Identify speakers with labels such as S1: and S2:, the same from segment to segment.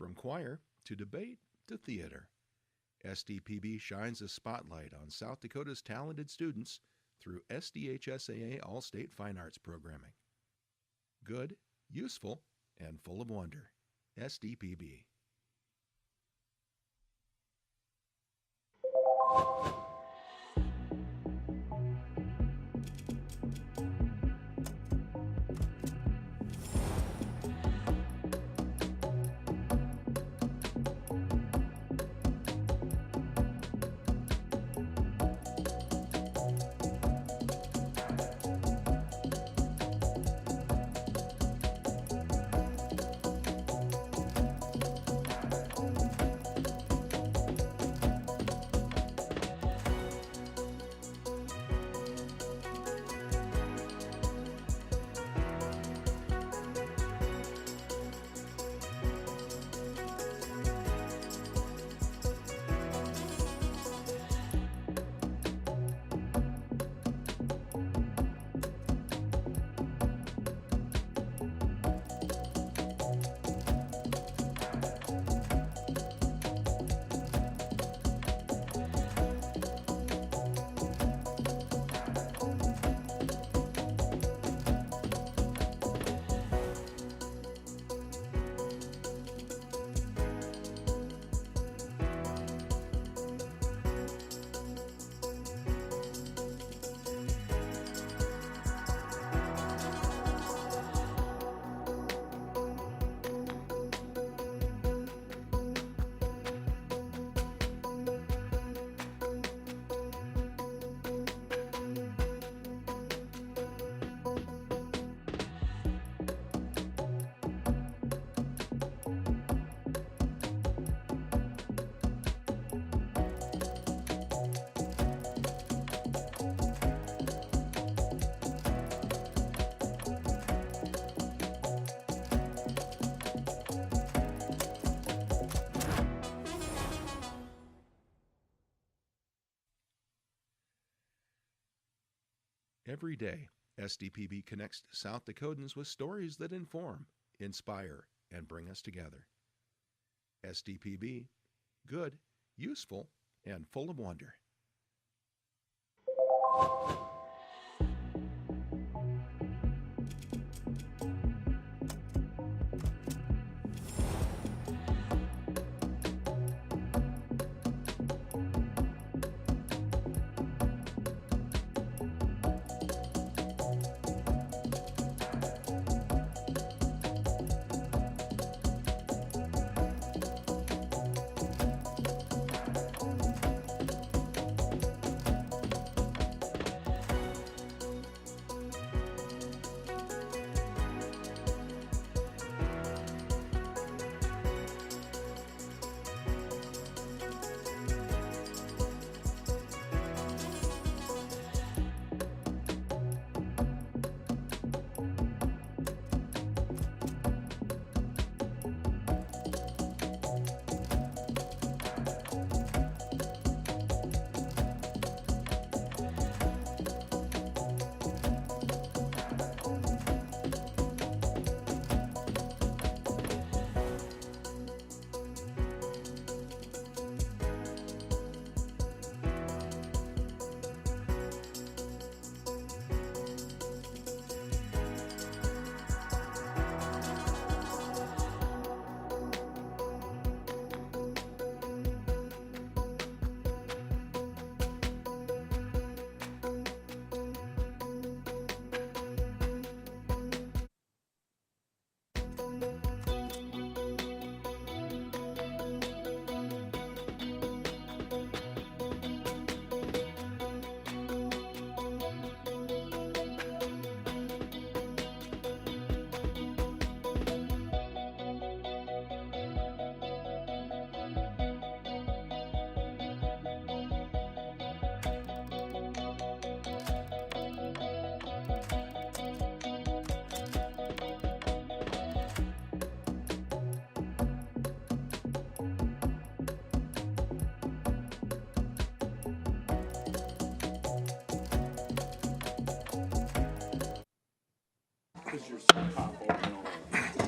S1: From choir to debate to theater, SDPB shines a spotlight on South Dakota's talented students through SDHSAA All-State Fine Arts Programming. Good, useful, and full of wonder. SDPB. Every day, SDPB connects South Dakotans with stories that inform, inspire, and bring us together. SDPB, good, useful, and full of wonder.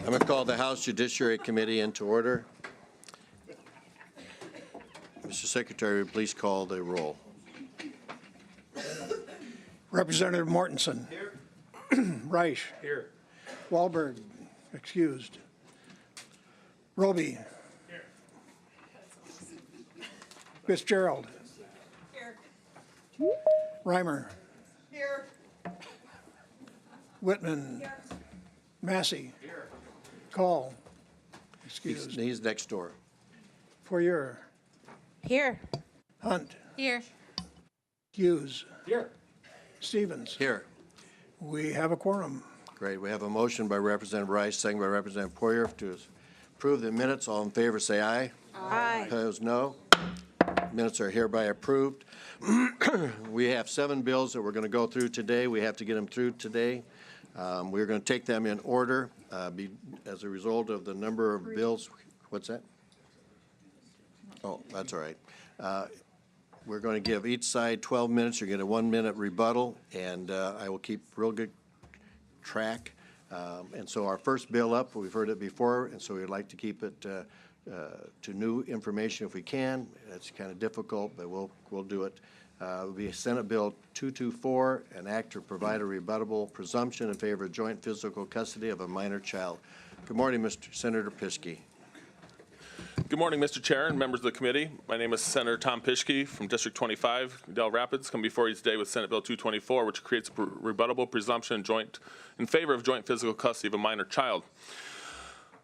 S2: I'm going to call the House Judiciary Committee into order. Secretary, please call the roll.
S3: Representative Mortensen.
S4: Here.
S3: Reich.
S4: Here.
S3: Wahlberg, excused. Roby.
S4: Here.
S3: Fitzgerald.
S4: Here.
S3: Reimer.
S4: Here.
S3: Whitman.
S4: Here.
S3: Massey.
S4: Here.
S3: Call. Excused.
S2: He's next door.
S3: Fourier.
S5: Here.
S3: Hunt.
S5: Here.
S3: Hughes.
S4: Here.
S3: Stevens.
S2: Here.
S3: We have a quorum.
S2: Great. We have a motion by Representative Rice, second by Representative Poirier to approve the minutes. All in favor, say aye.
S5: Aye.
S2: Opposed, no. Minutes are hereby approved. We have 7 bills that we're going to go through today. We have to get them through today. We're going to take them in order as a result of the number of bills. What's that? Oh, that's all right. We're going to give each side 12 minutes. You're going to get a 1-minute rebuttal, and I will keep real good track. And so our first bill up, we've heard it before, and so we'd like to keep it to new information if we can. It's kind of difficult, but we'll do it. It will be Senate Bill 224, an act to provide a rebuttable presumption in favor of joint physical custody of a minor child. Good morning, Mr. Senator Pischke.
S6: Good morning, Mr. Chair and members of the committee. My name is Senator Tom Pischke from District 25, Del Rapids. Come before you today with Senate Bill 224, which creates a rebuttable presumption in favor of joint physical custody of a minor child.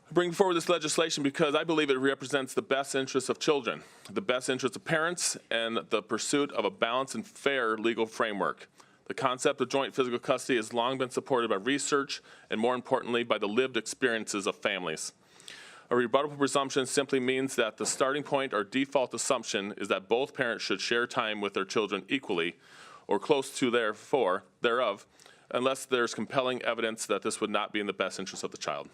S6: I bring forward this legislation because I believe it represents the best interests of children, the best interests of parents, and the pursuit of a balanced and fair legal framework. The concept of joint physical custody has long been supported by research and, more importantly, by the lived experiences of families. A rebuttable presumption simply means that the starting point or default assumption is that both parents should share time with their children equally or close to thereof, unless there's compelling evidence that this would not be in the best interest of the child.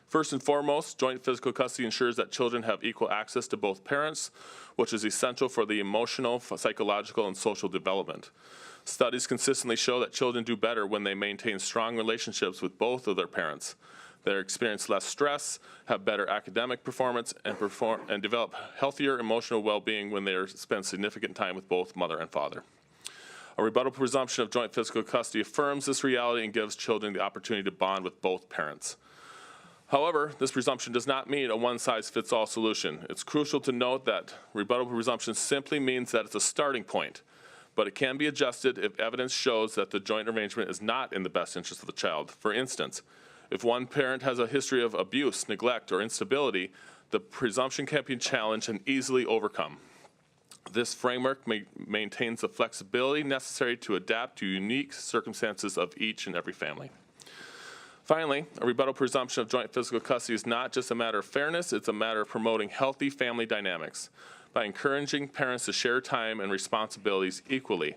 S6: First and foremost, joint physical custody ensures that children have equal access to both parents, which is essential for the emotional, psychological, and social development. Studies consistently show that children do better when they maintain strong relationships with both of their parents. They experience less stress, have better academic performance, and develop healthier emotional well-being when they spend significant time with both mother and father. A rebuttable presumption of joint physical custody affirms this reality and gives children the opportunity to bond with both parents. However, this presumption does not mean a one-size-fits-all solution. It's crucial to note that rebuttable presumption simply means that it's a starting point, but it can be adjusted if evidence shows that the joint arrangement is not in the best interest of the child. For instance, if one parent has a history of abuse, neglect, or instability, the presumption can be challenged and easily overcome. This framework maintains the flexibility necessary to adapt to unique circumstances of each and every family. Finally, a rebuttable presumption of joint physical custody is not just a matter of fairness, it's a matter of promoting healthy family dynamics. By encouraging parents to share time and responsibilities equally,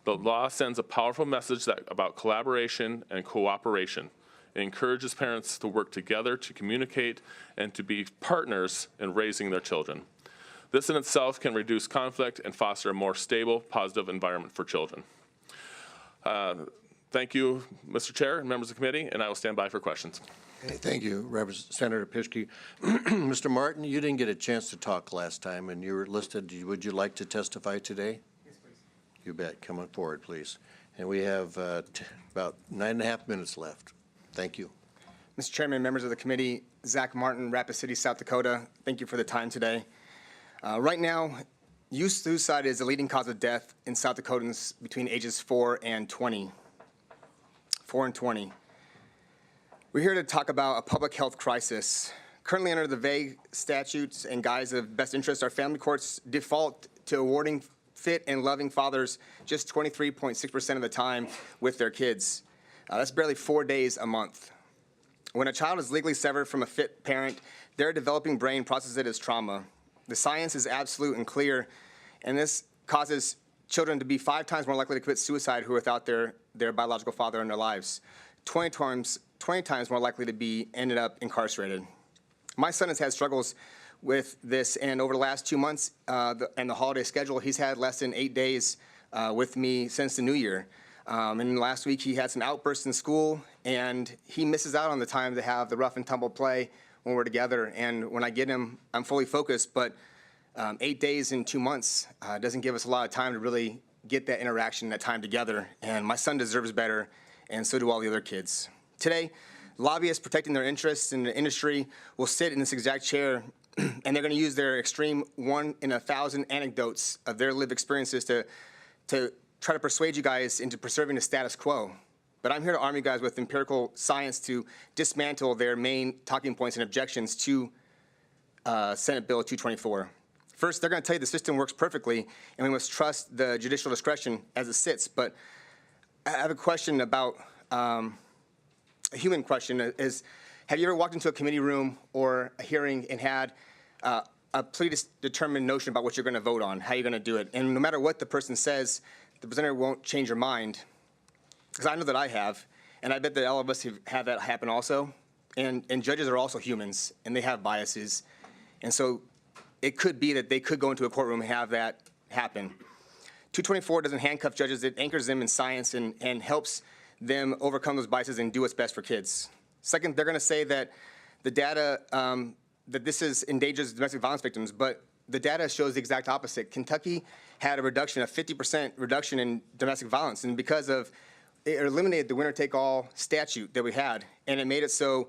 S6: the law sends a powerful message about collaboration and cooperation. It encourages parents to work together, to communicate, and to be partners in raising their children. This in itself can reduce conflict and foster a more stable, positive environment for children. Thank you, Mr. Chair and members of the committee, and I will stand by for questions.
S2: Okay, thank you, Senator Pischke. Mr. Martin, you didn't get a chance to talk last time, and you were listed. Would you like to testify today?
S7: Yes, please.
S2: You bet. Come on forward, please. And we have about 9.5 minutes left. Thank you.
S7: Mr. Chairman, members of the committee, Zach Martin, Rapid City, South Dakota. Thank you for the time today. Right now, youth suicide is the leading cause of death in South Dakotans between ages 4 and 20. 4 and 20. We're here to talk about a public health crisis. Currently under the vague statutes and guise of best interest, our family courts default to awarding fit and loving fathers just 23.6% of the time with their kids. That's barely 4 days a month. When a child is legally severed from a fit parent, their developing brain processes it as trauma. The science is absolute and clear, and this causes children to be 5 times more likely to commit suicide who are without their biological father in their lives, 20 times more likely to be ended up incarcerated. My son has had struggles with this, and over the last 2 months and the holiday schedule, he's had less than 8 days with me since the new year. And last week he had some outbursts in school, and he misses out on the time to have the rough and tumble play when we're together. And when I get him, I'm fully focused, but 8 days and 2 months doesn't give us a lot of time to really get that interaction, that time together. And my son deserves better, and so do all the other kids. Today, lobbyists protecting their interests in the industry will sit in this exact chair, and they're going to use their extreme 1 in 1,000 anecdotes of their lived experiences to try to persuade you guys into preserving the status quo. But I'm here to arm you guys with empirical science to dismantle their main talking points and objections to Senate Bill 224. First, they're going to tell you the system works perfectly, and we must trust the judicial discretion as it sits. But I have a question about, a human question is, have you ever walked into a committee room or a hearing and had a predetermined notion about what you're going to vote on, how you're going to do it? And no matter what the person says, the presenter won't change your mind. Because I know that I have, and I bet that all of us have had that happen also. And judges are also humans, and they have biases. And so it could be that they could go into a courtroom and have that happen. 224 doesn't handcuff judges. It anchors them in science and helps them overcome those biases and do what's best for kids. Second, they're going to say that the data, that this endangers domestic violence victims, but the data shows the exact opposite. Kentucky had a reduction, a 50% reduction in domestic violence, and because of it eliminated the winner-take-all statute that we had, and it made it so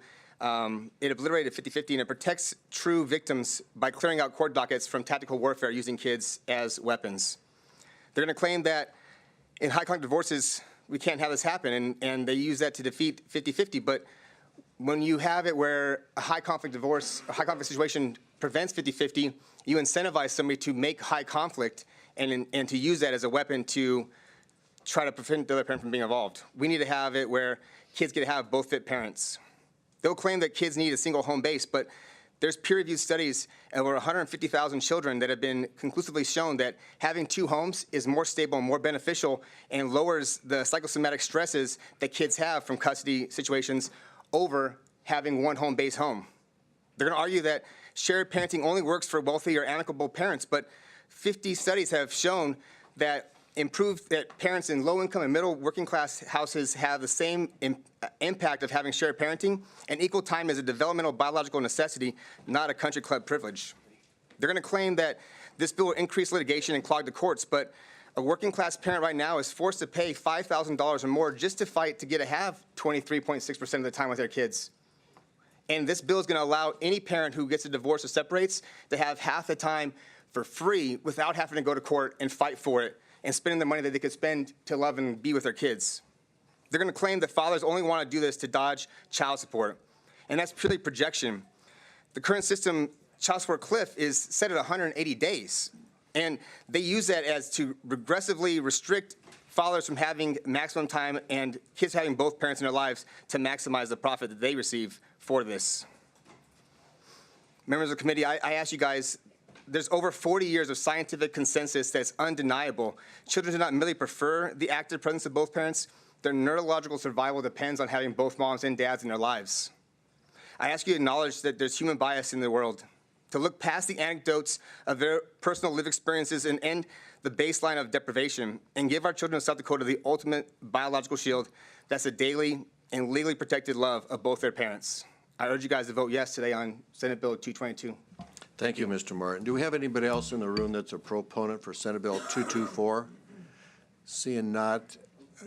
S7: it obliterated 50-50, and it protects true victims by clearing out court dockets from tactical warfare using kids as weapons. They're going to claim that in high-conflict divorces, we can't have this happen, and they use that to defeat 50-50, but when you have it where a high-conflict divorce, a high-conflict situation prevents 50-50, you incentivize somebody to make high conflict and to use that as a weapon to try to prevent the other parent from being involved. We need to have it where kids get to have both fit parents. They'll claim that kids need a single home base, but there's peer-reviewed studies of over 150,000 children that have been conclusively shown that having 2 homes is more stable and more beneficial and lowers the psychosomatic stresses that kids have from custody situations over having 1 home-based home. They're going to argue that shared parenting only works for wealthy or amicable parents, but 50 studies have shown that parents in low-income and middle working-class houses have the same impact of having shared parenting, and equal time is a developmental biological necessity, not a country club privilege. They're going to claim that this bill will increase litigation and clog the courts, but a working-class parent right now is forced to pay $5,000 or more just to fight to get to have 23.6% of the time with their kids. And this bill is going to allow any parent who gets a divorce or separates to have half the time for free without having to go to court and fight for it and spending the money that they could spend to love and be with their kids. They're going to claim that fathers only want to do this to dodge child support, and that's purely projection. The current system, child support cliff, is set at 180 days, and they use that as to regressively restrict fathers from having maximum time and kids having both parents in their lives to maximize the profit that they receive for this. Members of the committee, I ask you guys, there's over 40 years of scientific consensus that's undeniable. Children do not merely prefer the active presence of both parents. Their neurological survival depends on having both moms and dads in their lives. I ask you to acknowledge that there's human bias in the world, to look past the anecdotes of their personal lived experiences and end the baseline of deprivation, and give our children of South Dakota the ultimate biological shield that's a daily and legally protected love of both their parents. I urge you guys to vote yes today on Senate Bill 222.
S2: Thank you, Mr. Martin. Do we have anybody else in the room that's a proponent for Senate Bill 224? Seeing not,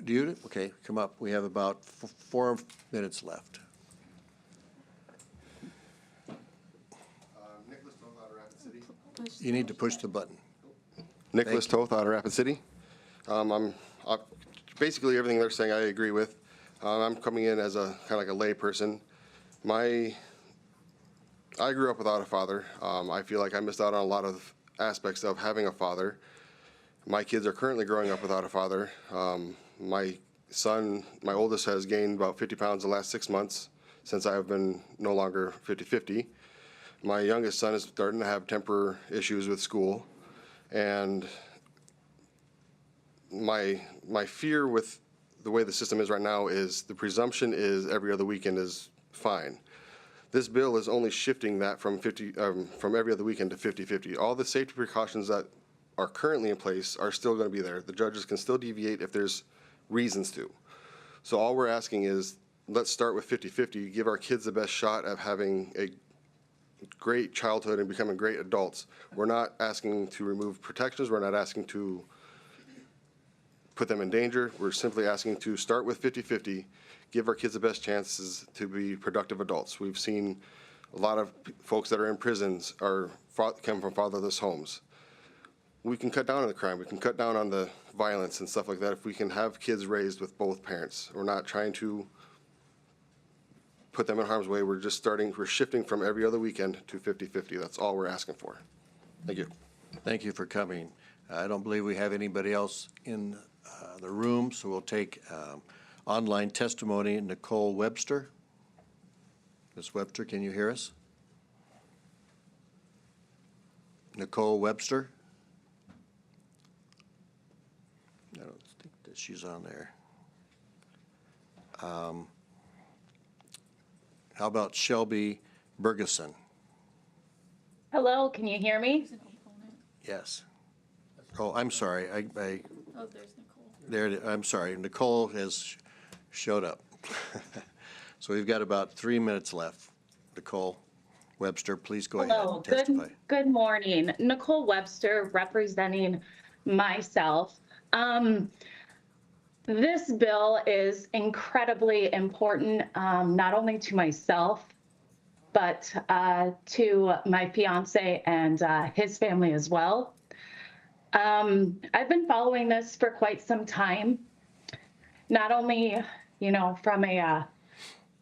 S2: do you? Okay, come up. We have about 4 minutes left.
S5: Nicholas Toth, out of Rapid City.
S2: You need to push the button.
S5: Nicholas Toth, out of Rapid City. Basically everything they're saying I agree with. I'm coming in as a kind of like a lay person. I grew up without a father. I feel like I missed out on a lot of aspects of having a father. My kids are currently growing up without a father. My son, my oldest, has gained about 50 pounds the last 6 months since I have been no longer 50-50. My youngest son is starting to have temper issues with school. And my fear with the way the system is right now is the presumption is every other weekend is fine. This bill is only shifting that from every other weekend to 50-50. All the safety precautions that are currently in place are still going to be there. The judges can still deviate if there's reasons to. So all we're asking is let's start with 50-50, give our kids the best shot of having a great childhood and becoming great adults. We're not asking to remove protections. We're not asking to put them in danger. We're simply asking to start with 50-50, give our kids the best chances to be productive adults. We've seen a lot of folks that are in prisons come from fatherless homes. We can cut down on the crime. We can cut down on the violence and stuff like that if we can have kids raised with both parents. We're not trying to put them in harm's way. We're shifting from every other weekend to 50-50. That's all we're asking for. Thank you.
S2: Thank you for coming. I don't believe we have anybody else in the room, so we'll take online testimony. Nicole Webster. Ms. Webster, can you hear us? Nicole Webster? I don't think that she's on there. How about Shelby Bergeson?
S8: Hello, can you hear me?
S2: Yes. Oh, I'm sorry.
S8: Oh, there's Nicole.
S2: There it is. I'm sorry. Nicole has showed up. So we've got about 3 minutes left. Nicole Webster, please go ahead
S8: Hello,
S2: and testify.
S8: good morning. Nicole Webster representing myself. This bill is incredibly important, not only to myself, but to my fiance and his family as well. I've been following this for quite some time, not only, from a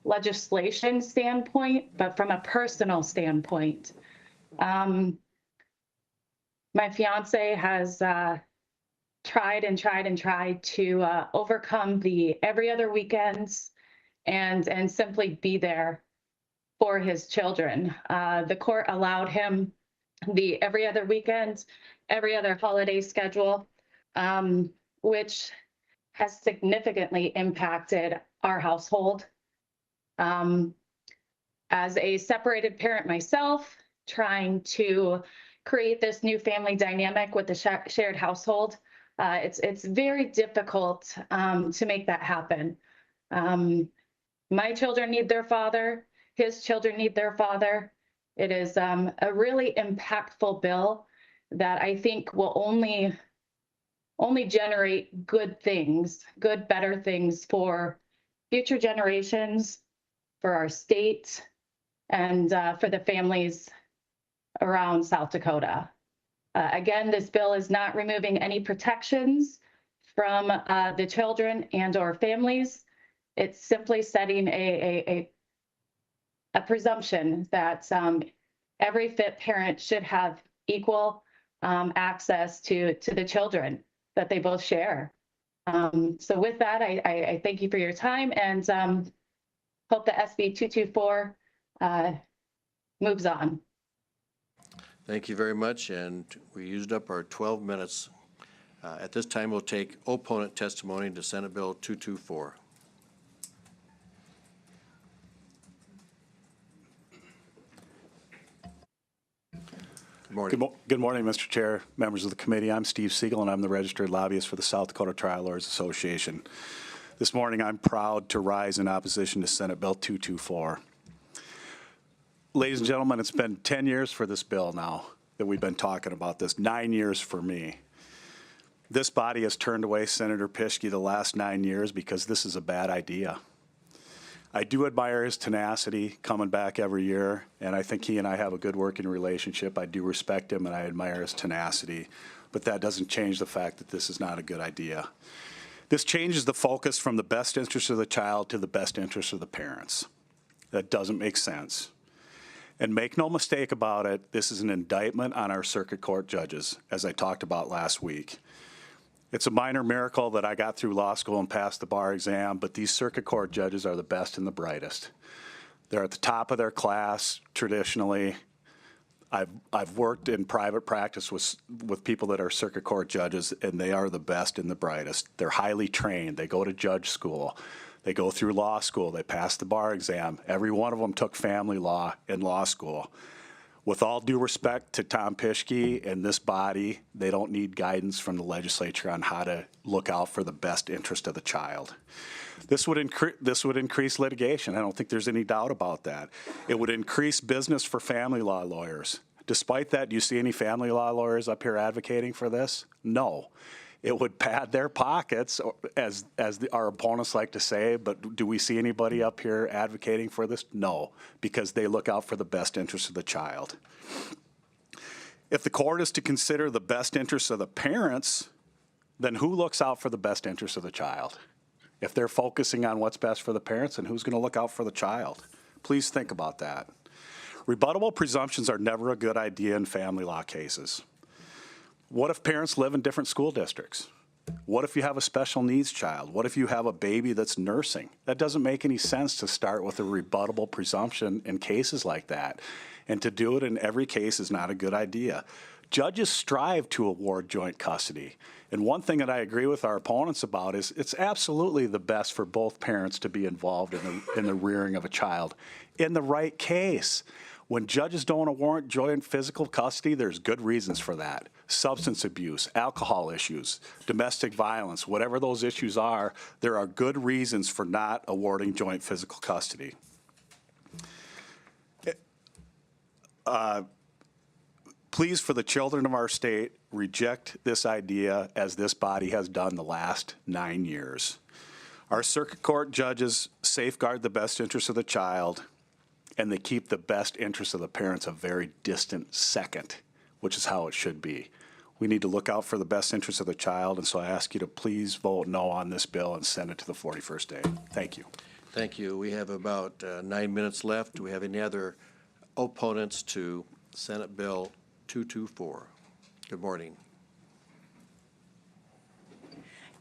S8: legislation standpoint, but from a personal standpoint. My fiance has tried to overcome the every other weekends and simply be there for his children. The court allowed him the every other weekend, every other holiday schedule, which has significantly impacted our household. As a separated parent myself, trying to create this new family dynamic with the shared household, it's very difficult to make that happen. My children need their father. His children need their father. It is a really impactful bill that I think will only generate good things, better things for future generations, for our state, and for the families around South Dakota. Again, this bill is not removing any protections from the children and or families. It's simply setting a presumption that every fit parent should have equal access to the children that they both share. So with that, I thank you for your time and hope the SB 224 moves on.
S2: Thank you very much, and we used up our 12 minutes. At this time, we'll take opponent testimony to Senate Bill 224. Good morning.
S9: Good morning, Mr. Chair, members of the committee. I'm Steve Siegel, and I'm the registered lobbyist for the South Dakota Trial Lawyers Association. This morning, I'm proud to rise in opposition to Senate Bill 224. Ladies and gentlemen, it's been 10 years for this bill now that we've been talking about this, 9 years for me. This body has turned away Senator Pischke the last 9 years because this is a bad idea. I do admire his tenacity coming back every year, and I think he and I have a good working relationship. I do respect him, and I admire his tenacity, but that doesn't change the fact that this is not a good idea. This changes the focus from the best interest of the child to the best interest of the parents. That doesn't make sense. And make no mistake about it, this is an indictment on our circuit court judges, as I talked about last week. It's a minor miracle that I got through law school and passed the bar exam, but these circuit court judges are the best and the brightest. They're at the top of their class traditionally. I've worked in private practice with people that are circuit court judges, and they are the best and the brightest. They're highly trained. They go to judge school. They go through law school. They pass the bar exam. Every one of them took family law in law school. With all due respect to Tom Pischke and this body, they don't need guidance from the legislature on how to look out for the best interest of the child. This would increase litigation. I don't think there's any doubt about that. It would increase business for family law lawyers. Despite that, do you see any family law lawyers up here advocating for this? No. It would pad their pockets, as our opponents like to say, but do we see anybody up here advocating for this? No, because they look out for the best interest of the child. If the court is to consider the best interests of the parents, then who looks out for the best interest of the child? If they're focusing on what's best for the parents, then who's going to look out for the child? Please think about that. Rebuttable presumptions are never a good idea in family law cases. What if parents live in different school districts? What if you have a special needs child? What if you have a baby that's nursing? That doesn't make any sense to start with a rebuttable presumption in cases like that. And to do it in every case is not a good idea. Judges strive to award joint custody. And one thing that I agree with our opponents about is it's absolutely the best for both parents to be involved in the rearing of a child in the right case. When judges don't warrant joint physical custody, there's good reasons for that. Substance abuse, alcohol issues, domestic violence, whatever those issues are, there are good reasons for not awarding joint physical custody. Please, for the children of our state, reject this idea as this body has done the last 9 years. Our circuit court judges safeguard the best interest of the child, and they keep the best interest of the parents a very distant second, which is how it should be. We need to look out for the best interest of the child, and so I ask you to please vote no on this bill and send it to the 41st day. Thank you.
S2: Thank you. We have about 9 minutes left. Do we have any other opponents to Senate Bill 224? Good morning.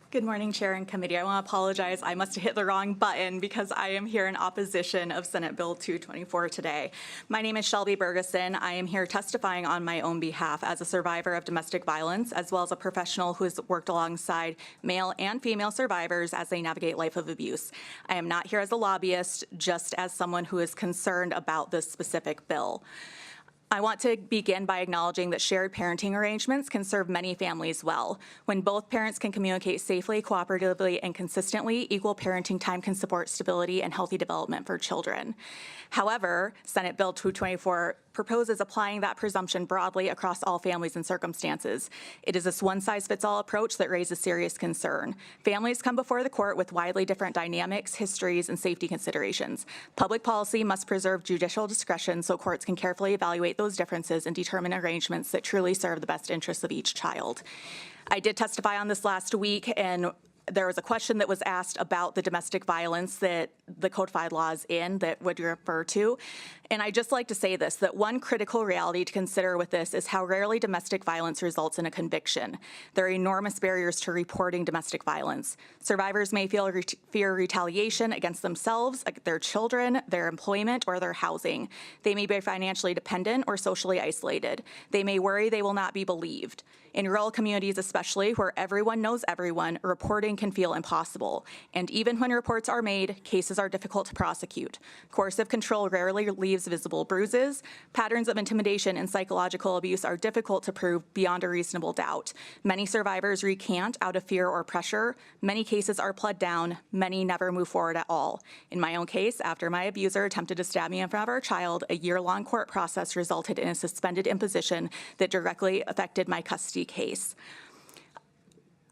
S10: Good morning, Chair and Committee. I want to apologize. I must have hit the wrong button because I am here in opposition of Senate Bill 224 today. My name is Shelby Bergeson. I am here testifying on my own behalf as a survivor of domestic violence, as well as a professional who has worked alongside male and female survivors as they navigate life of abuse. I am not here as a lobbyist, just as someone who is concerned about this specific bill. I want to begin by acknowledging that shared parenting arrangements can serve many families well. When both parents can communicate safely, cooperatively, and consistently, equal parenting time can support stability and healthy development for children. However, Senate Bill 224 proposes applying that presumption broadly across all families and circumstances. It is this one-size-fits-all approach that raises serious concern. Families come before the court with widely different dynamics, histories, and safety considerations. Public policy must preserve judicial discretion so courts can carefully evaluate those differences and determine arrangements that truly serve the best interests of each child. I did testify on this last week, and there was a question that was asked about the domestic violence that the codified laws in that would refer to. And I'd just like to say this, that one critical reality to consider with this is how rarely domestic violence results in a conviction. There are enormous barriers to reporting domestic violence. Survivors may fear retaliation against themselves, their children, their employment, or their housing. They may be financially dependent or socially isolated. They may worry they will not be believed. In rural communities especially, where everyone knows everyone, reporting can feel impossible. And even when reports are made, cases are difficult to prosecute. Coercive control rarely leaves visible bruises. Patterns of intimidation and psychological abuse are difficult to prove beyond a reasonable doubt. Many survivors recant out of fear or pressure. Many cases are pled down. Many never move forward at all. In my own case, after my abuser attempted to stab me in front of our child, a year-long court process resulted in a suspended imposition that directly affected my custody case.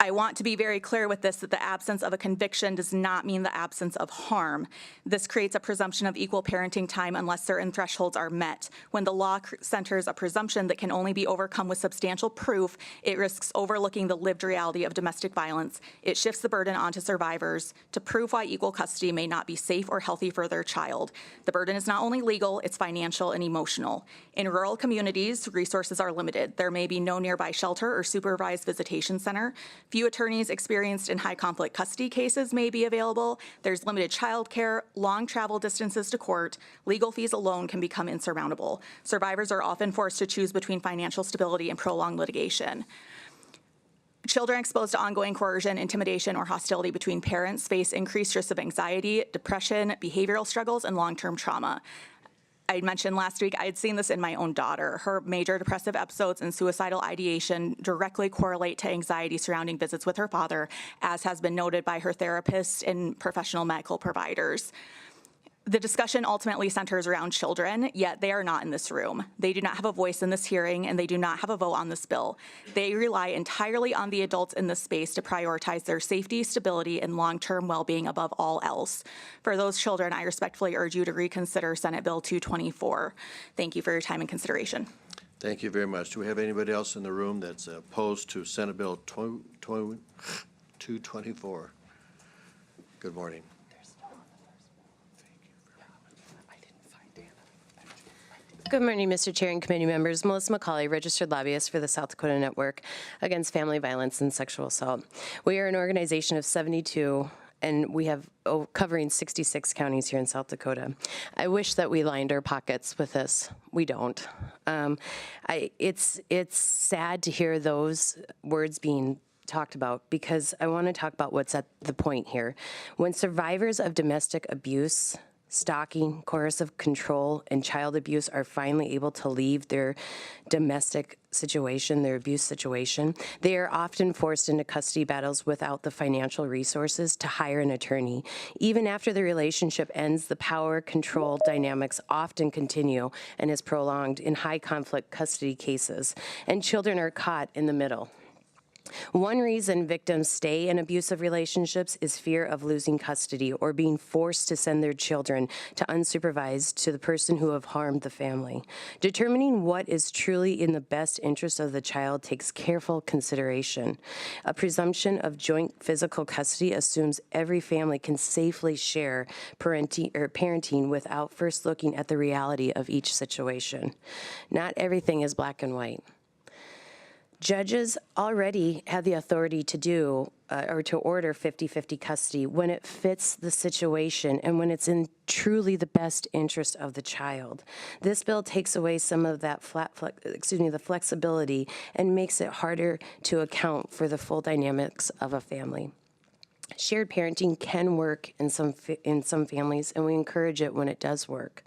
S10: I want to be very clear with this that the absence of a conviction does not mean the absence of harm. This creates a presumption of equal parenting time unless certain thresholds are met. When the law centers a presumption that can only be overcome with substantial proof, it risks overlooking the lived reality of domestic violence. It shifts the burden onto survivors to prove why equal custody may not be safe or healthy for their child. The burden is not only legal, it's financial and emotional. In rural communities, resources are limited. There may be no nearby shelter or supervised visitation center. Few attorneys experienced in high conflict custody cases may be available. There's limited childcare, long travel distances to court. Legal fees alone can become insurmountable. Survivors are often forced to choose between financial stability and prolonged litigation. Children exposed to ongoing coercion, intimidation, or hostility between parents face increased risks of anxiety, depression, behavioral struggles, and long-term trauma. I mentioned last week, I had seen this in my own daughter. Her major depressive episodes and suicidal ideation directly correlate to anxiety surrounding visits with her father, as has been noted by her therapist and professional medical providers. The discussion ultimately centers around children, yet they are not in this room. They do not have a voice in this hearing, and they do not have a vote on this bill. They rely entirely on the adults in this space to prioritize their safety, stability, and long-term well-being above all else. For those children, I respectfully urge you to reconsider Senate Bill 224. Thank you for your time and consideration.
S2: Thank you very much. Do we have anybody else in the room that's opposed to Senate Bill 224? Good morning.
S11: Good morning, Mr. Chair and committee members. Melissa McCauley, registered lobbyist for the South Dakota Network Against Family Violence and Sexual Assault. We are an organization of 72, and we have covering 66 counties here in South Dakota. I wish that we lined our pockets with this. We don't. It's sad to hear those words being talked about, because I want to talk about what's at the point here. When survivors of domestic abuse, stalking, coercive control, and child abuse are finally able to leave their domestic situation, their abuse situation, they are often forced into custody battles without the financial resources to hire an attorney. Even after the relationship ends, the power control dynamics often continue and is prolonged in high conflict custody cases, and children are caught in the middle. One reason victims stay in abusive relationships is fear of losing custody or being forced to send their children to unsupervised to the person who have harmed the family. Determining what is truly in the best interest of the child takes careful consideration. A presumption of joint physical custody assumes every family can safely share parenting without first looking at the reality of each situation. Not everything is black and white. Judges already have the authority to do or to order 50-50 custody when it fits the situation and when it's in truly the best interest of the child. This bill takes away some of that the flexibility and makes it harder to account for the full dynamics of a family. Shared parenting can work in some families, and we encourage it when it does work.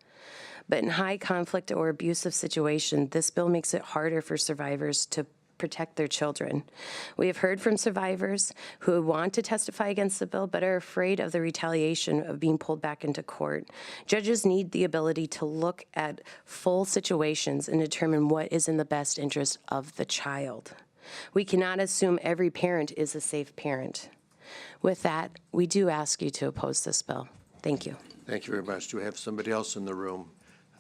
S11: But in high conflict or abusive situations, this bill makes it harder for survivors to protect their children. We have heard from survivors who want to testify against the bill but are afraid of the retaliation of being pulled back into court. Judges need the ability to look at full situations and determine what is in the best interest of the child. We cannot assume every parent is a safe parent. With that, we do ask you to oppose this bill. Thank you.
S2: Thank you very much. Do we have somebody else in the room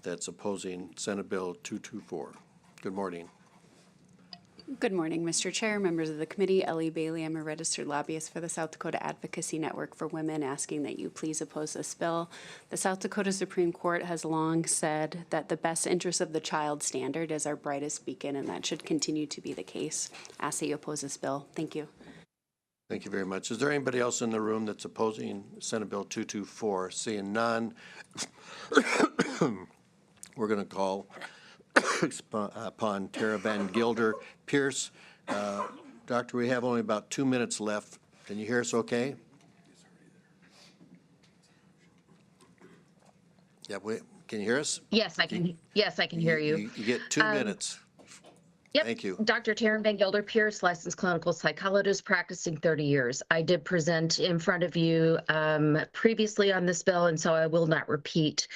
S2: that's opposing Senate Bill 224? Good morning.
S12: Good morning, Mr. Chair, members of the committee. Ellie Bailey. I'm a registered lobbyist for the South Dakota Advocacy Network for Women, asking that you please oppose this bill. The South Dakota Supreme Court has long said that the best interest of the child standard is our brightest beacon, and that should continue to be the case. Ask that you oppose this bill. Thank you.
S2: Thank you very much. Is there anybody else in the room that's opposing Senate Bill 224? Seeing none, we're going to call upon Tara Van Gilder Pierce. Doctor, we have only about 2 minutes left. Can you hear us okay? Yeah, can you hear us?
S13: Yes, I can. Yes, I can hear you.
S2: You get 2 minutes.
S13: Yep.
S2: Thank you.
S13: Dr. Taryn Van Gilder Pierce, licensed clinical psychologist, practicing 30 years. I did present in front of you previously on this bill, and so I will not repeat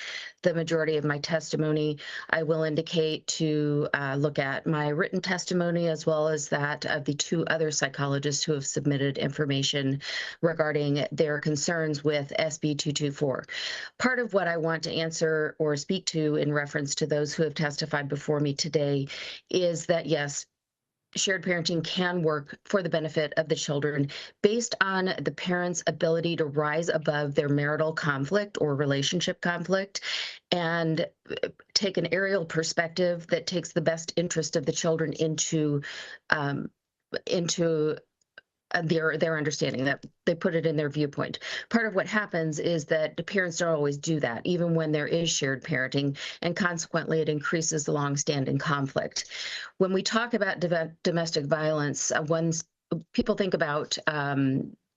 S13: the majority of my testimony. I will indicate to look at my written testimony as well as that of the two other psychologists who have submitted information regarding their concerns with SB 224. Part of what I want to answer or speak to in reference to those who have testified before me today is that yes, shared parenting can work for the benefit of the children based on the parents' ability to rise above their marital conflict or relationship conflict and take an aerial perspective that takes the best interest of the children into their understanding, that they put it in their viewpoint. Part of what happens is that the parents don't always do that, even when there is shared parenting, and consequently it increases the long-standing conflict. When we talk about domestic violence, people think about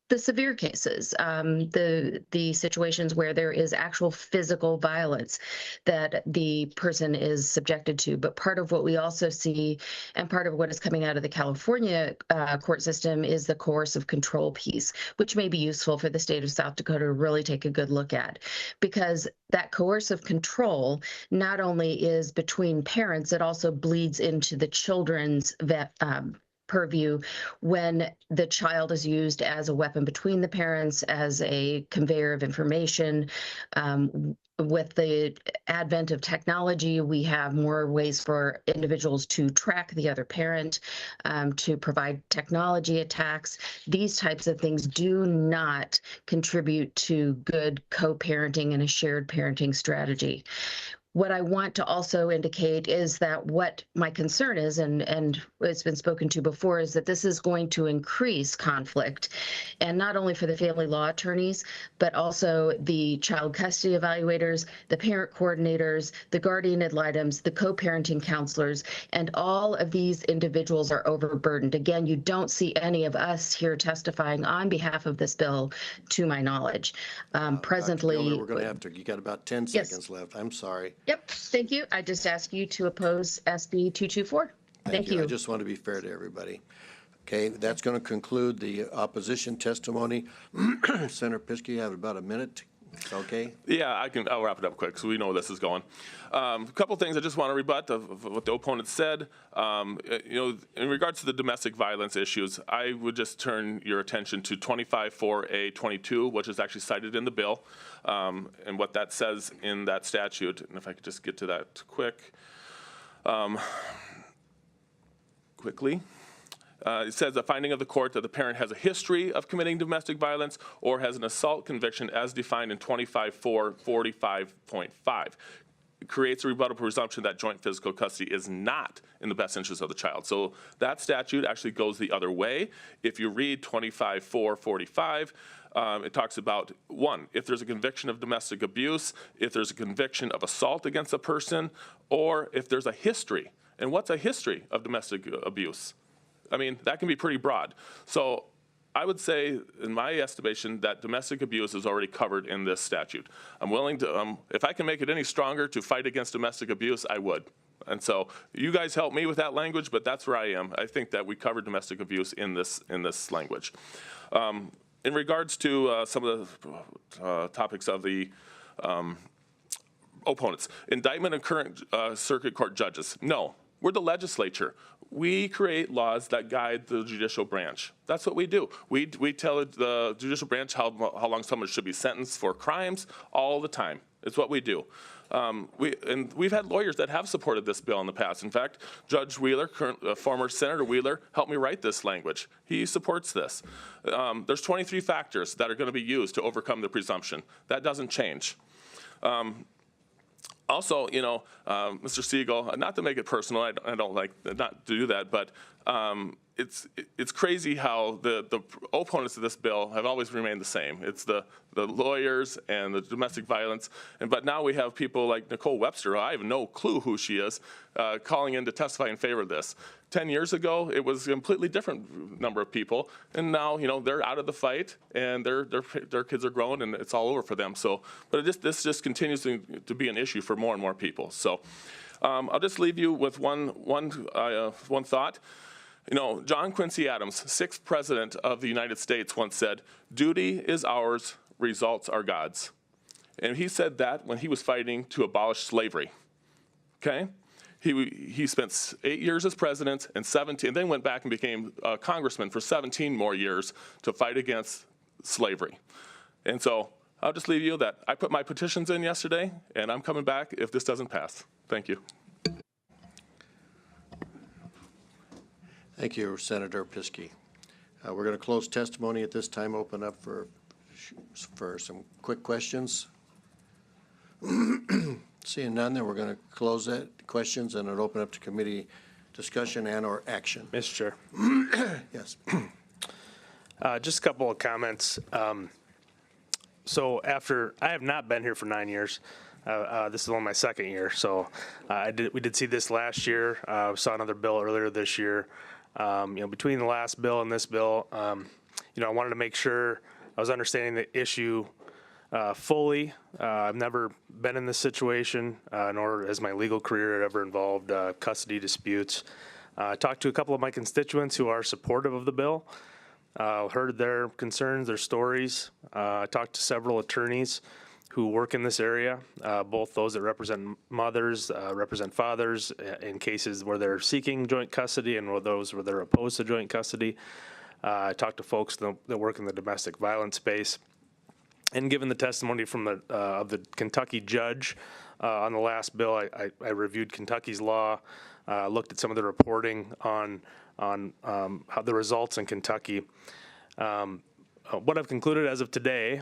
S13: the severe cases, the situations where there is actual physical violence that the person is subjected to. But part of what we also see, and part of what is coming out of the California court system, is the coercive control piece, which may be useful for the state of South Dakota to really take a good look at, because that coercive control not only is between parents, it also bleeds into the children's purview when the child is used as a weapon between the parents, as a conveyor of information. With the advent of technology, we have more ways for individuals to track the other parent, to provide technology attacks. These types of things do not contribute to good co-parenting and a shared parenting strategy. What I want to also indicate is that what my concern is, and it's been spoken to before, is that this is going to increase conflict, and not only for the family law attorneys, but also the child custody evaluators, the parent coordinators, the guardian ad litems, the co-parenting counselors, and all of these individuals are overburdened. Again, you don't see any of us here testifying on behalf of this bill, to my knowledge. Presently,
S2: Dr. Gilder, we're going to have to, you got about 10
S13: Yes.
S2: seconds left. I'm sorry.
S13: Yep, thank you. I just ask you to oppose SB 224. Thank you.
S2: I just want to be fair to everybody. Okay, that's going to conclude the opposition testimony. Senator Piskey, you have about a minute. Okay?
S6: Yeah, I'll wrap it up quick so we know where this is going. A couple things I just want to rebut of what the opponent said. In regards to the domestic violence issues, I would just turn your attention to 25-4A-22, which is actually cited in the bill, and what that says in that statute. And if I could just get to that quickly. It says a finding of the court that the parent has a history of committing domestic violence or has an assault conviction as defined in 25-4-45.5. It creates a rebuttable presumption that joint physical custody is not in the best interest of the child. So that statute actually goes the other way. If you read 25-4-45, it talks about, one, if there's a conviction of domestic abuse, if there's a conviction of assault against a person, or if there's a history. And what's a history of domestic abuse? I mean, that can be pretty broad. So I would say, in my estimation, that domestic abuse is already covered in this statute. I'm willing to, if I can make it any stronger to fight against domestic abuse, I would. And so you guys help me with that language, but that's where I am. I think that we covered domestic abuse in this language. In regards to some of the topics of the opponents, indictment of current circuit court judges. No, we're the legislature. We create laws that guide the judicial branch. That's what we do. We tell the judicial branch how long someone should be sentenced for crimes all the time. It's what we do. We've had lawyers that have supported this bill in the past. In fact, Judge Wheeler, former Senator Wheeler, helped me write this language. He supports this. There's 23 factors that are going to be used to overcome the presumption. That doesn't change. Also, Mr. Siegel, not to make it personal, I don't like not to do that, but it's crazy how the opponents of this bill have always remained the same. It's the lawyers and the domestic violence, but now we have people like Nicole Webster, I have no clue who she is, calling in to testify in favor of this. 10 years ago, it was a completely different number of people, and now they're out of the fight, and their kids are grown, and it's all over for them. So, but this just continues to be an issue for more and more people. So, I'll just leave you with one thought. John Quincy Adams, 6th President of the United States, once said, "Duty is ours, results are God's." And he said that when he was fighting to abolish slavery. Okay? He spent 8 years as president and then went back and became a congressman for 17 more years to fight against slavery. And so I'll just leave you that I put my petitions in yesterday, and I'm coming back if this doesn't pass. Thank you.
S2: Thank you, Senator Piskey. We're going to close testimony at this time, open up for some quick questions. Seeing none, then we're going to close that questions and it'll open up to committee discussion and or action.
S14: Mr. Chair.
S2: Yes.
S14: Just a couple of comments. So I have not been here for 9 years. This is only my second year. So we did see this last year. We saw another bill earlier this year. Between the last bill and this bill, I wanted to make sure I was understanding the issue fully. I've never been in this situation, nor has my legal career ever involved custody disputes. I talked to a couple of my constituents who are supportive of the bill, heard their concerns, their stories. I talked to several attorneys who work in this area, both those that represent mothers, represent fathers in cases where they're seeking joint custody and those where they're opposed to joint custody. I talked to folks that work in the domestic violence space. And given the testimony from of the Kentucky judge on the last bill, I reviewed Kentucky's law, looked at some of the reporting on how the results in Kentucky. What I've concluded as of today,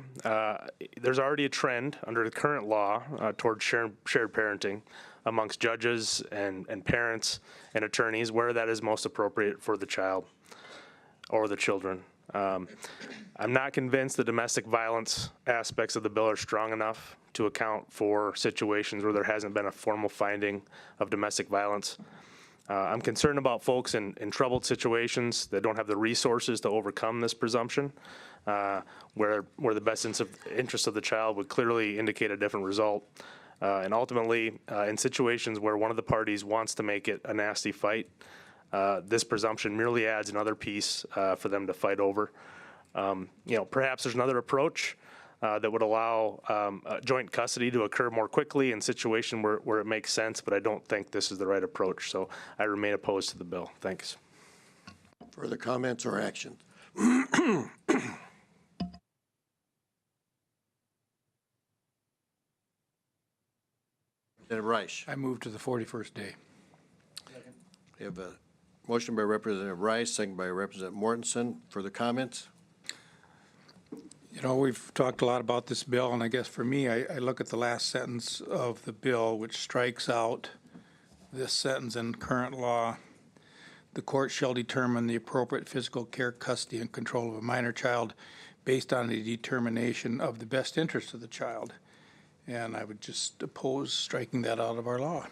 S14: there's already a trend under the current law towards shared parenting amongst judges and parents and attorneys where that is most appropriate for the child or the children. I'm not convinced the domestic violence aspects of the bill are strong enough to account for situations where there hasn't been a formal finding of domestic violence. I'm concerned about folks in troubled situations that don't have the resources to overcome this presumption, where the best interest of the child would clearly indicate a different result. And ultimately, in situations where one of the parties wants to make it a nasty fight, this presumption merely adds another piece for them to fight over. Perhaps there's another approach that would allow joint custody to occur more quickly in situations where it makes sense, but I don't think this is the right approach. So I remain opposed to the bill. Thanks.
S2: Further comments or actions? Representative Reich.
S3: I move to the 41st day.
S2: We have a motion by Representative Rice, second by Representative Mortensen. Further comments?
S3: You know, we've talked a lot about this bill, and I guess for me, I look at the last sentence of the bill, which strikes out this sentence in current law. The court shall determine the appropriate physical care, custody, and control of a minor child based on a determination of the best interest of the child. And I would just oppose striking that out of our law.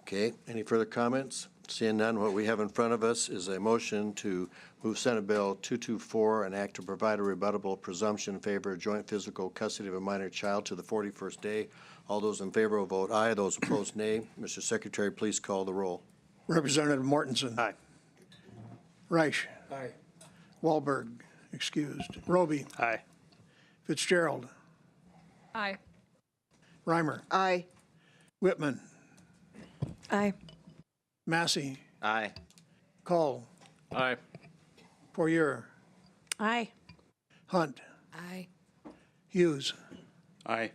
S2: Okay, any further comments? Seeing none, what we have in front of us is a motion to move Senate Bill 224, an act to provide a rebuttable presumption in favor of joint physical custody of a minor child to the 41st day. All those in favor will vote aye. Those opposed, nay. Mr. Secretary, please call the roll.
S3: Representative Mortensen.
S14: Aye.
S3: Reich. Aye. Wahlberg, excused. Roby.
S14: Aye.
S3: Fitzgerald.
S4: Aye.
S3: Reimer.
S4: Aye.
S3: Whitman.
S4: Aye.
S3: Massey.
S2: Aye.
S3: Call.
S6: Aye.
S3: Poirier.
S4: Aye.
S3: Hunt.
S4: Aye.
S3: Hughes.
S9: Aye.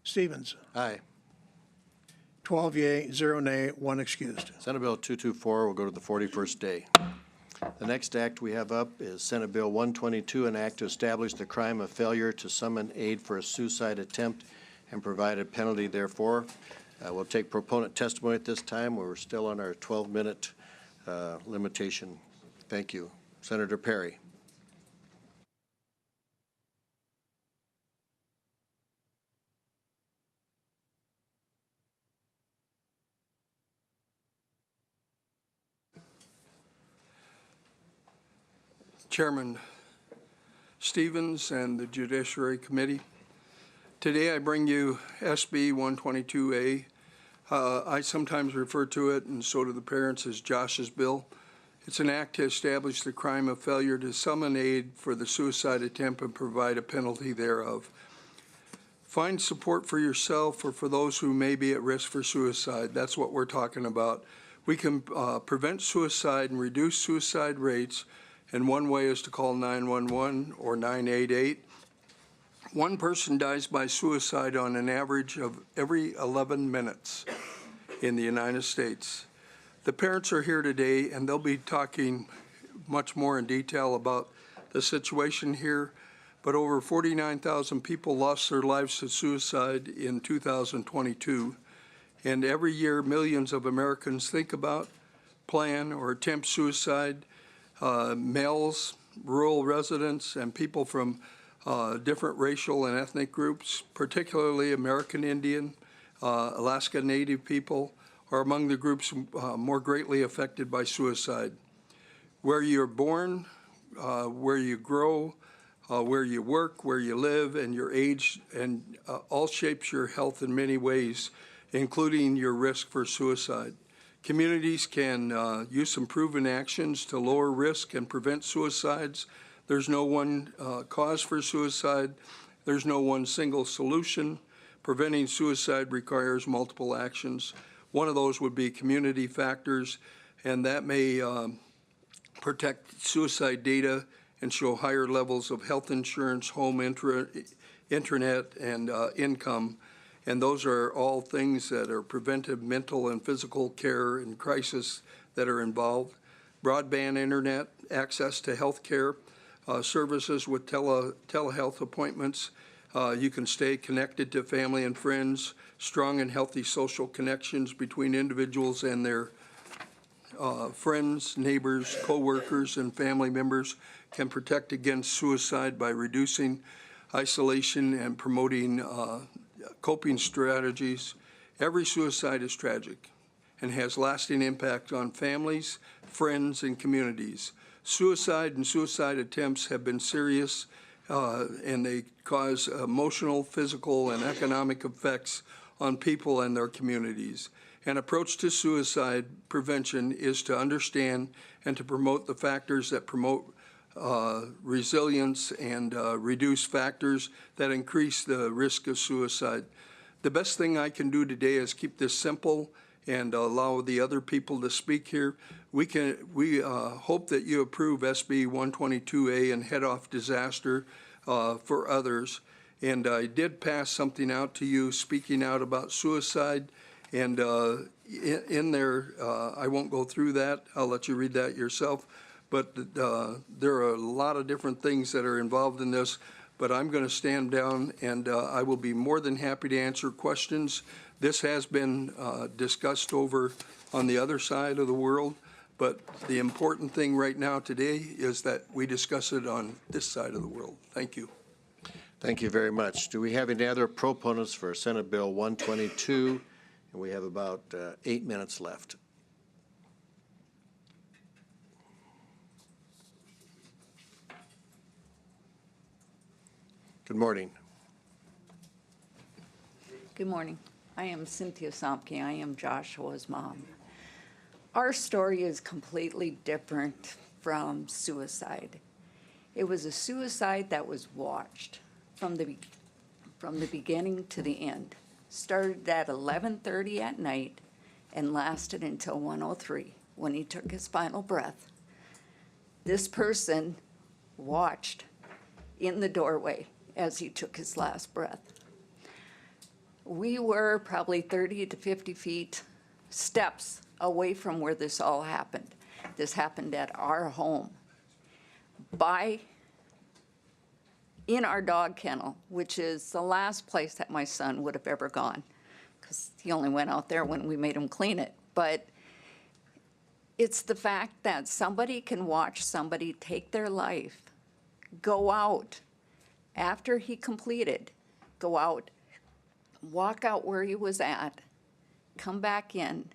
S3: Stevens.
S2: Aye.
S3: 12 yea, 0 nay, 1 excused.
S2: Senate Bill 224 will go to the 41st day. The next act we have up is Senate Bill 122, an act to establish the crime of failure to summon aid for a suicide attempt and provide a penalty therefor. We'll take proponent testimony at this time. We're still on our 12-minute limitation. Thank you. Senator Perry.
S15: Chairman Stevens and the Judiciary Committee. Today I bring you SB 122A. I sometimes refer to it, and so do the parents, as Josh's bill. It's an act to establish the crime of failure to summon aid for the suicide attempt and provide a penalty thereof. Find support for yourself or for those who may be at risk for suicide. That's what we're talking about. We can prevent suicide and reduce suicide rates, and one way is to call 911 or 988. One person dies by suicide on an average of every 11 minutes in the United States. The parents are here today, and they'll be talking much more in detail about the situation here, but over 49,000 people lost their lives to suicide in 2022, and every year millions of Americans think about, plan, or attempt suicide. Males, rural residents, and people from different racial and ethnic groups, particularly American Indian, Alaska Native people, are among the groups more greatly affected by suicide. Where you're born, where you grow, where you work, where you live, and your age, and all shapes your health in many ways, including your risk for suicide. Communities can use some proven actions to lower risk and prevent suicides. There's no one cause for suicide. There's no one single solution. Preventing suicide requires multiple actions. One of those would be community factors, and that may protect suicide data and show higher levels of health insurance, home internet, and income. And those are all things that are preventive mental and physical care in crisis that are involved. Broadband internet, access to health care, services with telehealth appointments. You can stay connected to family and friends, strong and healthy social connections between individuals and their friends, neighbors, co-workers, and family members can protect against suicide by reducing isolation and promoting coping strategies. Every suicide is tragic and has lasting impact on families, friends, and communities. Suicide and suicide attempts have been serious, and they cause emotional, physical, and economic effects on people and their communities. An approach to suicide prevention is to understand and to promote the factors that promote resilience and reduce factors that increase the risk of suicide. The best thing I can do today is keep this simple and allow the other people to speak here. We hope that you approve SB 122A and head off disaster for others. And I did pass something out to you speaking out about suicide. And in there, I won't go through that. I'll let you read that yourself. But there are a lot of different things that are involved in this. But I'm going to stand down, and I will be more than happy to answer questions. This has been discussed over on the other side of the world. But the important thing right now today is that we discuss it on this side of the world. Thank you.
S2: Thank you very much. Do we have any other proponents for Senate Bill 122? And we have about 8 minutes left. Good morning.
S16: Good morning. I am Cynthia Somke. I am Joshua's mom. Our story is completely different from suicide. It was a suicide that was watched from the beginning to the end. Started at 11:30 at night and lasted until 1:03 when he took his final breath. This person watched in the doorway as he took his last breath. We were probably 30 to 50 feet steps away from where this all happened. This happened at our home in our dog kennel, which is the last place that my son would have ever gone, because he only went out there when we made him clean it. But it's the fact that somebody can watch somebody take their life, go out after he completed, go out, walk out where he was at, come back in,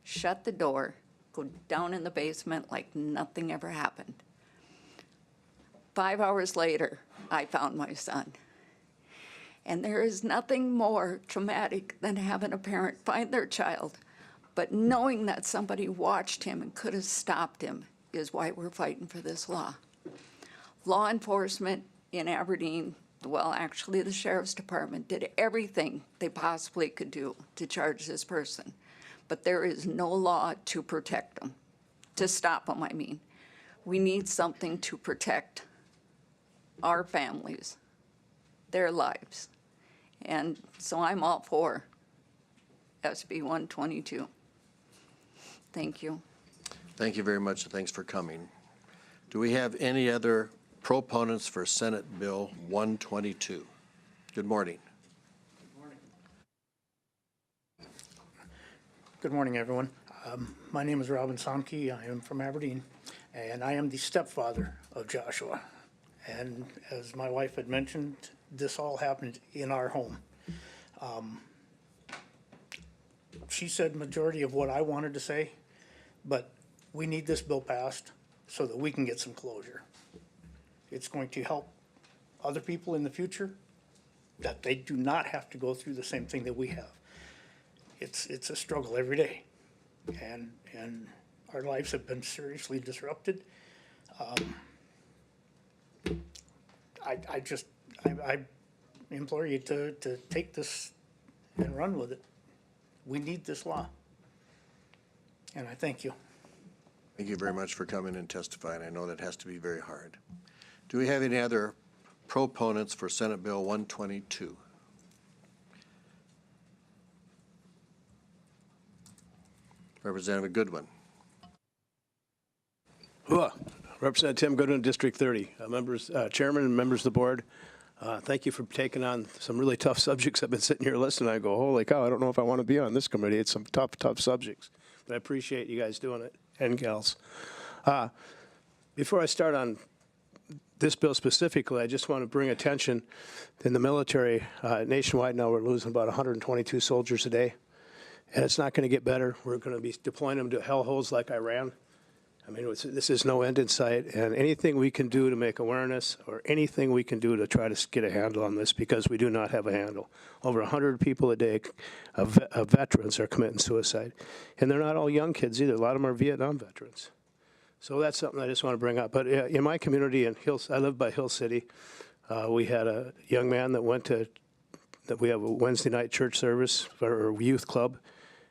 S16: shut the door, go down in the basement like nothing ever happened. 5 hours later, I found my son. And there is nothing more traumatic than having a parent find their child, but knowing that somebody watched him and could have stopped him is why we're fighting for this law. Law enforcement in Aberdeen, well, actually the Sheriff's Department, did everything they possibly could do to charge this person. But there is no law to protect them, to stop them, I mean. We need something to protect our families, their lives. And so I'm all for SB 122. Thank you.
S2: Thank you very much, and thanks for coming. Do we have any other proponents for Senate Bill 122? Good morning.
S17: Good morning, everyone. My name is Robin Somke. I am from Aberdeen, and I am the stepfather of Joshua. And as my wife had mentioned, this all happened in our home. She said majority of what I wanted to say, but we need this bill passed so that we can get some closure. it's going to help other people in the future, that they do not have to go through the same thing that we have. It's a struggle every day, and our lives have been seriously disrupted. I implore you to take this and run with it. We need this law. And I thank you.
S2: Thank you very much for coming and testifying. I know that has to be very hard. Do we have any other proponents for Senate Bill 122? Representative Goodwin.
S18: Representative Tim Goodwin, District 30. Members, Chairman and members of the board, thank you for taking on some really tough subjects. I've been sitting here listening. I go, holy cow, I don't know if I want to be on this committee. It's some tough subjects. But I appreciate you guys doing it, and gals. Before I start on this bill specifically, I just want to bring attention in the military. Nationwide now, we're losing about 122 soldiers a day. And it's not going to get better. We're going to be deploying them to hellholes like Iran. I mean, this is no end in sight, and anything we can do to make awareness or anything we can do to try to get a handle on this, because we do not have a handle. Over 100 people a day of veterans are committing suicide. And they're not all young kids either. A lot of them are Vietnam veterans. So that's something I just want to bring up. But in my community, I live by Hill City, we had a young man that we have a Wednesday night church service for our youth club.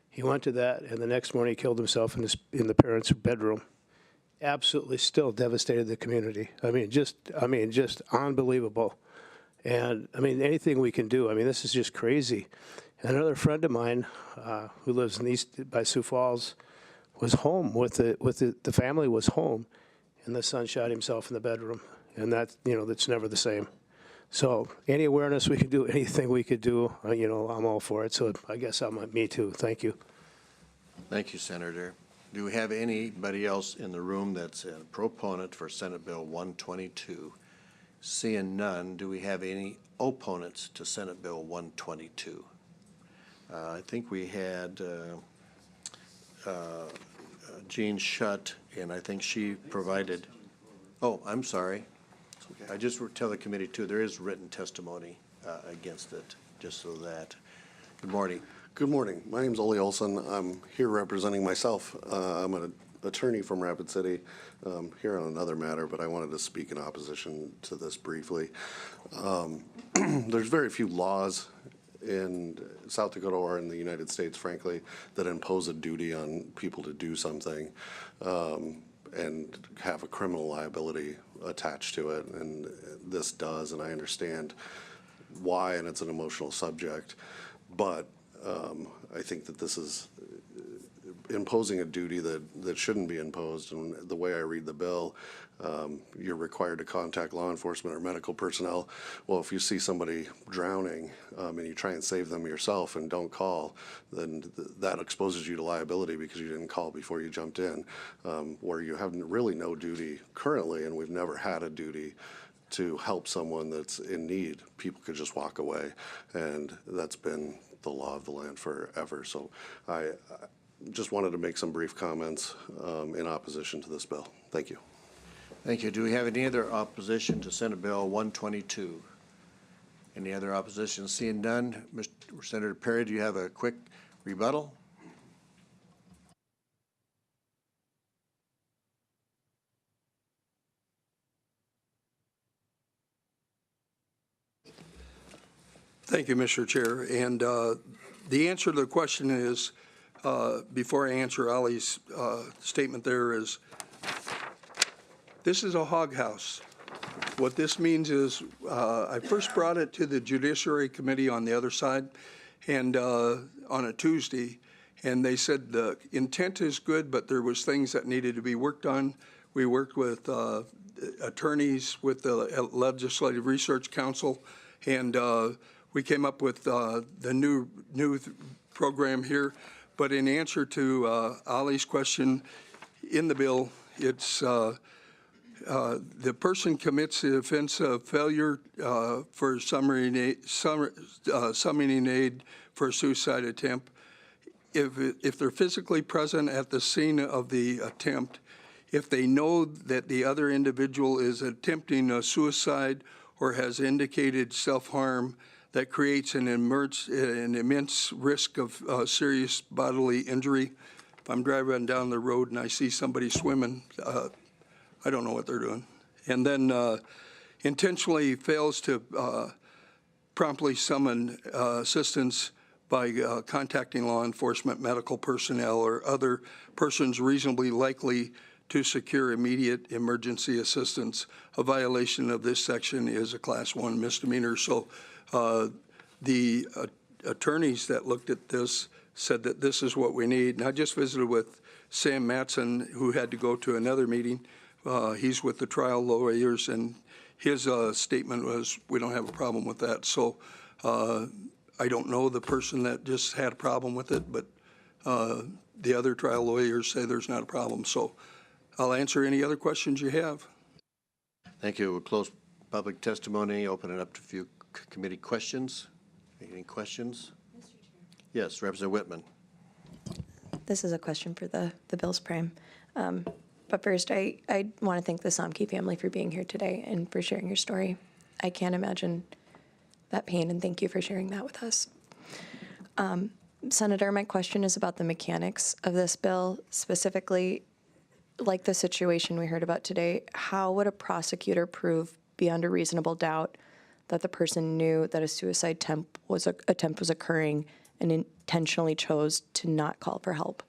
S18: He went to that, and the next morning he killed himself in the parents' bedroom. Absolutely still devastated the community. I mean, just unbelievable. And I mean, anything we can do. I mean, this is just crazy. Another friend of mine who lives in east by Sioux Falls was home the family was home, and the son shot himself in the bedroom. And that's never the same. So any awareness we can do, anything we could do, I'm all for it. So I guess me too. Thank you.
S2: Thank you, Senator. Do we have anybody else in the room that's a proponent for Senate Bill 122? Seeing none, do we have any opponents to Senate Bill 122? I think we had Jean Schutt, and I think she provided, oh, I'm sorry. I just tell the committee too, there is written testimony against it, just so that. Good morning.
S5: Good morning. My name's Ole Olson. I'm here representing myself. I'm an attorney from Rapid City, here on another matter, but I wanted to speak in opposition to this briefly. There's very few laws in South Dakota or in the United States, frankly, that impose a duty on people to do something and have a criminal liability attached to it, and this does, and I understand why, and it's an emotional subject, but I think that this is imposing a duty that shouldn't be imposed. And the way I read the bill, you're required to contact law enforcement or medical personnel. Well, if you see somebody drowning and you try and save them yourself and don't call, then that exposes you to liability because you didn't call before you jumped in, where you have really no duty currently, and we've never had a duty to help someone that's in need. People could just walk away, and that's been the law of the land forever. So I just wanted to make some brief comments in opposition to this bill. Thank you.
S2: Thank you. Do we have any other opposition to Senate Bill 122? Any other opposition? Seeing none, Mr. Senator Perry, do you have a quick rebuttal?
S15: Thank you, Mr. Chair. And the answer to the question is, before I answer Ali's statement there, is this is a hog house. What this means is I first brought it to the Judiciary Committee on the other side, and on a Tuesday, and they said the intent is good, but there was things that needed to be worked on. We worked with attorneys, with the Legislative Research Council, and we came up with the new program here. But in answer to Ali's question, in the bill, it's the person commits the offense of failure for summoning aid for a suicide attempt. If they're physically present at the scene of the attempt, if they know that the other individual is attempting a suicide or has indicated self-harm that creates an immense risk of serious bodily injury. If I'm driving down the road and I see somebody swimming, I don't know what they're doing. And then intentionally fails to promptly summon assistance by contacting law enforcement, medical personnel, or other persons reasonably likely to secure immediate emergency assistance. A violation of this section is a Class 1 misdemeanor. So the attorneys that looked at this said that this is what we need. And I just visited with Sam Matson, who had to go to another meeting. He's with the trial lawyers, and his statement was, we don't have a problem with that. So I don't know the person that just had a problem with it, but the other trial lawyers say there's not a problem. So I'll answer any other questions you have.
S2: Thank you. We'll close public testimony, open it up to a few committee questions. Any questions? Yes, Representative Whitman.
S4: This is a question for the Bills Prime. But first, I want to thank the Somke family for being here today and for sharing your story. I can't imagine that pain, and thank you for sharing that with us. Senator, my question is about the mechanics of this bill, specifically like the situation we heard about today. How would a prosecutor prove beyond a reasonable doubt that the person knew that a suicide attempt was occurring and intentionally chose to not call for help?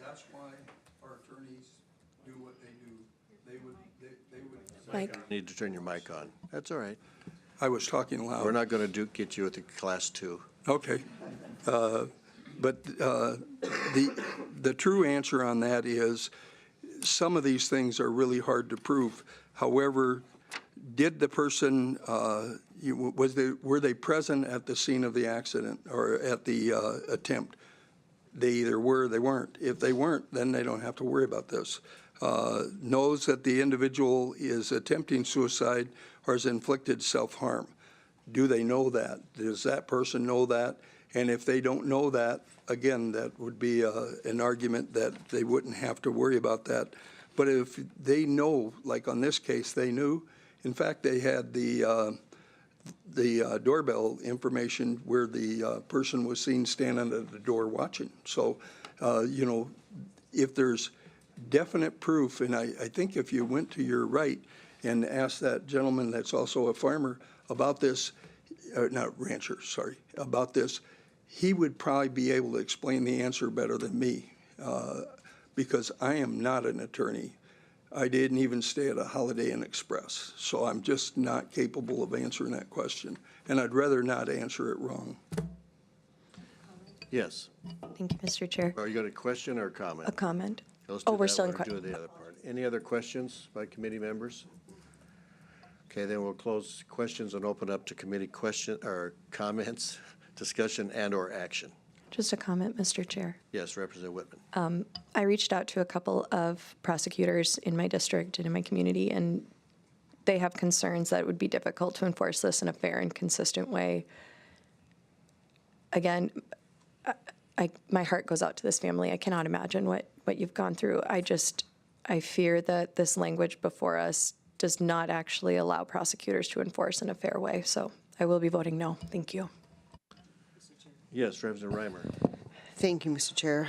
S15: That's why our attorneys do what they do. They would.
S2: Mike. You need to turn your mic on. That's all right.
S15: I was talking loud.
S2: We're not going to get you at the Class 2.
S15: Okay. But the true answer on that is some of these things are really hard to prove. However, did the person, were they present at the scene of the accident or at the attempt? They either were or they weren't. If they weren't, then they don't have to worry about this. Knows that the individual is attempting suicide or has inflicted self-harm. Do they know that? Does that person know that? And if they don't know that, again, that would be an argument that they wouldn't have to worry about that. But if they know, like on this case, they knew. In fact, they had the doorbell information where the person was seen standing at the door watching. So, you know, if there's definite proof, and I think if you went to your right and asked that gentleman that's also a farmer about this, not rancher, sorry, about this, he would probably be able to explain the answer better than me because I am not an attorney. I didn't even stay at a Holiday Inn Express, so I'm just not capable of answering that question, and I'd rather not answer it wrong.
S2: Yes.
S4: Thank you, Mr. Chair.
S2: Are you got a question or a comment?
S4: A comment.
S2: Let's do
S4: We're
S2: that
S4: still in
S2: one or do the other part. Any other questions by committee members? Okay, then we'll close questions and open up to committee question or comments, discussion, and/or action.
S4: Just a comment, Mr. Chair.
S2: Yes, Representative Whitman.
S4: I reached out to a couple of prosecutors in my district and in my community, and they have concerns that it would be difficult to enforce this in a fair and consistent way. Again, my heart goes out to this family. I cannot imagine what you've gone through. I fear that this language before us does not actually allow prosecutors to enforce in a fair way. So I will be voting no. Thank you.
S2: Yes, Representative Reimer.
S19: Thank you, Mr. Chair.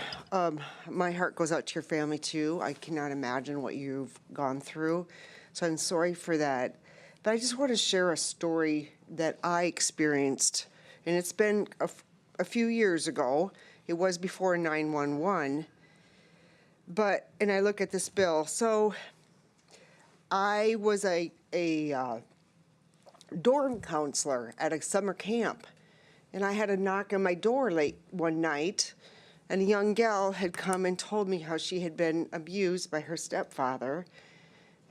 S19: My heart goes out to your family, too. I cannot imagine what you've gone through, so I'm sorry for that. But I just want to share a story that I experienced, and it's been a few years ago. It was before 9/11, and I look at this bill. So I was a dorm counselor at a summer camp. And I had a knock on my door late one night, and a young gal had come and told me how she had been abused by her stepfather,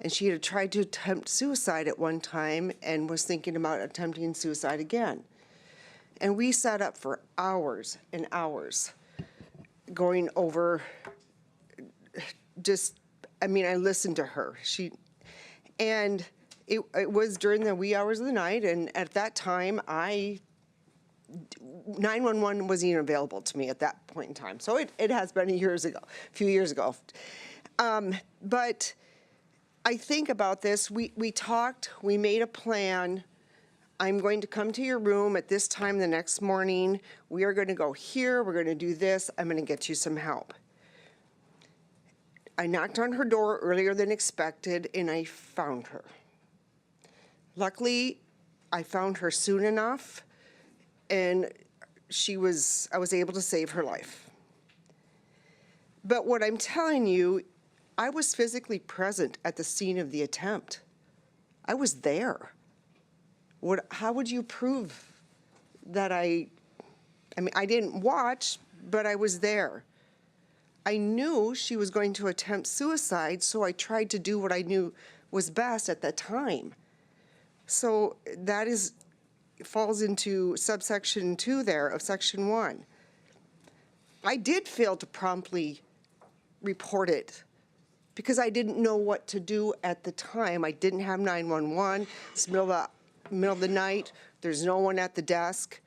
S19: and she had tried to attempt suicide at one time and was thinking about attempting suicide again. And we sat up for hours and hours going over I listened to her. And it was during the wee hours of the night, and at that time, I 911 wasn't even available to me at that point in time. So it has been a few years ago. But I think about this. We talked, we made a plan. I'm going to come to your room at this time the next morning. We are going to go here. We're going to do this. I'm going to get you some help. I knocked on her door earlier than expected, and I found her. Luckily, I found her soon enough, and I was able to save her life. But what I'm telling you, I was physically present at the scene of the attempt. I was there. How would you prove that I mean, I didn't watch, but I was there. I knew she was going to attempt suicide, so I tried to do what I knew was best at that time. So that falls into subsection 2 there of section 1. I did fail to promptly report it because I didn't know what to do at the time. I didn't have 911. It's middle of the night. There's no one at the desk.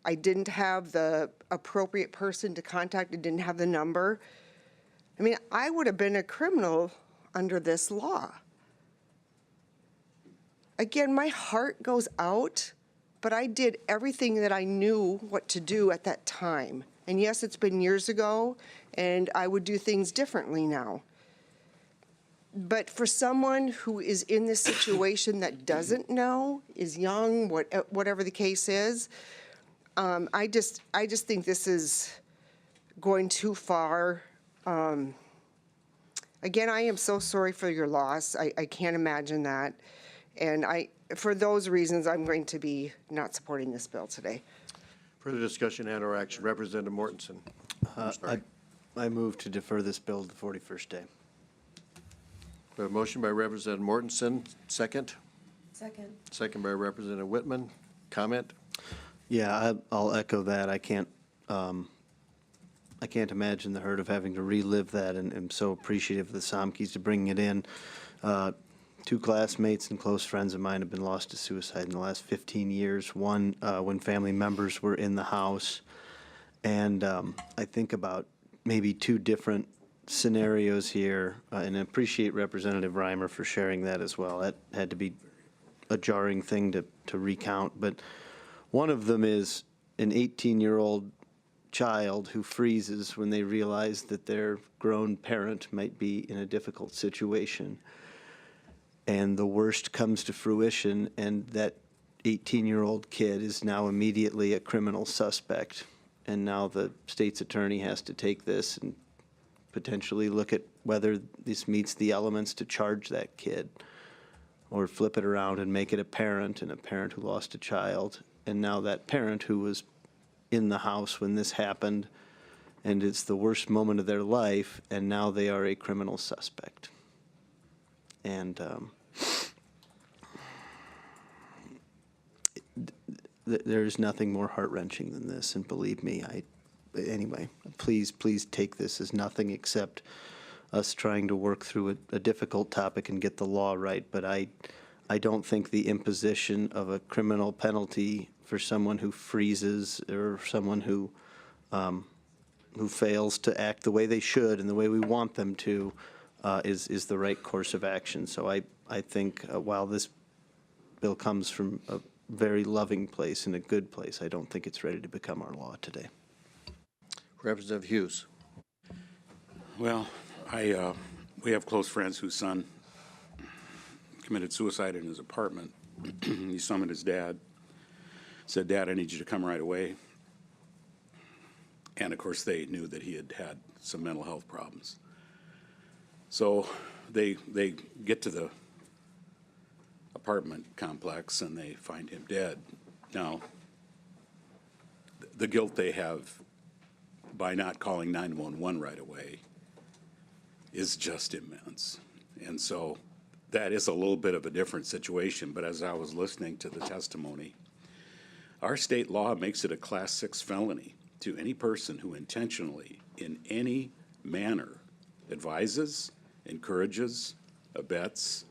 S19: I didn't have the appropriate person to contact. I didn't have the number. I mean, I would have been a criminal under this law. Again, my heart goes out, but I did everything that I knew what to do at that time. And yes, it's been years ago, and I would do things differently now. But for someone who is in this situation that doesn't know, is young, whatever the case is, I just think this is going too far. Again, I am so sorry for your loss. I can't imagine that. And for those reasons, I'm going to be not supporting this bill today.
S2: Further discussion and or action. Representative Mortensen.
S20: I move to defer this bill to the 41st day.
S2: We have a motion by Representative Mortensen. Second?
S4: Second.
S2: Second by Representative Whitman. Comment?
S20: Yeah, I'll echo that. I can't imagine the hurt of having to relive that, and am so appreciative of the Somkes to bringing it in. 2 classmates and close friends of mine have been lost to suicide in the last 15 years. One when family members were in the house. And I think about maybe 2 different scenarios here, and I appreciate Representative Reimer for sharing that as well. That had to be a jarring thing to recount. But one of them is an 18-year-old child who freezes when they realize that their grown parent might be in a difficult situation. And the worst comes to fruition, and that 18-year-old kid is now immediately a criminal suspect. And now the state's attorney has to take this and potentially look at whether this meets the elements to charge that kid, or flip it around and make it a parent, and a parent who lost a child. And now that parent who was in the house when this happened, and it's the worst moment of their life, and now they are a criminal suspect. And there's nothing more heart-wrenching than this, and believe me, anyway, please take this as nothing except us trying to work through a difficult topic and get the law right. But I don't think the imposition of a criminal penalty for someone who freezes, or someone who fails to act the way they should and the way we want them to, is the right course of action. So I think while this bill comes from a very loving place and a good place, I don't think it's ready to become our law today.
S2: Representative Hughes.
S21: Well, we have close friends whose son committed suicide in his apartment. He summoned his dad, said, "Dad, I need you to come right away." And of course, they knew that he had had some mental health problems. So they get to the apartment complex and they find him dead. Now, the guilt they have by not calling 911 right away is just immense. And so that is a little bit of a different situation. But as I was listening to the testimony, our state law makes it a Class 6 felony to any person who intentionally, in any manner, advises, encourages, abets,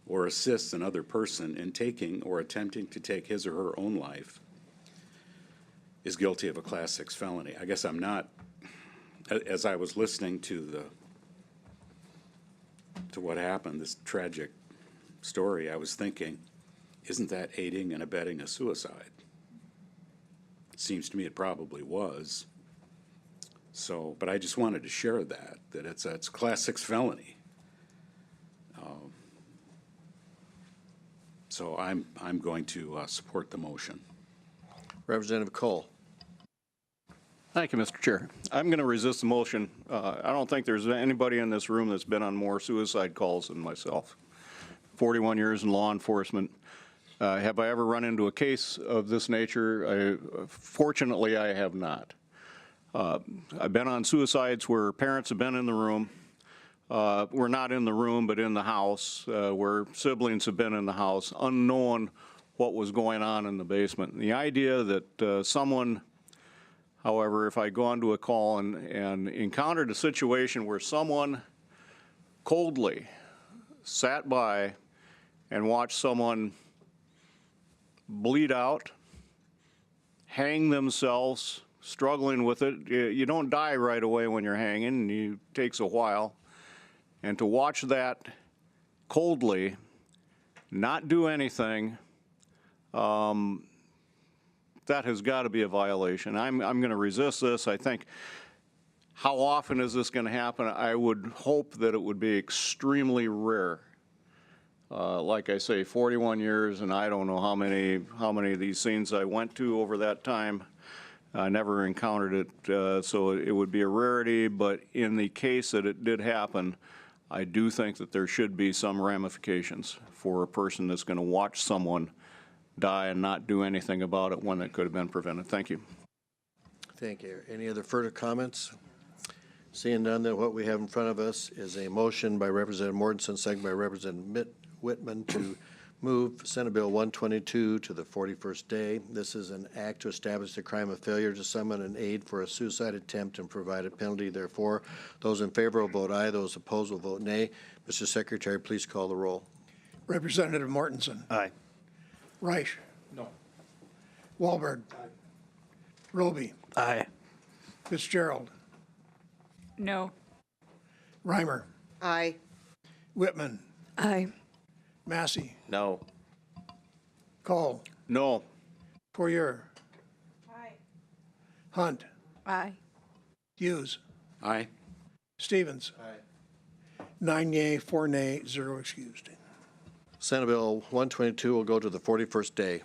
S21: or assists another person in taking or attempting to take his or her own life. is guilty of a Class 6 felony. I guess I'm not, as I was listening to what happened, this tragic story, I was thinking, isn't that aiding and abetting a suicide? Seems to me it probably was. So, but I just wanted to share that it's a Class 6 felony. So I'm going to support the motion.
S2: Representative Cole.
S1: Thank you, Mr. Chair. I'm going to resist the motion. I don't think there's anybody in this room that's been on more suicide calls than myself. 41 years in law enforcement. Have I ever run into a case of this nature? Fortunately, I have not. I've been on suicides where parents have been in the room. We're not in the room, but in the house, where siblings have been in the house, unknown what was going on in the basement. The idea that someone, however, if I go onto a call and encountered a situation where someone coldly sat by and watched someone bleed out, hang themselves, struggling with it. You don't die right away when you're hanging. It takes a while. And to watch that coldly, not do anything, that has got to be a violation. I'm going to resist this. I think, how often is this going to happen? I would hope that it would be extremely rare. Like I say, 41 years, and I don't know how many of these scenes I went to over that time. I never encountered it, so it would be a rarity. But in the case that it did happen, I do think that there should be some ramifications for a person that's going to watch someone die and not do anything about it when it could have been prevented. Thank you.
S2: Thank you. Any other further comments? Seeing none, then what we have in front of us is a motion by Representative Mortensen, second by Representative Whitman to move Senate Bill 122 to the 41st day. This is an act to establish the crime of failure to summon an aid for a suicide attempt and provide a penalty. Therefore, those in favor will vote aye. Those opposed will vote nay. Mr. Secretary, please call the roll.
S17: Representative Mortensen.
S1: Aye.
S17: Reich.
S3: No.
S17: Wahlberg. Aye. Roby.
S18: Aye.
S17: Fitzgerald.
S10: No.
S19: Reimer. Aye.
S17: Whitman.
S4: Aye.
S17: Massey.
S1: No.
S17: Cole.
S1: No.
S17: Poirier.
S10: Aye.
S17: Hunt.
S10: Aye.
S17: Hughes.
S21: Aye.
S17: Stevens. Aye. 9 yea, 4 nay, 0 excused.
S2: Senate Bill 122 will go to the 41st day.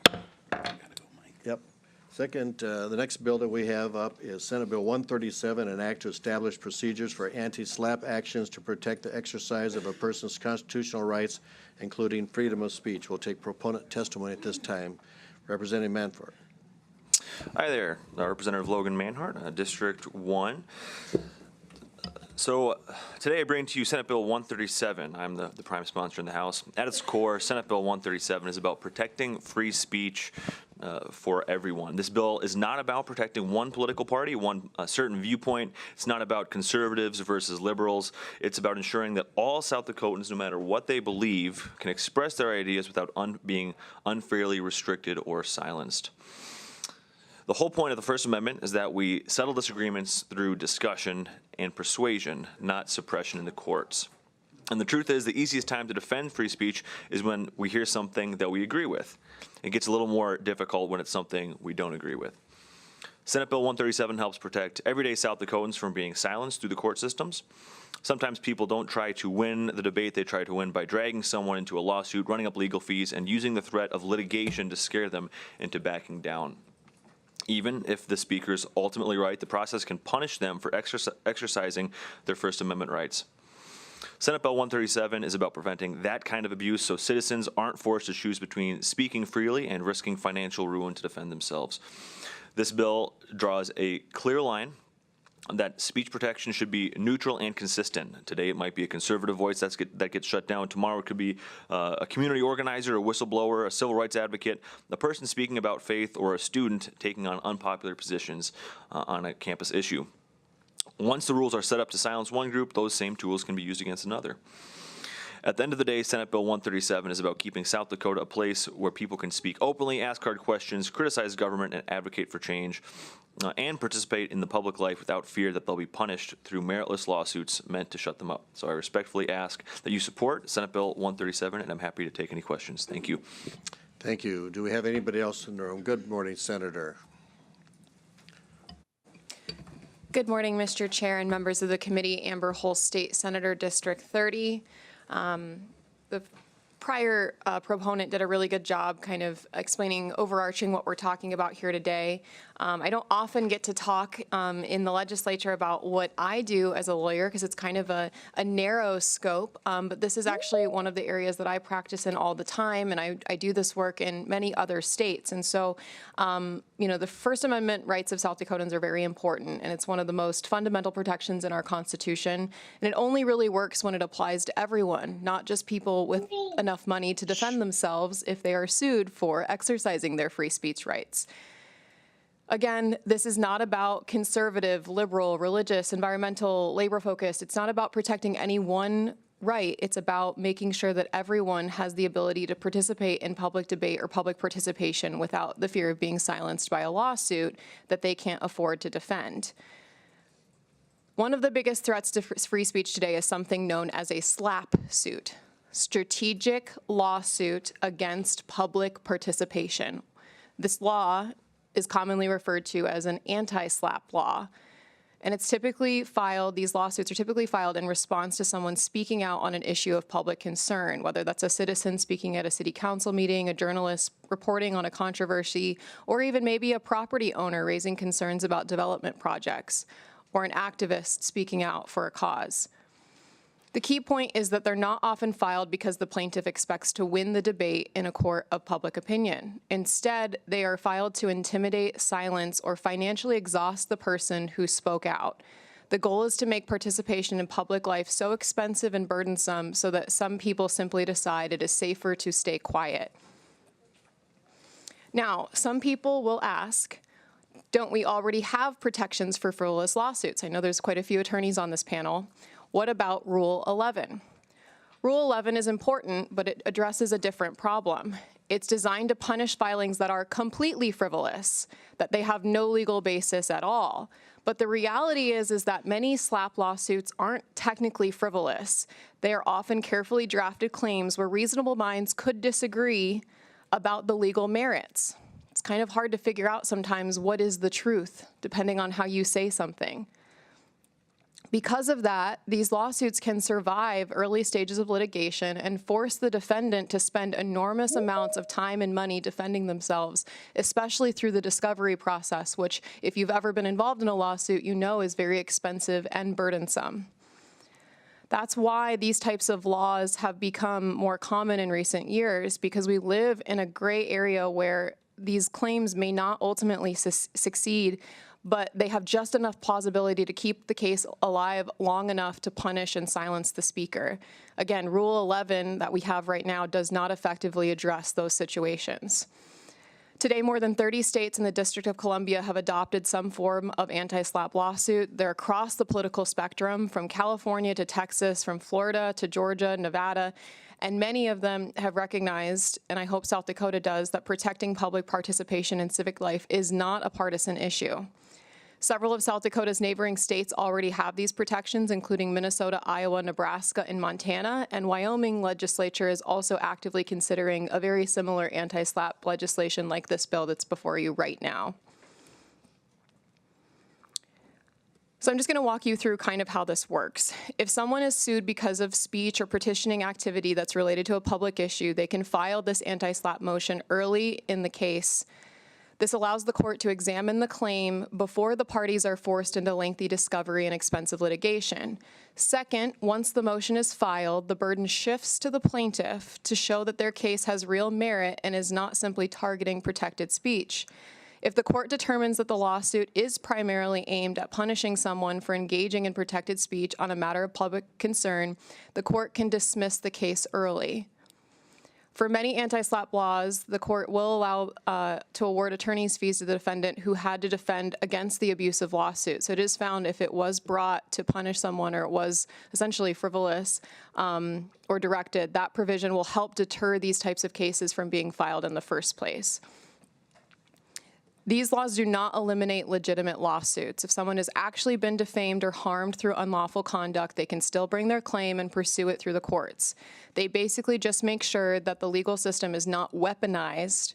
S2: Yep. Second, the next bill that we have up is Senate Bill 137, an act to establish procedures for anti-SLAPP actions to protect the exercise of a person's constitutional rights, including freedom of speech. We'll take proponent testimony at this time. Representative Manfort.
S22: Hi there, Representative Logan Manhart, District 1. So today I bring to you Senate Bill 137. I'm the prime sponsor in the House. At its core, Senate Bill 137 is about protecting free speech for everyone. This bill is not about protecting one political party, one certain viewpoint. It's not about conservatives versus liberals. It's about ensuring that all South Dakotans, no matter what they believe, can express their ideas without being unfairly restricted or silenced. The whole point of the First Amendment is that we settle disagreements through discussion and persuasion, not suppression in the courts. And the truth is, the easiest time to defend free speech is when we hear something that we agree with. It gets a little more difficult when it's something we don't agree with. Senate Bill 137 helps protect everyday South Dakotans from being silenced through the court systems. Sometimes people don't try to win the debate, they try to win by dragging someone into a lawsuit, running up legal fees, and using the threat of litigation to scare them into backing down. Even if the speaker is ultimately right, the process can punish them for exercising their First Amendment rights. Senate Bill 137 is about preventing that kind of abuse so citizens aren't forced to choose between speaking freely and risking financial ruin to defend themselves. This bill draws a clear line that speech protection should be neutral and consistent. Today it might be a conservative voice that gets shut down. Tomorrow it could be a community organizer, a whistleblower, a civil rights advocate, a person speaking about faith, or a student taking on unpopular positions on a campus issue. Once the rules are set up to silence one group, those same tools can be used against another. At the end of the day, Senate Bill 137 is about keeping South Dakota a place where people can speak openly, ask hard questions, criticize government, and advocate for change, and participate in the public life without fear that they'll be punished through meritless lawsuits meant to shut them up. So I respectfully ask that you support Senate Bill 137, and I'm happy to take any questions. Thank you.
S2: Thank you. Do we have anybody else in the room? Good morning, Senator.
S7: Good morning, Mr. Chair and members of the committee. Amber Holst, State Senator, District 30. The prior proponent did a really good job kind of explaining overarching what we're talking about here today. I don't often get to talk in the legislature about what I do as a lawyer because it's kind of a narrow scope, but this is actually one of the areas that I practice in all the time, and I do this work in many other states. And so, you know, the First Amendment rights of South Dakotans are very important, and it's one of the most fundamental protections in our Constitution, and it only really works when it applies to everyone, not just people with enough money to defend themselves if they are sued for exercising their free speech rights. Again, this is not about conservative, liberal, religious, environmental, labor-focused. It's not about protecting any one right. It's about making sure that everyone has the ability to participate in public debate or public participation without the fear of being silenced by a lawsuit that they can't afford to defend. One of the biggest threats to free speech today is something known as a SLAPP suit, strategic lawsuit against public participation. This law is commonly referred to as an anti-SLAPP law. And it's typically filed, these lawsuits are typically filed in response to someone speaking out on an issue of public concern, whether that's a citizen speaking at a city council meeting, a journalist reporting on a controversy, or even maybe a property owner raising concerns about development projects, or an activist speaking out for a cause. The key point is that they're not often filed because the plaintiff expects to win the debate in a court of public opinion. Instead, they are filed to intimidate, silence, or financially exhaust the person who spoke out. The goal is to make participation in public life so expensive and burdensome so that some people simply decide it is safer to stay quiet. Now, some people will ask, don't we already have protections for frivolous lawsuits? I know there's quite a few attorneys on this panel. What about Rule 11? Rule 11 is important, but it addresses a different problem. It's designed to punish filings that are completely frivolous, that they have no legal basis at all. But the reality is that many SLAPP lawsuits aren't technically frivolous. They are often carefully drafted claims where reasonable minds could disagree about the legal merits. It's kind of hard to figure out sometimes what is the truth, depending on how you say something. Because of that, these lawsuits can survive early stages of litigation and force the defendant to spend enormous amounts of time and money defending themselves, especially through the discovery process, which, if you've ever been involved in a lawsuit, you know is very expensive and burdensome. That's why these types of laws have become more common in recent years, because we live in a gray area where these claims may not ultimately succeed, but they have just enough plausibility to keep the case alive long enough to punish and silence the speaker. Again, Rule 11 that we have right now does not effectively address those situations. Today, more than 30 states in the District of Columbia have adopted some form of anti-SLAPP lawsuit. They're across the political spectrum, from California to Texas, from Florida to Georgia, Nevada, and many of them have recognized, and I hope South Dakota does, that protecting public participation in civic life is not a partisan issue. Several of South Dakota's neighboring states already have these protections, including Minnesota, Iowa, Nebraska, and Montana, and Wyoming legislature is also actively considering a very similar anti-SLAPP legislation like this bill that's before you right now. So I'm just going to walk you through kind of how this works. If someone is sued because of speech or petitioning activity that's related to a public issue, they can file this anti-SLAPP motion early in the case. This allows the court to examine the claim before the parties are forced into lengthy discovery and expensive litigation. Second, once the motion is filed, the burden shifts to the plaintiff to show that their case has real merit and is not simply targeting protected speech. If the court determines that the lawsuit is primarily aimed at punishing someone for engaging in protected speech on a matter of public concern, the court can dismiss the case early. For many anti-SLAPP laws, the court will allow to award attorney's fees to the defendant who had to defend against the abusive lawsuit. So it is found if it was brought to punish someone or it was essentially frivolous or directed, that provision will help deter these types of cases from being filed in the first place. These laws do not eliminate legitimate lawsuits. If someone has actually been defamed or harmed through unlawful conduct, they can still bring their claim and pursue it through the courts. They basically just make sure that the legal system is not weaponized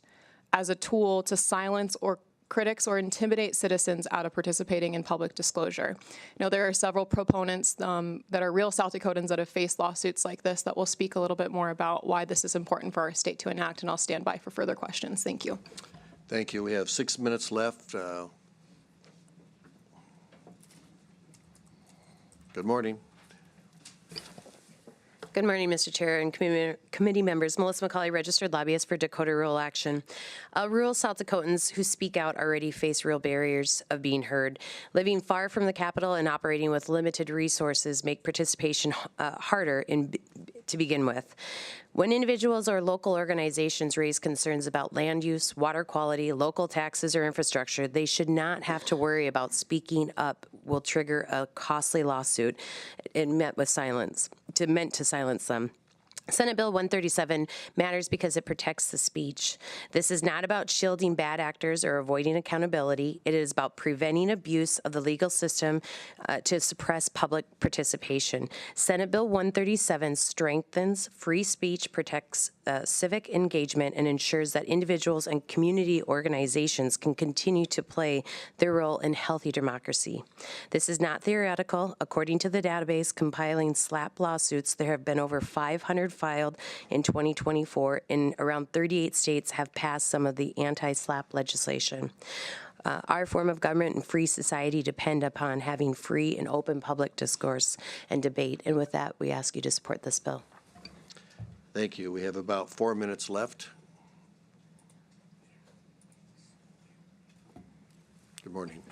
S7: as a tool to silence or critics or intimidate citizens out of participating in public disclosure. You know, there are several proponents that are real South Dakotans that have faced lawsuits like this that will speak a little bit more about why this is important for our state to enact, and I'll stand by for further questions. Thank you.
S2: Thank you. We have 6 minutes left. Good morning.
S8: Good morning, Mr. Chair and committee members. Melissa McCauley, registered lobbyist for Dakota Rural Action. Rural South Dakotans who speak out already face real barriers of being heard. Living far from the capital and operating with limited resources make participation harder to begin with. When individuals or local organizations raise concerns about land use, water quality, local taxes, or infrastructure, they should not have to worry about speaking up will trigger a costly lawsuit meant to silence them. Senate Bill 137 matters because it protects the speech. This is not about shielding bad actors or avoiding accountability. It is about preventing abuse of the legal system to suppress public participation. Senate Bill 137 strengthens free speech, protects civic engagement, and ensures that individuals and community organizations can continue to play their role in healthy democracy. This is not theoretical. According to the database compiling SLAPP lawsuits, there have been over 500 filed in 2024, and around 38 states have passed some of the anti-SLAPP legislation. Our form of government and free society depend upon having free and open public discourse and debate. And with that, we ask you to support this bill.
S2: Thank you. We have about 4 minutes left. Good morning.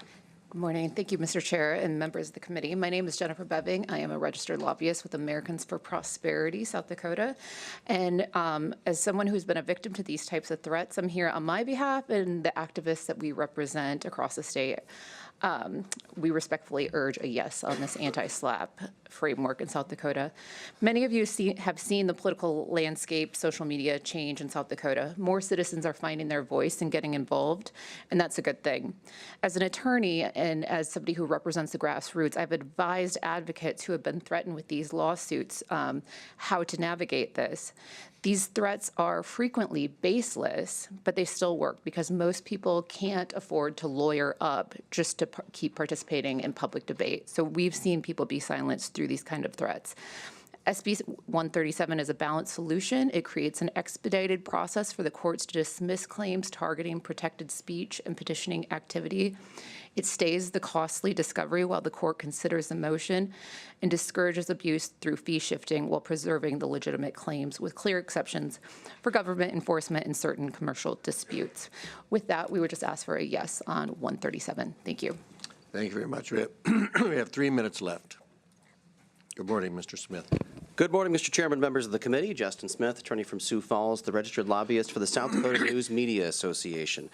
S11: Good morning. Thank you, Mr. Chair and members of the committee. My name is Jennifer Beving. I am a registered lobbyist with Americans for Prosperity, South Dakota. And as someone who's been a victim to these types of threats, I'm here on my behalf and the activists that we represent across the state. We respectfully urge a yes on this anti-SLAPP framework in South Dakota. Many of you have seen the political landscape, social media change in South Dakota. More citizens are finding their voice and getting involved, and that's a good thing. As an attorney and as somebody who represents the grassroots, I've advised advocates who have been threatened with these lawsuits how to navigate this. These threats are frequently baseless, but they still work because most people can't afford to lawyer up just to keep participating in public debate. So we've seen people be silenced through these kind of threats. SB 137 is a balanced solution. It creates an expedited process for the courts to dismiss claims targeting protected speech and petitioning activity. It stays the costly discovery while the court considers the motion and discourages abuse through fee shifting while preserving the legitimate claims with clear exceptions for government enforcement in certain commercial disputes. With that, we would just ask for a yes on 137. Thank you.
S2: Thank you very much. We have 3 minutes left. Good morning, Mr. Smith.
S23: Good morning, Mr. Chairman, members of the committee. Justin Smith, attorney from Sioux Falls, the registered lobbyist for the South Dakota News Media Association.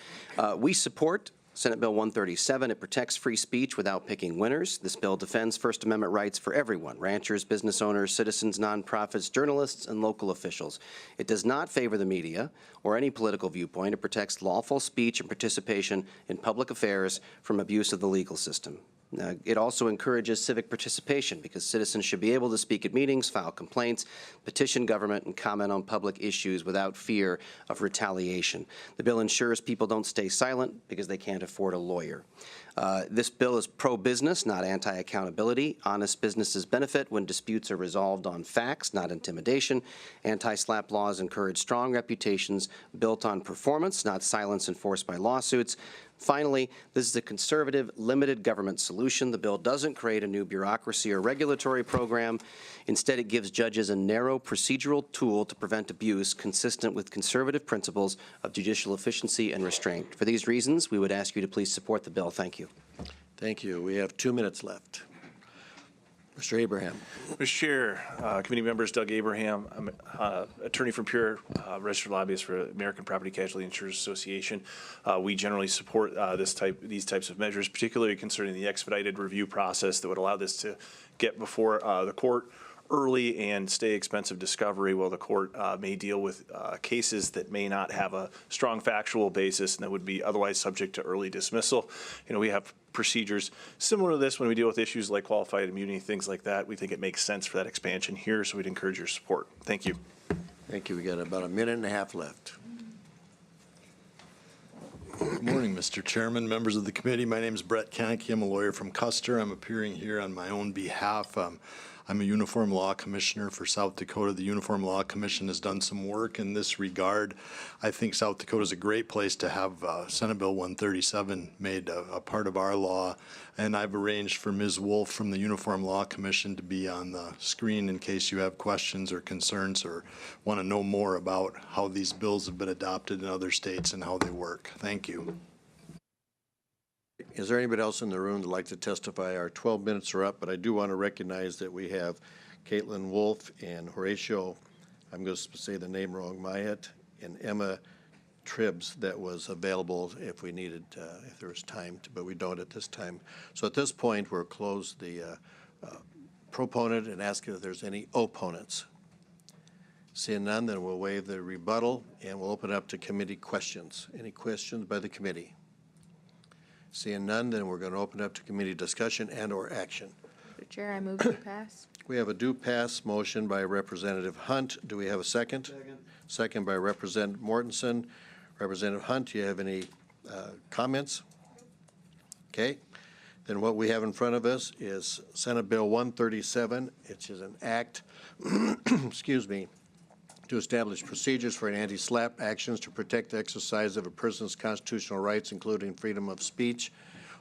S23: We support Senate Bill 137. It protects free speech without picking winners. This bill defends First Amendment rights for everyone: ranchers, business owners, citizens, nonprofits, journalists, and local officials. It does not favor the media or any political viewpoint. It protects lawful speech and participation in public affairs from abuse of the legal system. It also encourages civic participation because citizens should be able to speak at meetings, file complaints, petition government, and comment on public issues without fear of retaliation. The bill ensures people don't stay silent because they can't afford a lawyer. This bill is pro-business, not anti-accountability. Honest businesses benefit when disputes are resolved on facts, not intimidation. Anti-SLAPP laws encourage strong reputations built on performance, not silence enforced by lawsuits. Finally, this is a conservative, limited government solution. The bill doesn't create a new bureaucracy or regulatory program. Instead, it gives judges a narrow procedural tool to prevent abuse consistent with conservative principles of judicial efficiency and restraint. For these reasons, we would ask you to please support the bill. Thank you.
S2: Thank you. We have 2 minutes left. Mr. Abraham.
S12: Mr. Chair, committee members, Doug Abraham. I'm attorney from Pure, registered lobbyist for American Property Casualty Insurers Association. We generally support these types of measures, particularly concerning the expedited review process that would allow this to get before the court early and stay expensive discovery while the court may deal with cases that may not have a strong factual basis and that would be otherwise subject to early dismissal. We have procedures similar to this when we deal with issues like qualified immunity, things like that. We think it makes sense for that expansion here, so we'd encourage your support. Thank you.
S2: Thank you. We got about a minute and a half left.
S13: Good morning, Mr. Chairman, members of the committee. My name is Brett Kanke. I'm a lawyer from Custer. I'm appearing here on my own behalf. I'm a Uniform Law Commissioner for South Dakota. The Uniform Law Commission has done some work in this regard. I think South Dakota is a great place to have Senate Bill 137 made a part of our law. And I've arranged for Ms. Wolf from the Uniform Law Commission to be on the screen in case you have questions or concerns or want to know more about how these bills have been adopted in other states and how they work. Thank you.
S2: Is there anybody else in the room that'd like to testify? Our 12 minutes are up, but I do want to recognize that we have Caitlin Wolf and Horatio, I'm going to say the name wrong, Myatt, and Emma Tribbs that was available if we needed, if there was time, but we don't at this time. So at this point, we'll close the proponent and ask if there's any opponents. Seeing none, then we'll waive the rebuttal and we'll open up to committee questions. Any questions by the committee? Seeing none, then we're going to open up to committee discussion and or action.
S7: Mr. Chair, I move to pass.
S2: We have a do pass motion by Representative Hunt. Do we have a second? Second by Representative Mortensen. Representative Hunt, do you have any comments? Okay. Then what we have in front of us is Senate Bill 137, which is an act, excuse me, to establish procedures for anti-SLAPP actions to protect the exercise of a person's constitutional rights, including freedom of speech.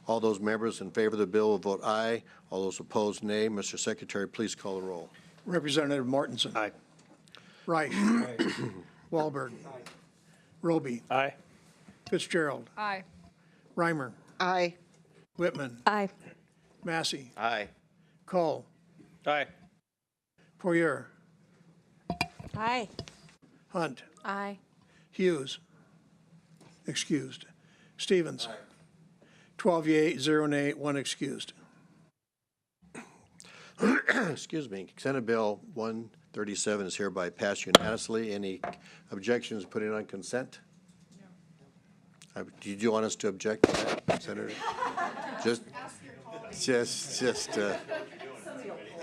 S2: All those members in favor of the bill will vote aye. All those opposed, nay. Mr. Secretary, please call the roll.
S14: Representative Mortensen. Aye. Reich. Aye. Wahlberg. Aye. Roby.
S3: Aye.
S14: Fitzgerald.
S7: Aye.
S14: Reimer.
S19: Aye.
S14: Whitman.
S4: Aye.
S14: Massey.
S23: Aye.
S14: Cole.
S3: Aye.
S14: Poirier.
S4: Aye.
S14: Hunt.
S7: Aye.
S14: Hughes. Excused. Stevens. 12 yea, 0 nay, 1 excused.
S2: Excuse me. Senate Bill 137 is hereby passed unanimously. Any objections put it on consent? No. Did you want us to object to that, Senator? Just.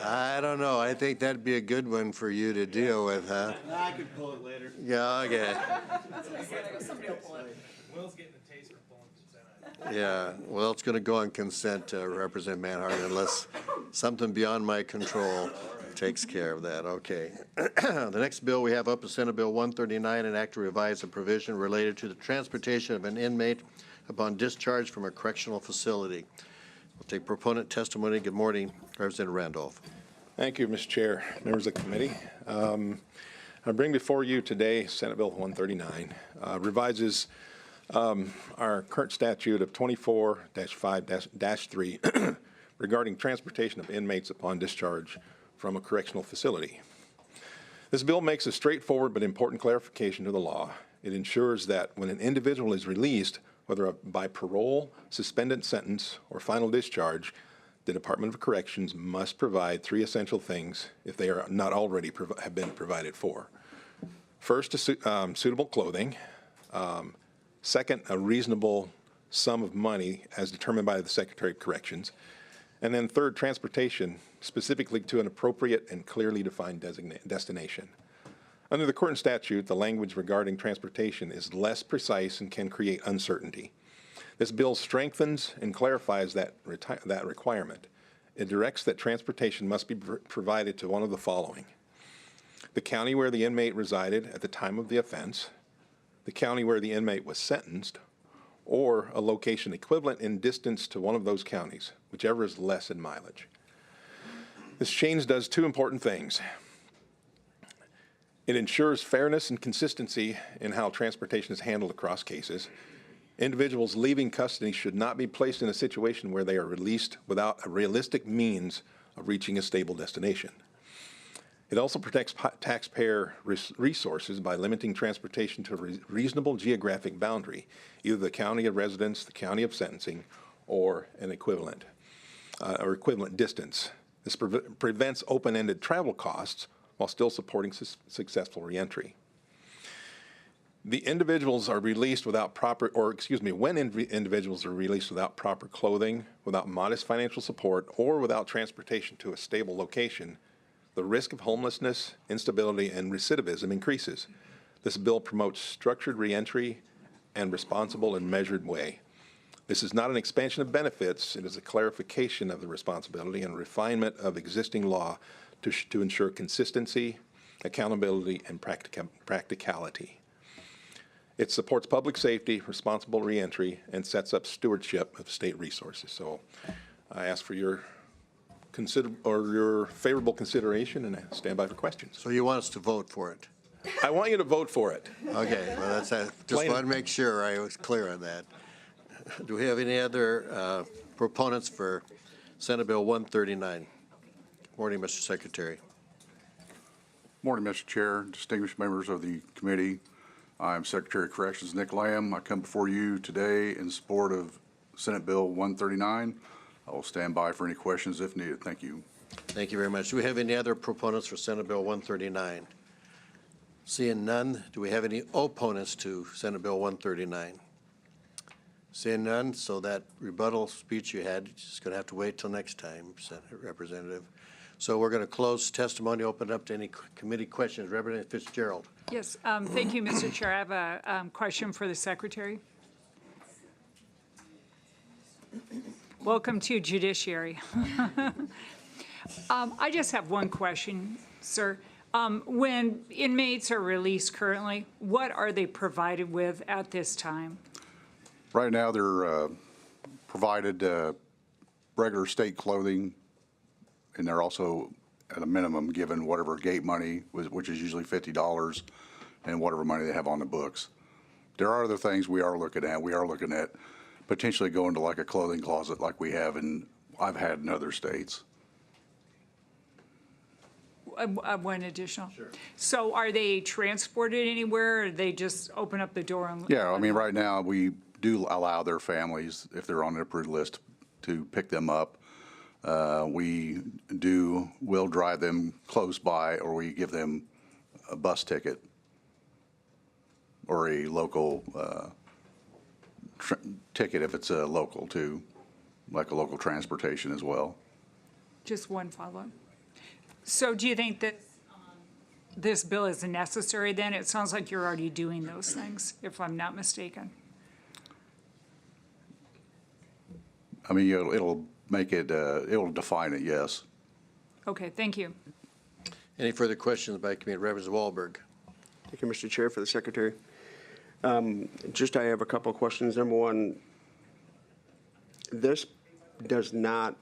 S2: I don't know. I think that'd be a good one for you to deal with, huh?
S20: I could pull it later.
S2: Yeah, okay.
S24: Somebody will pull it. Will's getting a taste for pulling consent.
S2: Yeah, well, it's going to go on consent, Representative Manhart, unless something beyond my control takes care of that. Okay. The next bill we have up is Senate Bill 139, an act to revise a provision related to the transportation of an inmate upon discharge from a correctional facility. We'll take proponent testimony. Good morning, Representative Randolph.
S25: Thank you, Mr. Chair, members of the committee. I bring before you today Senate Bill 139, revises our current statute of 24-5-3 regarding transportation of inmates upon discharge from a correctional facility. This bill makes a straightforward but important clarification to the law. It ensures that when an individual is released, whether by parole, suspended sentence, or final discharge, the Department of Corrections must provide 3 essential things if they are not already have been provided for. First, suitable clothing. Second, a reasonable sum of money as determined by the Secretary of Corrections. And then third, transportation, specifically to an appropriate and clearly defined destination. Under the current statute, the language regarding transportation is less precise and can create uncertainty. This bill strengthens and clarifies that requirement. It directs that transportation must be provided to one of the following: the county where the inmate resided at the time of the offense, the county where the inmate was sentenced, or a location equivalent in distance to one of those counties, whichever is less in mileage. This change does 2 important things. It ensures fairness and consistency in how transportation is handled across cases. Individuals leaving custody should not be placed in a situation where they are released without a realistic means of reaching a stable destination. It also protects taxpayer resources by limiting transportation to a reasonable geographic boundary, either the county of residence, the county of sentencing, or an equivalent distance. This prevents open-ended travel costs while still supporting successful reentry. The individuals are released without when individuals are released without proper clothing, without modest financial support, or without transportation to a stable location, the risk of homelessness, instability, and recidivism increases. This bill promotes structured reentry and responsible and measured way. This is not an expansion of benefits. It is a clarification of the responsibility and refinement of existing law to ensure consistency, accountability, and practicality. It supports public safety, responsible reentry, and sets up stewardship of state resources. So I ask for your favorable consideration, and I stand by for questions.
S2: So you want us to vote for it?
S25: I want you to vote for it.
S2: Okay, well, just wanted to make sure I was clear on that. Do we have any other proponents for Senate Bill 139? Morning, Mr. Secretary.
S5: Morning, Mr. Chair, distinguished members of the committee. I'm Secretary of Corrections Nick Lamb. I come before you today in support of Senate Bill 139. I will stand by for any questions if needed. Thank you.
S2: Thank you very much. Do we have any other proponents for Senate Bill 139? Seeing none, do we have any opponents to Senate Bill 139? Seeing none, so that rebuttal speech you had, you're just going to have to wait till next time, Representative. So we're going to close testimony, open it up to any committee questions. Representative Fitzgerald.
S6: Yes, thank you, Mr. Chair. I have a question for the Secretary. Welcome to Judiciary. I just have one question, sir. When inmates are released currently, what are they provided with at this time?
S5: Right now, they're provided regular state clothing, and they're also, at a minimum, given whatever gate money, which is usually $50, and whatever money they have on the books. There are other things we are looking at. We are looking at potentially going to like a clothing closet like we have I've had in other states.
S6: One additional. Sure. So are they transported anywhere, or they just open up the door and?
S5: Yeah, I mean, right now, we do allow their families, if they're on the approved list, to pick them up. We'll drive them close by, or we give them a bus ticket or a local ticket if it's a local too, like a local transportation as well.
S6: Just one follow-up. So do you think that this bill is necessary then? It sounds like you're already doing those things, if I'm not mistaken.
S5: I mean, it'll make it, it'll define it, yes.
S6: Okay, thank you.
S2: Any further questions by Committee? Representative Wahlberg.
S9: Thank you, Mr. Chair, for the Secretary. I have a couple of questions. Number one, this does not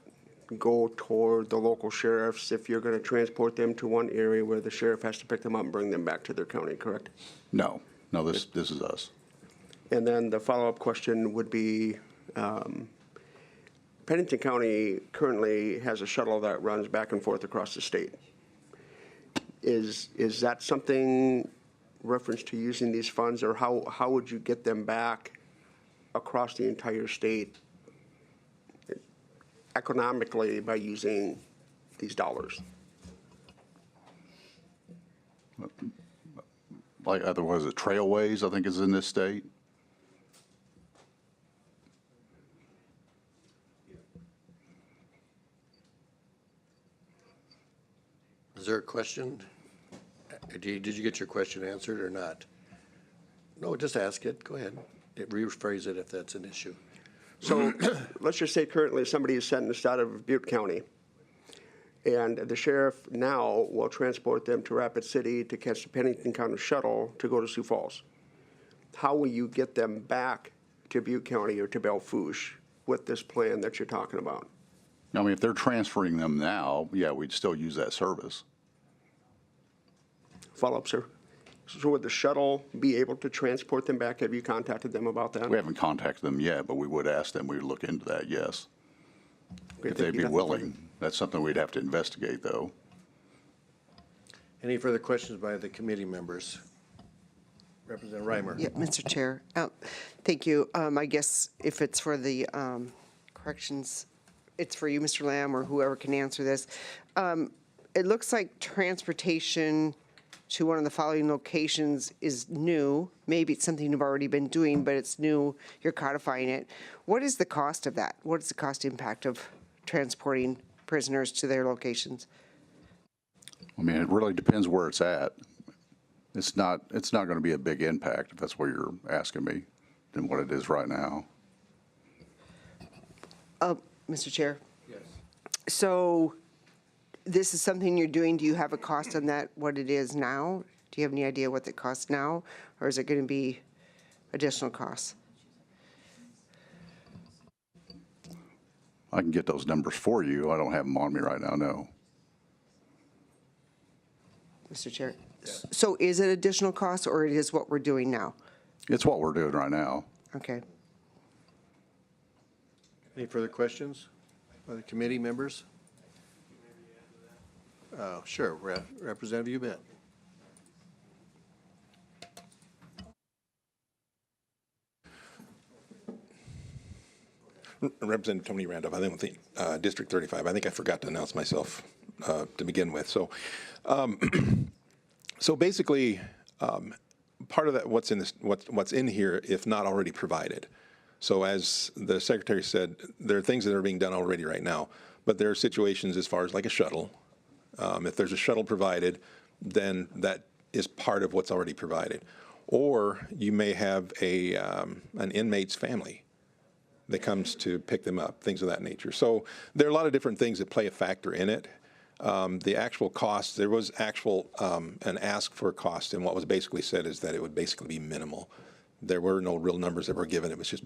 S9: go toward the local sheriffs if you're going to transport them to one area where the sheriff has to pick them up and bring them back to their county, correct?
S5: No, this is us.
S9: And then the follow-up question would be, Pennington County currently has a shuttle that runs back and forth across the state. Is that something reference to using these funds, or how would you get them back across the entire state economically by using these dollars?
S5: Like, otherwise, Trailways, I think, is in this state.
S2: Is there a question? Did you get your question answered or not? No, just ask it. Go ahead. Rephrase it if that's an issue.
S9: So let's just say currently somebody is sentenced out of Butte County, and the sheriff now will transport them to Rapid City to catch the Pennington County shuttle to go to Sioux Falls. How will you get them back to Butte County or to Belle Fourche with this plan that you're talking about?
S5: I mean, if they're transferring them now, yeah, we'd still use that service.
S9: Follow-up, sir. So would the shuttle be able to transport them back? Have you contacted them about that?
S5: We haven't contacted them yet, but we would ask them. We would look into that, yes. If they'd be willing. That's something we'd have to investigate, though.
S2: Any further questions by the committee members? Representative Reimer.
S19: Yeah, Mr. Chair. Thank you. I guess if it's for the corrections, it's for you, Mr. Lamb, or whoever can answer this. It looks like transportation to one of the following locations is new. Maybe it's something you've already been doing, but it's new. You're codifying it. What is the cost of that? What is the cost impact of transporting prisoners to their locations?
S5: I mean, it really depends where it's at. It's not going to be a big impact, if that's what you're asking me, than what it is right now.
S19: Mr. Chair? Yes. So this is something you're doing. Do you have a cost on that, what it is now? Do you have any idea what it costs now? Or is it going to be additional costs?
S5: I can get those numbers for you. I don't have them on me right now, no.
S19: Mr. Chair? So is it additional costs, or it is what we're doing now?
S5: It's what we're doing right now.
S19: Okay.
S2: Any further questions by the committee members? Sure, Representative, you bet.
S25: Representative Tony Randolph, I think District 35. I think I forgot to announce myself to begin with. So, so basically, part of that what's in here, if not already provided. So as the Secretary said, there are things that are being done already right now, but there are situations as far as like a shuttle. If there's a shuttle provided, then that is part of what's already provided. Or you may have an inmate's family that comes to pick them up, things of that nature. So there are a lot of different things that play a factor in it. The actual cost, there was actual an ask for a cost, and what was basically said is that it would basically be minimal. There were no real numbers that were given. It was just,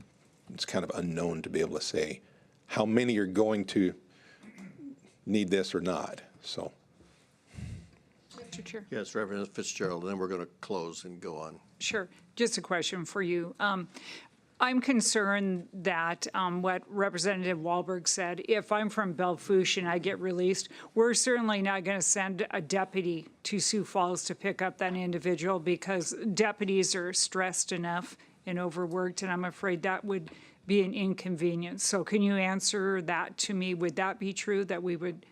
S25: it's kind of unknown to be able to say how many are going to need this or not. So.
S6: Mr. Chair.
S2: Yes, Representative Fitzgerald, and then we're going to close and go on.
S6: Sure. Just a question for you. I'm concerned that what Representative Wahlberg said, if I'm from Belle Fourche and I get released, we're certainly not going to send a deputy to Sioux Falls to pick up that individual, because deputies are stressed enough and overworked, and I'm afraid that would be an inconvenience. So can you answer that to me? Would that be true, that we would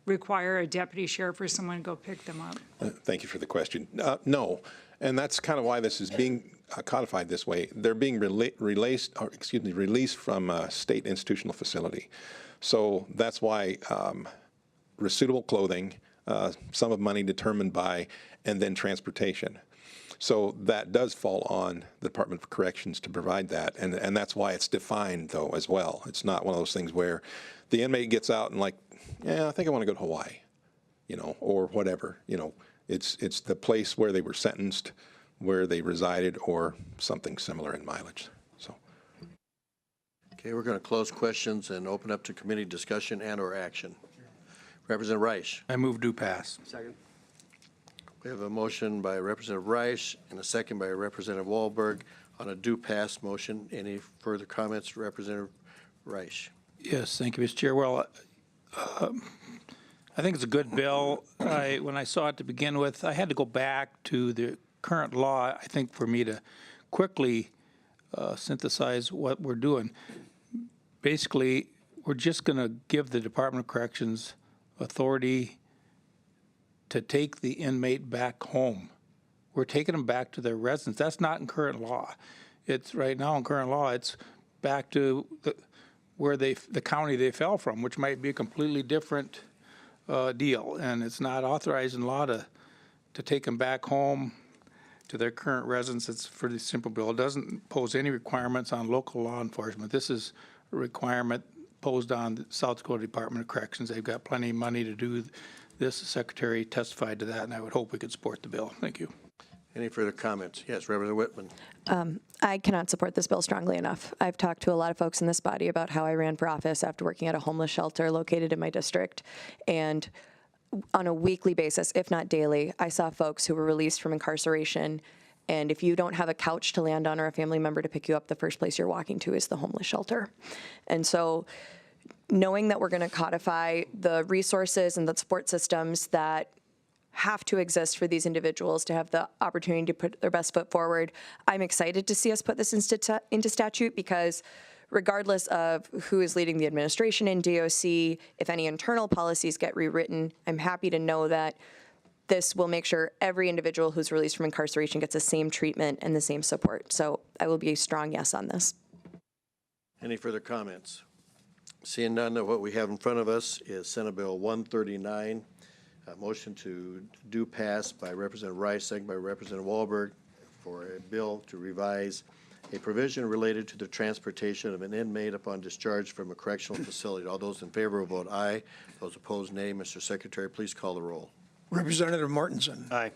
S6: require a deputy sheriff or someone to go pick them up?
S25: Thank you for the question. No, and that's kind of why this is being codified this way. They're being released from a state institutional facility. So that's why suitable clothing, sum of money determined by, and then transportation. So that does fall on the Department of Corrections to provide that, and that's why it's defined, though, as well. It's not one of those things where the inmate gets out and like, yeah, I think I want to go to Hawaii, or whatever. It's the place where they were sentenced, where they resided, or something similar in mileage. So.
S2: Okay, we're going to close questions and open up to committee discussion and/or action. Representative Reich.
S3: I move do pass.
S9: Second.
S2: We have a motion by Representative Reich and a second by Representative Wahlberg on a do pass motion. Any further comments, Representative Reich?
S3: Yes, thank you, Mr. Chair. Well, I think it's a good bill. When I saw it to begin with, I had to go back to the current law, I think, for me to quickly synthesize what we're doing. Basically, we're just going to give the Department of Corrections authority to take the inmate back home. We're taking them back to their residence. That's not in current law. It's right now in current law, it's back to the county they fell from, which might be a completely different deal. And it's not authorized in law to take them back home to their current residence. It's a pretty simple bill. It doesn't pose any requirements on local law enforcement. This is a requirement posed on the South Dakota Department of Corrections. They've got plenty of money to do this. The Secretary testified to that, and I would hope we could support the bill. Thank you.
S2: Any further comments? Yes, Representative Whitman.
S4: I cannot support this bill strongly enough. I've talked to a lot of folks in this body about how I ran for office after working at a homeless shelter located in my district. And on a weekly basis, if not daily, I saw folks who were released from incarceration. And if you don't have a couch to land on or a family member to pick you up, the first place you're walking to is the homeless shelter. And so knowing that we're going to codify the resources and the support systems that have to exist for these individuals to have the opportunity to put their best foot forward. I'm excited to see us put this into statute because regardless of who is leading the administration in DOC, if any internal policies get rewritten, I'm happy to know that this will make sure every individual who's released from incarceration gets the same treatment and the same support. So I will be a strong yes on this.
S2: Any further comments? Seeing none, what we have in front of us is Senate Bill 139. A motion to do pass by Representative Rice, second by Representative Wahlberg, for a bill to revise a provision related to the transportation of an inmate upon discharge from a correctional facility. All those in favor will vote aye. Those opposed, nay. Mr. Secretary, please call the roll.
S14: Representative Martinson.
S3: Aye.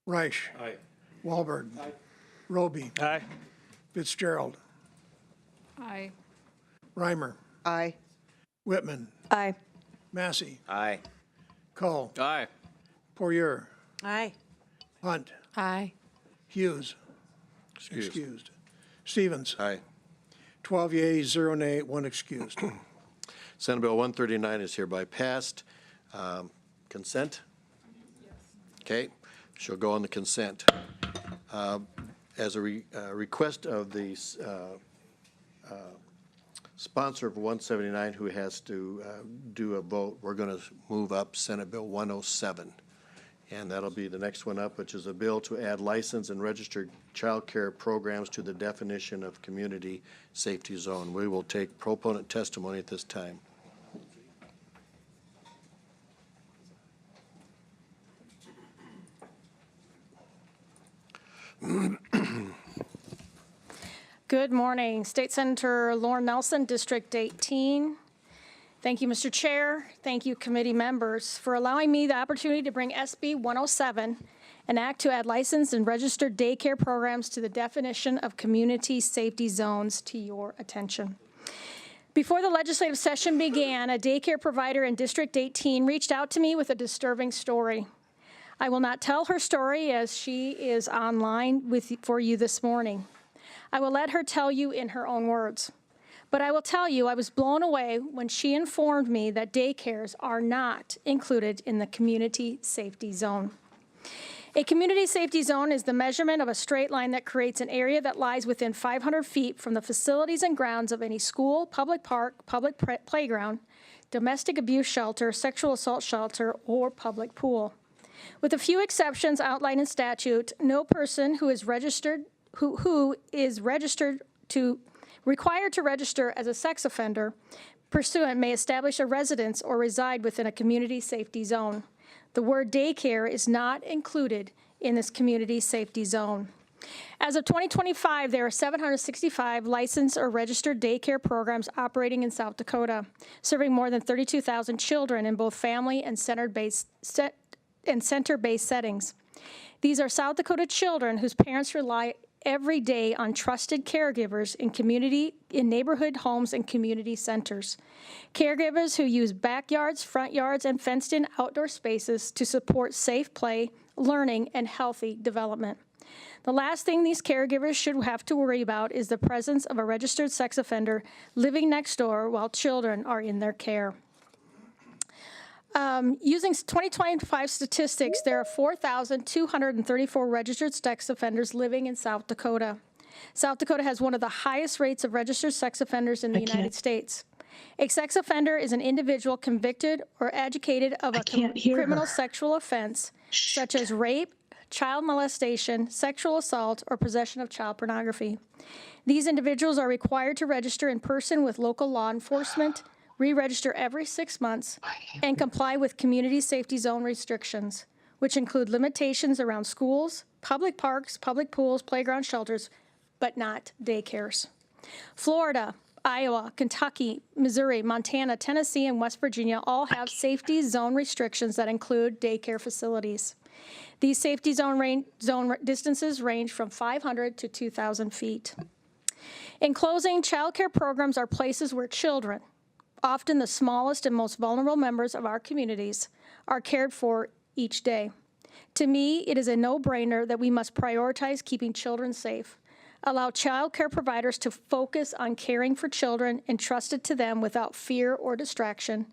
S14: Reich.
S3: Aye.
S14: Wahlberg. Aye. Roby.
S3: Aye.
S14: Fitzgerald.
S6: Aye.
S14: Reimer.
S19: Aye.
S14: Whitman.
S4: Aye.
S14: Massey.
S24: Aye.
S14: Cole.
S24: Aye.
S14: Poirier.
S8: Aye.
S14: Hunt.
S7: Aye.
S14: Hughes.
S2: Excused.
S14: Stevens.
S2: Aye.
S14: 12 yeas, 0 nay, 1 excused.
S2: Senate Bill 139 is hereby passed. Consent? Okay, she'll go on the consent. As a request of the sponsor of 179 who has to do a vote, we're going to move up Senate Bill 107. And that'll be the next one up, which is a bill to add licensed and registered child care programs to the definition of community safety zone. We will take proponent testimony at this time.
S1: Good morning. State Senator Lauren Nelson, District 18. Thank you, Mr. Chair. Thank you, committee members, for allowing me the opportunity to bring SB 107, an act to add licensed and registered daycare programs to the definition of community safety zones, to your attention. Before the legislative session began, a daycare provider in District 18 reached out to me with a disturbing story. I will not tell her story as she is online for you this morning. I will let her tell you in her own words. But I will tell you, I was blown away when she informed me that daycares are not included in the community safety zone. A community safety zone is the measurement of a straight line that creates an area that lies within 500 feet from the facilities and grounds of any school, public park, public playground, domestic abuse shelter, sexual assault shelter, or public pool. With a few exceptions outlined in statute, no person who is registered required to register as a sex offender pursuant may establish a residence or reside within a community safety zone. The word daycare is not included in this community safety zone. As of 2025, there are 765 licensed or registered daycare programs operating in South Dakota, serving more than 32,000 children in both family and center-based settings. These are South Dakota children whose parents rely every day on trusted caregivers in neighborhood homes and community centers. Caregivers who use backyards, front yards, and fenced-in outdoor spaces to support safe play, learning, and healthy development. The last thing these caregivers should have to worry about is the presence of a registered sex offender living next door while children are in their care. Using 2025 statistics, there are 4,234 registered sex offenders living in South Dakota. South Dakota has one of the highest rates of registered sex offenders in the United States. A sex offender is an individual convicted or adjudicated of a criminal sexual offense, such as rape, child molestation, sexual assault, or possession of child pornography. These individuals are required to register in person with local law enforcement, re-register every 6 months, and comply with community safety zone restrictions, which include limitations around schools, public parks, public pools, playground shelters, but not daycares. Florida, Iowa, Kentucky, Missouri, Montana, Tennessee, and West Virginia all have safety zone restrictions that include daycare facilities. These safety zone distances range from 500 to 2,000 feet. In closing, child care programs are places where children, often the smallest and most vulnerable members of our communities, are cared for each day. To me, it is a no-brainer that we must prioritize keeping children safe. allow child care providers to focus on caring for children entrusted to them without fear or distraction,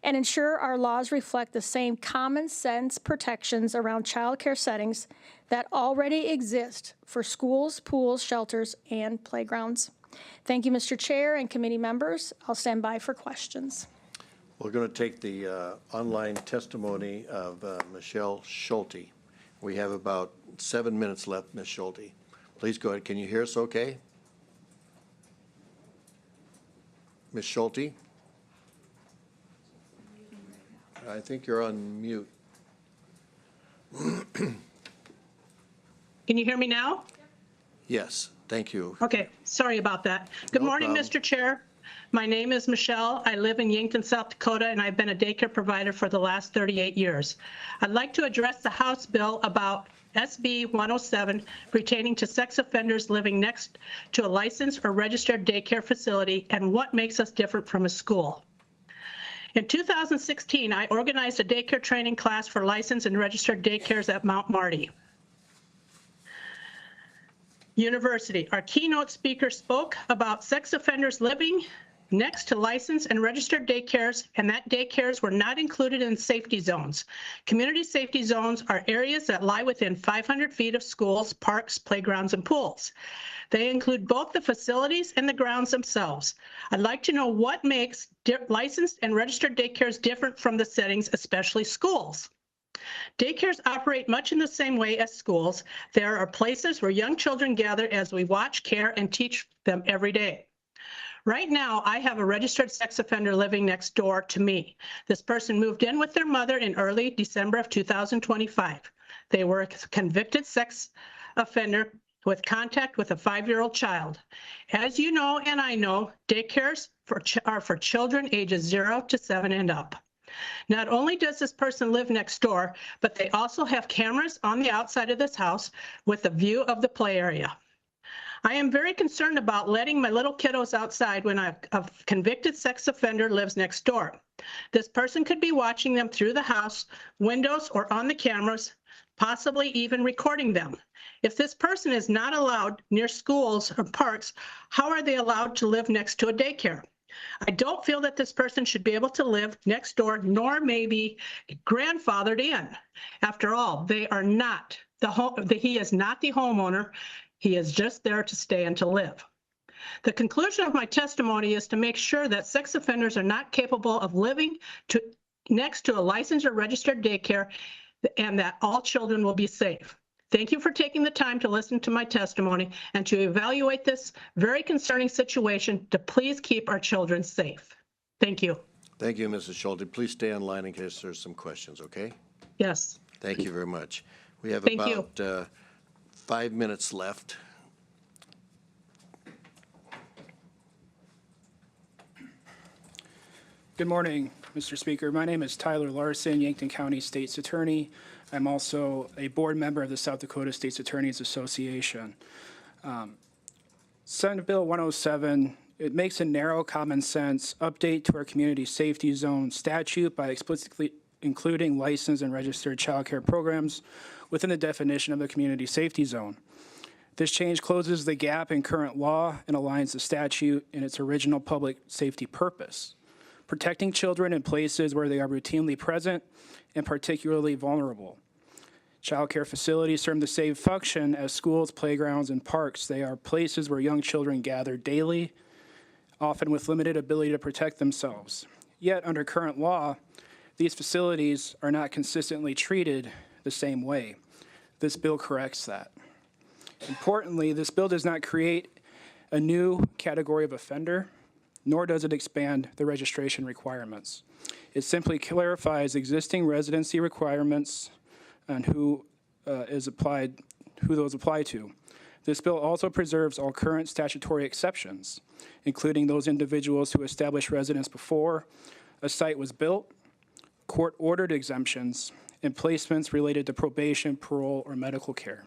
S1: and ensure our laws reflect the same common sense protections around child care settings that already exist for schools, pools, shelters, and playgrounds. Thank you, Mr. Chair and committee members. I'll stand by for questions.
S2: We're going to take the online testimony of Michelle Schulte. We have about 7 minutes left, Ms. Schulte. Please go ahead. Can you hear us okay? Ms. Schulte? I think you're on mute.
S10: Can you hear me now?
S2: Yes, thank you.
S10: Okay, sorry about that. Good
S2: No
S10: morning,
S2: problem.
S10: Mr. Chair. My name is Michelle. I live in Yankton, South Dakota, and I've been a daycare provider for the last 38 years. I'd like to address the House bill about SB 107 pertaining to sex offenders living next to a licensed or registered daycare facility and what makes us different from a school. In 2016, I organized a daycare training class for licensed and registered daycares at Mount Marty University. Our keynote speaker spoke about sex offenders living next to licensed and registered daycares, and that daycares were not included in safety zones. Community safety zones are areas that lie within 500 feet of schools, parks, playgrounds, and pools. They include both the facilities and the grounds themselves. I'd like to know what makes licensed and registered daycares different from the settings, especially schools. Daycares operate much in the same way as schools. There are places where young children gather as we watch, care, and teach them every day. Right now, I have a registered sex offender living next door to me. This person moved in with their mother in early December of 2025. They were a convicted sex offender with contact with a 5-year-old child. As you know, and I know, daycares are for children ages 0 to 7 and up. Not only does this person live next door, but they also have cameras on the outside of this house with a view of the play area. I am very concerned about letting my little kiddos outside when a convicted sex offender lives next door. This person could be watching them through the house, windows, or on the cameras, possibly even recording them. If this person is not allowed near schools or parks, how are they allowed to live next to a daycare? I don't feel that this person should be able to live next door, nor maybe grandfathered in. After all, they are not he is not the homeowner. He is just there to stay and to live. The conclusion of my testimony is to make sure that sex offenders are not capable of living next to a licensed or registered daycare, and that all children will be safe. Thank you for taking the time to listen to my testimony and to evaluate this very concerning situation to please keep our children safe. Thank you.
S2: Thank you, Mrs. Schulte. Please stay on line in case there's some questions, okay?
S10: Yes.
S2: Thank you very much. We have
S10: Thank you.
S2: about 5 minutes left.
S15: Good morning, Mr. Speaker. My name is Tyler Larson, Yankton County State's Attorney. I'm also a board member of the South Dakota State's Attorneys Association. Senate Bill 107, it makes a narrow common sense update to our community safety zone statute by explicitly including licensed and registered child care programs within the definition of the community safety zone. This change closes the gap in current law and aligns the statute in its original public safety purpose, protecting children in places where they are routinely present and particularly vulnerable. Child care facilities serve the same function as schools, playgrounds, and parks. They are places where young children gather daily, often with limited ability to protect themselves. Yet, under current law, these facilities are not consistently treated the same way. This bill corrects that. Importantly, this bill does not create a new category of offender, nor does it expand the registration requirements. It simply clarifies existing residency requirements and who those apply to. This bill also preserves all current statutory exceptions, including those individuals who established residence before a site was built, court-ordered exemptions, and placements related to probation, parole, or medical care.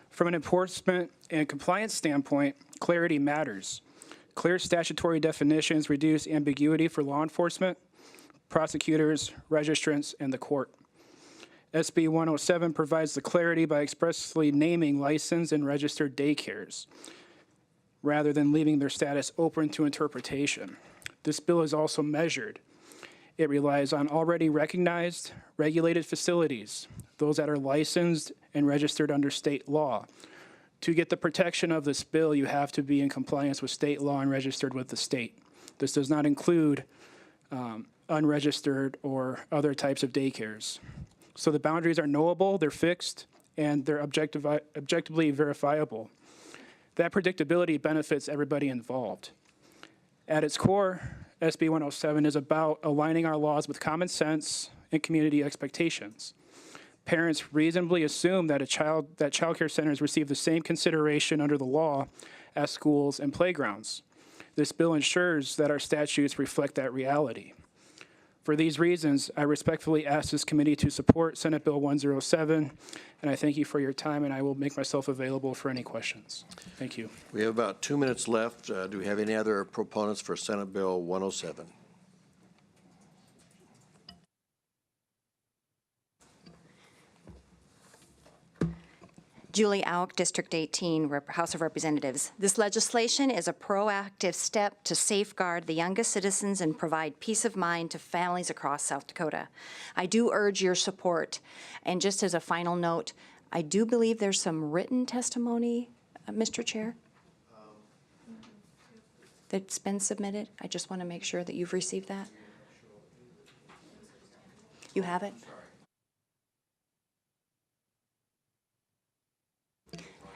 S15: From an enforcement and compliance standpoint, clarity matters. Clear statutory definitions reduce ambiguity for law enforcement, prosecutors, registrants, and the court. SB 107 provides the clarity by expressly naming licensed and registered daycares, rather than leaving their status open to interpretation. This bill is also measured. It relies on already recognized, regulated facilities, those that are licensed and registered under state law. To get the protection of this bill, you have to be in compliance with state law and registered with the state. This does not include unregistered or other types of daycares. So the boundaries are knowable, they're fixed, and they're objectively verifiable. That predictability benefits everybody involved. At its core, SB 107 is about aligning our laws with common sense and community expectations. Parents reasonably assume that child care centers receive the same consideration under the law as schools and playgrounds. This bill ensures that our statutes reflect that reality. For these reasons, I respectfully ask this committee to support Senate Bill 107, and I thank you for your time, and I will make myself available for any questions. Thank you.
S2: We have about 2 minutes left. Do we have any other proponents for Senate Bill 107?
S16: Julie Auk, District 18, House of Representatives. This legislation is a proactive step to safeguard the youngest citizens and provide peace of mind to families across South Dakota. I do urge your support. And just as a final note, I do believe there's some written testimony, Mr. Chair, that's been submitted. I just want to make sure that you've received that. You have it?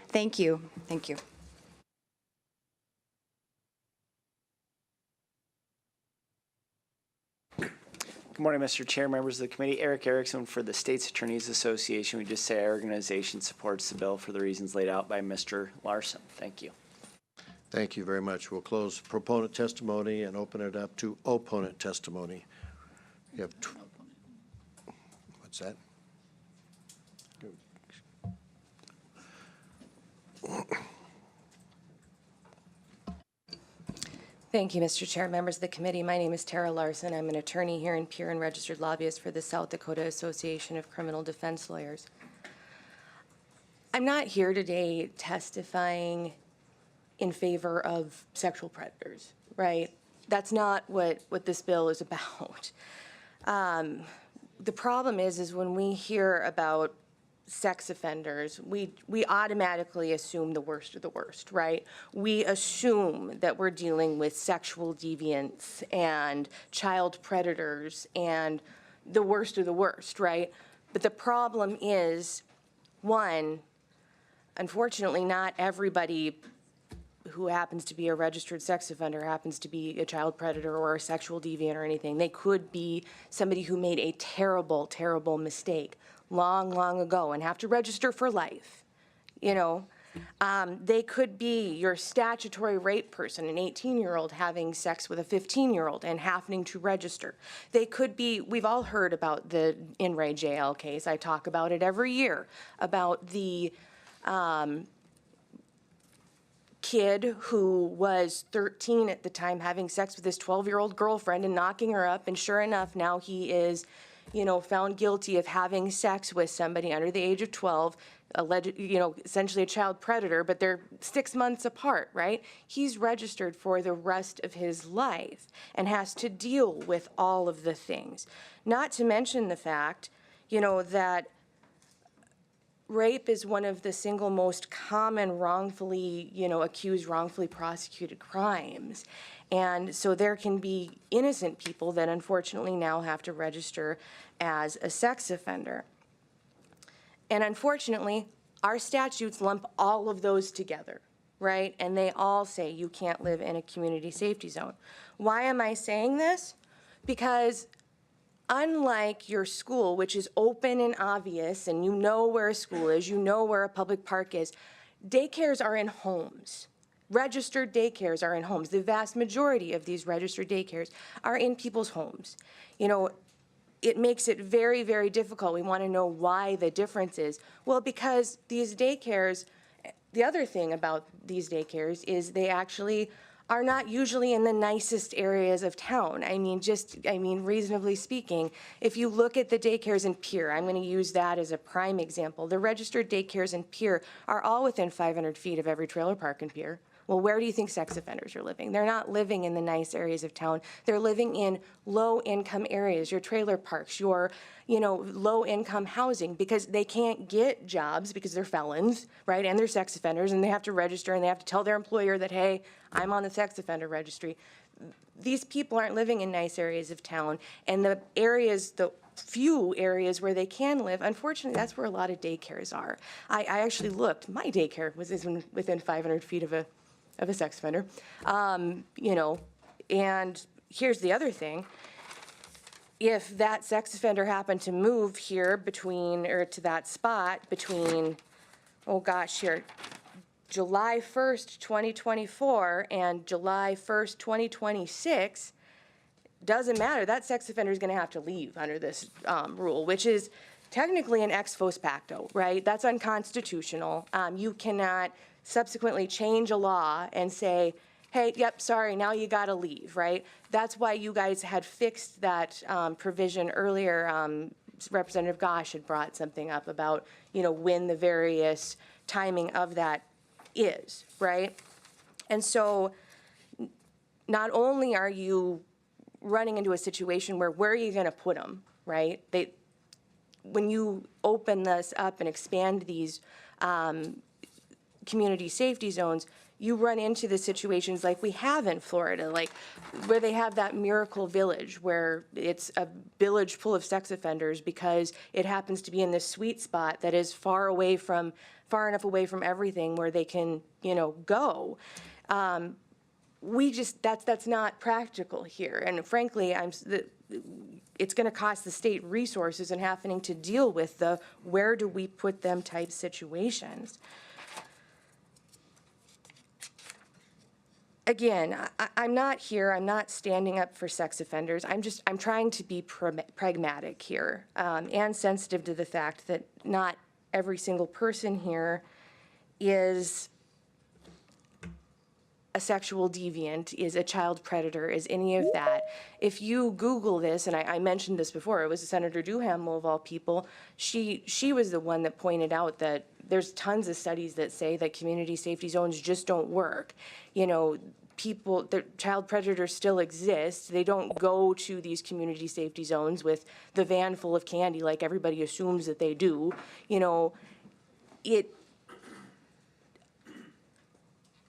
S16: Thank you. Thank you.
S17: Good morning, Mr. Chair, members of the committee. Eric Erickson for the States Attorneys Association. We just say our organization supports the bill for the reasons laid out by Mr. Larson. Thank you.
S2: Thank you very much. We'll close proponent testimony and open it up to opponent testimony. You have, what's that?
S18: Thank you, Mr. Chair, members of the committee. My name is Tara Larson. I'm an attorney here in Pierre and registered lobbyist for the South Dakota Association of Criminal Defense Lawyers. I'm not here today testifying in favor of sexual predators, right? That's not what this bill is about. The problem is when we hear about sex offenders, we automatically assume the worst of the worst, right? We assume that we're dealing with sexual deviants and child predators and the worst of the worst, right? But the problem is, one, unfortunately, not everybody who happens to be a registered sex offender happens to be a child predator or a sexual deviant or anything. They could be somebody who made a terrible, terrible mistake long, long ago and have to register for life, you know. They could be your statutory rape person, an 18-year-old having sex with a 15-year-old and happening to register. They could be, we've all heard about the In Re JL case. I talk about it every year, about the kid who was 13 at the time having sex with his 12-year-old girlfriend and knocking her up, and sure enough, now he is, you know, found guilty of having sex with somebody under the age of 12, alleged, you know, essentially a child predator, but they're 6 months apart, right? He's registered for the rest of his life and has to deal with all of the things. Not to mention the fact, you know, that rape is one of the single most common wrongfully, you know, accused, wrongfully prosecuted crimes. And so there can be innocent people that unfortunately now have to register as a sex offender. And unfortunately, our statutes lump all of those together, right? And they all say you can't live in a community safety zone. Why am I saying this? Because unlike your school, which is open and obvious, and you know where a school is, you know where a public park is, daycares are in homes. Registered daycares are in homes. The vast majority of these registered daycares are in people's homes. You know, it makes it very, very difficult. We want to know why the difference is. Well, because these daycares, the other thing about these daycares is they actually are not usually in the nicest areas of town. I mean, reasonably speaking, if you look at the daycares in Pierre, I'm going to use that as a prime example. The registered daycares in Pierre are all within 500 feet of every trailer park in Pierre. Well, where do you think sex offenders are living? They're not living in the nice areas of town. They're living in low-income areas, your trailer parks, your, low-income housing, because they can't get jobs because they're felons, right? And they're sex offenders, and they have to register, and they have to tell their employer that, hey, I'm on the sex offender registry. These people aren't living in nice areas of town, and the few areas where they can live, unfortunately, that's where a lot of daycares are. I actually looked. My daycare was within 500 feet of a sex offender, and here's the other thing. If that sex offender happened to move here to that spot between, July 1st, 2024 and July 1st, 2026, doesn't matter. That sex offender is going to have to leave under this rule, which is technically an ex post facto, right? That's unconstitutional. You cannot subsequently change a law and say, hey, yep, sorry, now you got to leave, right? That's why you guys had fixed that provision earlier. Representative Gosh had brought something up about, when the various timing of that is, right? And so not only are you running into a situation where are you going to put them, right? When you open this up and expand these community safety zones, you run into the situations like we have in Florida, like where they have that miracle village where it's a village full of sex offenders because it happens to be in this sweet spot that is far enough away from everything where they can, go. That's not practical here. And frankly, it's going to cost the state resources and having to deal with the where do we put them type situations. Again, I'm not standing up for sex offenders. I'm trying to be pragmatic here and sensitive to the fact that not every single person here is a sexual deviant, is a child predator, is any of that. If you Google this, and I mentioned this before, it was Senator Duhamel of all people, she was the one that pointed out that there's tons of studies that say that community safety zones just don't work. Child predators still exist. They don't go to these community safety zones with the van full of candy like everybody assumes that they do.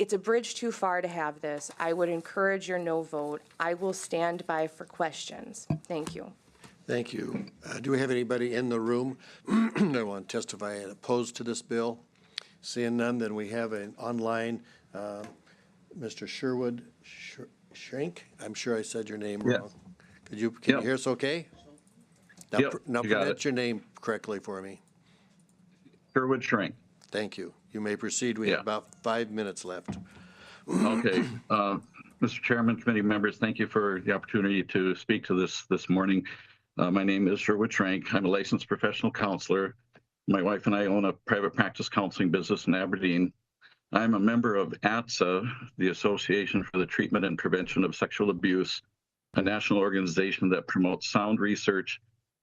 S18: It's a bridge too far to have this. I would encourage your no vote. I will stand by for questions. Thank you.
S2: Thank you. Do we have anybody in the room that want to testify opposed to this bill? Seeing none, then we have an online, Mr. Sherwood Shrink. I'm sure I said your name wrong. Can you hear us okay? Now pronounce your name correctly for me.
S11: Sherwood Shrink.
S2: Thank you. You may proceed. We have about 5 minutes left.
S11: Okay. Mr. Chairman, committee members, thank you for the opportunity to speak to this morning. My name is Sherwood Shrink. I'm a licensed professional counselor. My wife and I own a private practice counseling business in Aberdeen. I'm a member of ATSA, the Association for the Treatment and Prevention of Sexual Abuse, a national organization that promotes sound research,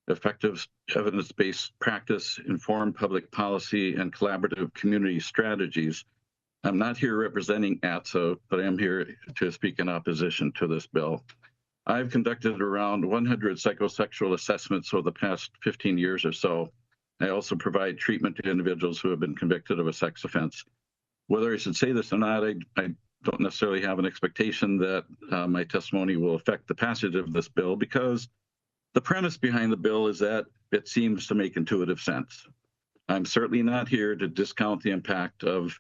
S11: effective evidence-based practice, informed public policy, and collaborative community strategies. I'm not here representing ATSA, but I am here to speak in opposition to this bill. I've conducted around 100 psychosexual assessments over the past 15 years or so. I also provide treatment to individuals who have been convicted of a sex offense. Whether I should say this or not, I don't necessarily have an expectation that my testimony will affect the passage of this bill, because the premise behind the bill is that it seems to make intuitive sense. I'm certainly not here to discount the impact of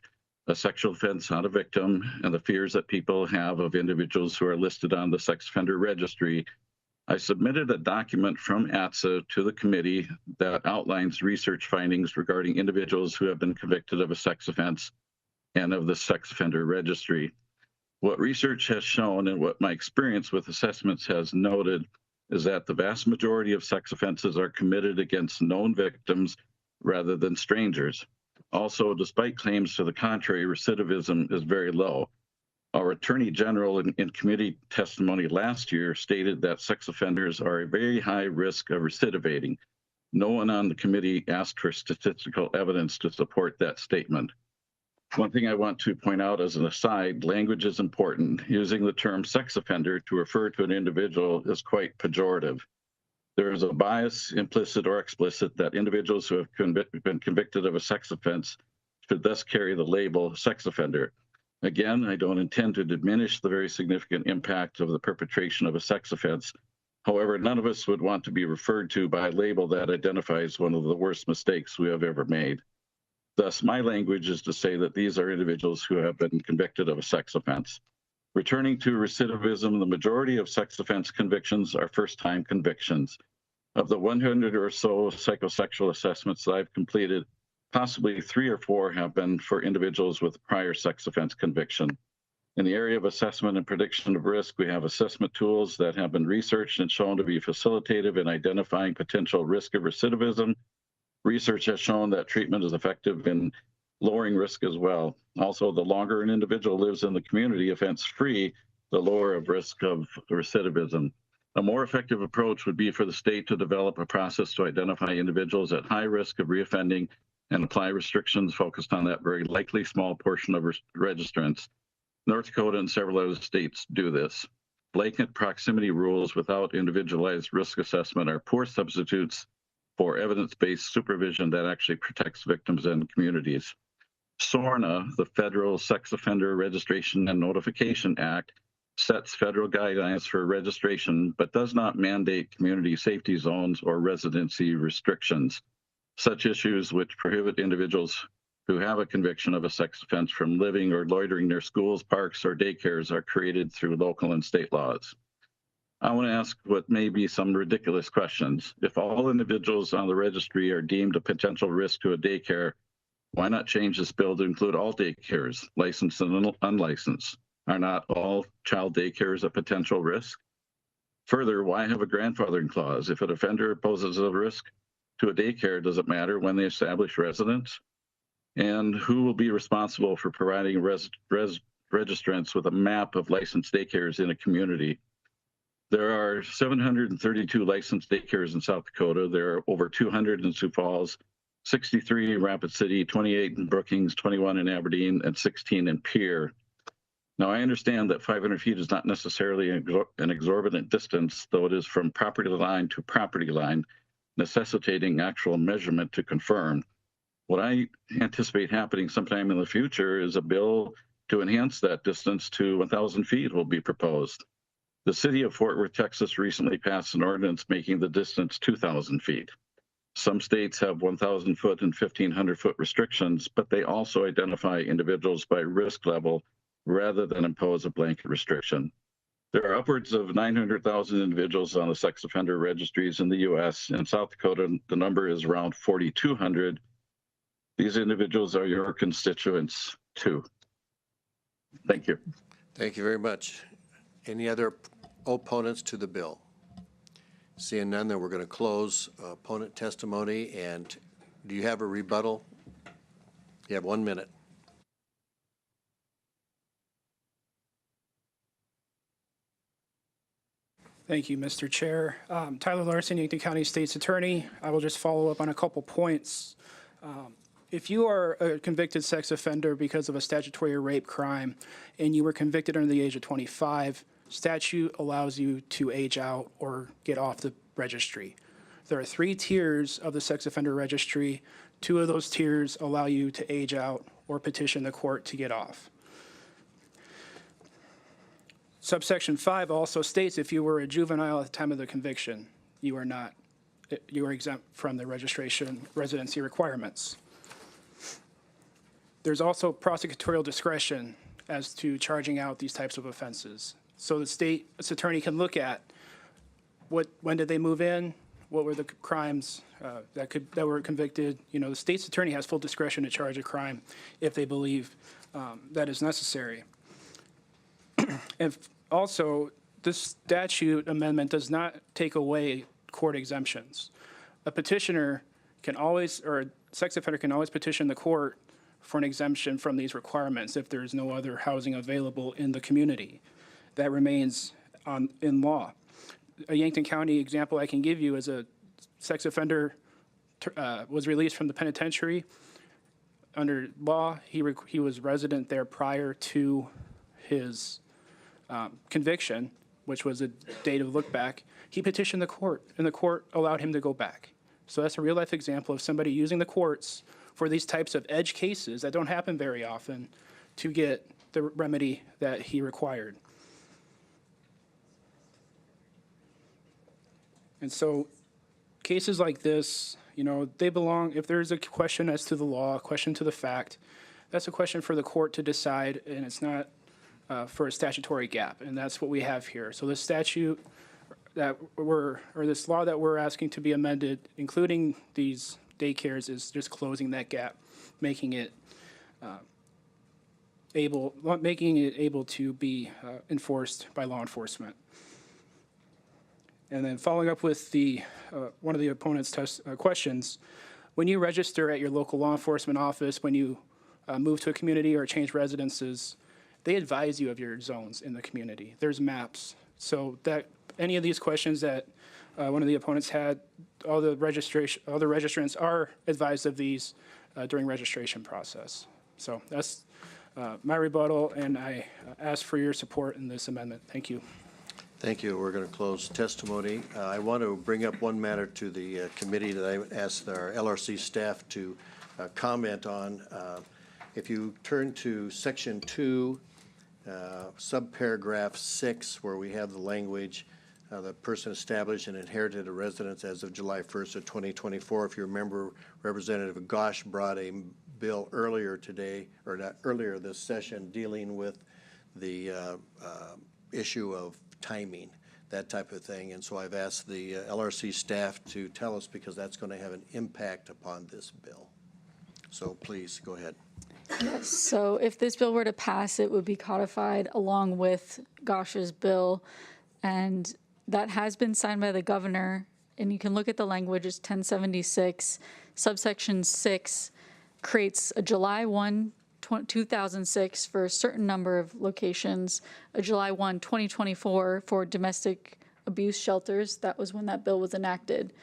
S11: a sexual offense on a victim and the fears that people have of individuals who are listed on the sex offender registry. I submitted a document from ATSA to the committee that outlines research findings regarding individuals who have been convicted of a sex offense and of the sex offender registry. What research has shown and what my experience with assessments has noted is that the vast majority of sex offenses are committed against known victims rather than strangers. Also, despite claims to the contrary, recidivism is very low. Our Attorney General in committee testimony last year stated that sex offenders are a very high risk of recidivating. No one on the committee asked for statistical evidence to support that statement. One thing I want to point out as an aside, language is important. Using the term sex offender to refer to an individual is quite pejorative. There is a bias, implicit or explicit, that individuals who have been convicted of a sex offense should thus carry the label sex offender. Again, I don't intend to diminish the very significant impact of the perpetration of a sex offense. However, none of us would want to be referred to by a label that identifies one of the worst mistakes we have ever made. Thus, my language is to say that these are individuals who have been convicted of a sex offense. Returning to recidivism, the majority of sex offense convictions are first-time convictions. Of the 100 or so psychosexual assessments that I've completed, possibly 3 or 4 have been for individuals with prior sex offense conviction. In the area of assessment and prediction of risk, we have assessment tools that have been researched and shown to be facilitative in identifying potential risk of recidivism. Research has shown that treatment is effective in lowering risk as well. Also, the longer an individual lives in the community offense-free, the lower of risk of recidivism. A more effective approach would be for the state to develop a process to identify individuals at high risk of reoffending and apply restrictions focused on that very likely small portion of registrants. North Dakota and several other states do this. Blanket proximity rules without individualized risk assessment are poor substitutes for evidence-based supervision that actually protects victims and communities. SORNA, the Federal Sex Offender Registration and Notification Act, sets federal guidelines for registration, but does not mandate community safety zones or residency restrictions. Such issues which prohibit individuals who have a conviction of a sex offense from living or loitering near schools, parks, or daycares are created through local and state laws. I want to ask what may be some ridiculous questions. If all individuals on the registry are deemed a potential risk to a daycare, why not change this bill to include all daycares, licensed and unlicensed? Are not all child daycares a potential risk? Further, why have a grandfathering clause? If an offender poses a risk to a daycare, does it matter when they establish residence? And who will be responsible for providing registrants with a map of licensed daycares in a community? There are 732 licensed daycares in South Dakota. There are over 200 in Sioux Falls, 63 in Rapid City, 28 in Brookings, 21 in Aberdeen, and 16 in Pierre. Now, I understand that 500 feet is not necessarily an exorbitant distance, though it is from property line to property line, necessitating actual measurement to confirm. What I anticipate happening sometime in the future is a bill to enhance that distance to 1,000 feet will be proposed. The city of Fort Worth, Texas recently passed an ordinance making the distance 2,000 feet. Some states have 1,000 foot and 1,500 foot restrictions, but they also identify individuals by risk level rather than impose a blanket restriction. There are upwards of 900,000 individuals on the sex offender registries in the U.S. In South Dakota, the number is around 4,200. These individuals are your constituents too. Thank you.
S2: Thank you very much. Any other opponents to the bill? Seeing none, then we're going to close opponent testimony. And do you have a rebuttal? You have 1 minute.
S15: Thank you, Mr. Chair. Tyler Larson, Yankton County State's Attorney. I will just follow up on a couple points. If you are a convicted sex offender because of a statutory rape crime and you were convicted under the age of 25, statute allows you to age out or get off the registry. There are 3 tiers of the sex offender registry. 2 of those tiers allow you to age out or petition the court to get off. Subsection 5 also states if you were a juvenile at the time of the conviction, you are exempt from the registration residency requirements. There's also prosecutorial discretion as to charging out these types of offenses. So the state's attorney can look at when did they move in, what were the crimes that were convicted. You know, the state's attorney has full discretion to charge a crime if they believe that is necessary. And also, this statute amendment does not take away court exemptions. A petitioner can always, or a sex offender can always petition the court for an exemption from these requirements if there is no other housing available in the community. That remains in law. A Yankton County example I can give you is a sex offender was released from the penitentiary. Under law, he was resident there prior to his conviction, which was a date of look back. He petitioned the court, and the court allowed him to go back. So that's a real life example of somebody using the courts for these types of edge cases that don't happen very often to get the remedy that he required. And so cases like this, you know, they belong, if there's a question as to the law, a question to the fact, that's a question for the court to decide, and it's not for a statutory gap, and that's what we have here. So the statute that this law that we're asking to be amended, including these daycares, is just closing that gap, making it able to be enforced by law enforcement. And then following up with the one of the opponent's questions, when you register at your local law enforcement office, when you move to a community or change residences, they advise you of your zones in the community. There's maps. So that any of these questions that one of the opponents had, all the registrants are advised of these during registration process. So that's my rebuttal, and I ask for your support in this amendment. Thank you.
S2: Thank you. We're going to close testimony. I want to bring up one matter to the committee that I asked our LRC staff to comment on. If you turn to Section 2, subparagraph 6, where we have the language, the person established and inherited a residence as of July 1st of 2024. If you remember, Representative Gosh brought a bill earlier today, or not earlier this session, dealing with the issue of timing, that type of thing. And so I've asked the LRC staff to tell us, because that's going to have an impact upon this bill. So please go ahead.
S12: Yes, so if this bill were to pass, it would be codified along with Gosh's bill, and that has been signed by the governor. And you can look at the language, it's 1076, subsection 6 creates a July 1, 2006 for a certain number of locations, a July 1, 2024 for domestic abuse shelters. That was when that bill was enacted.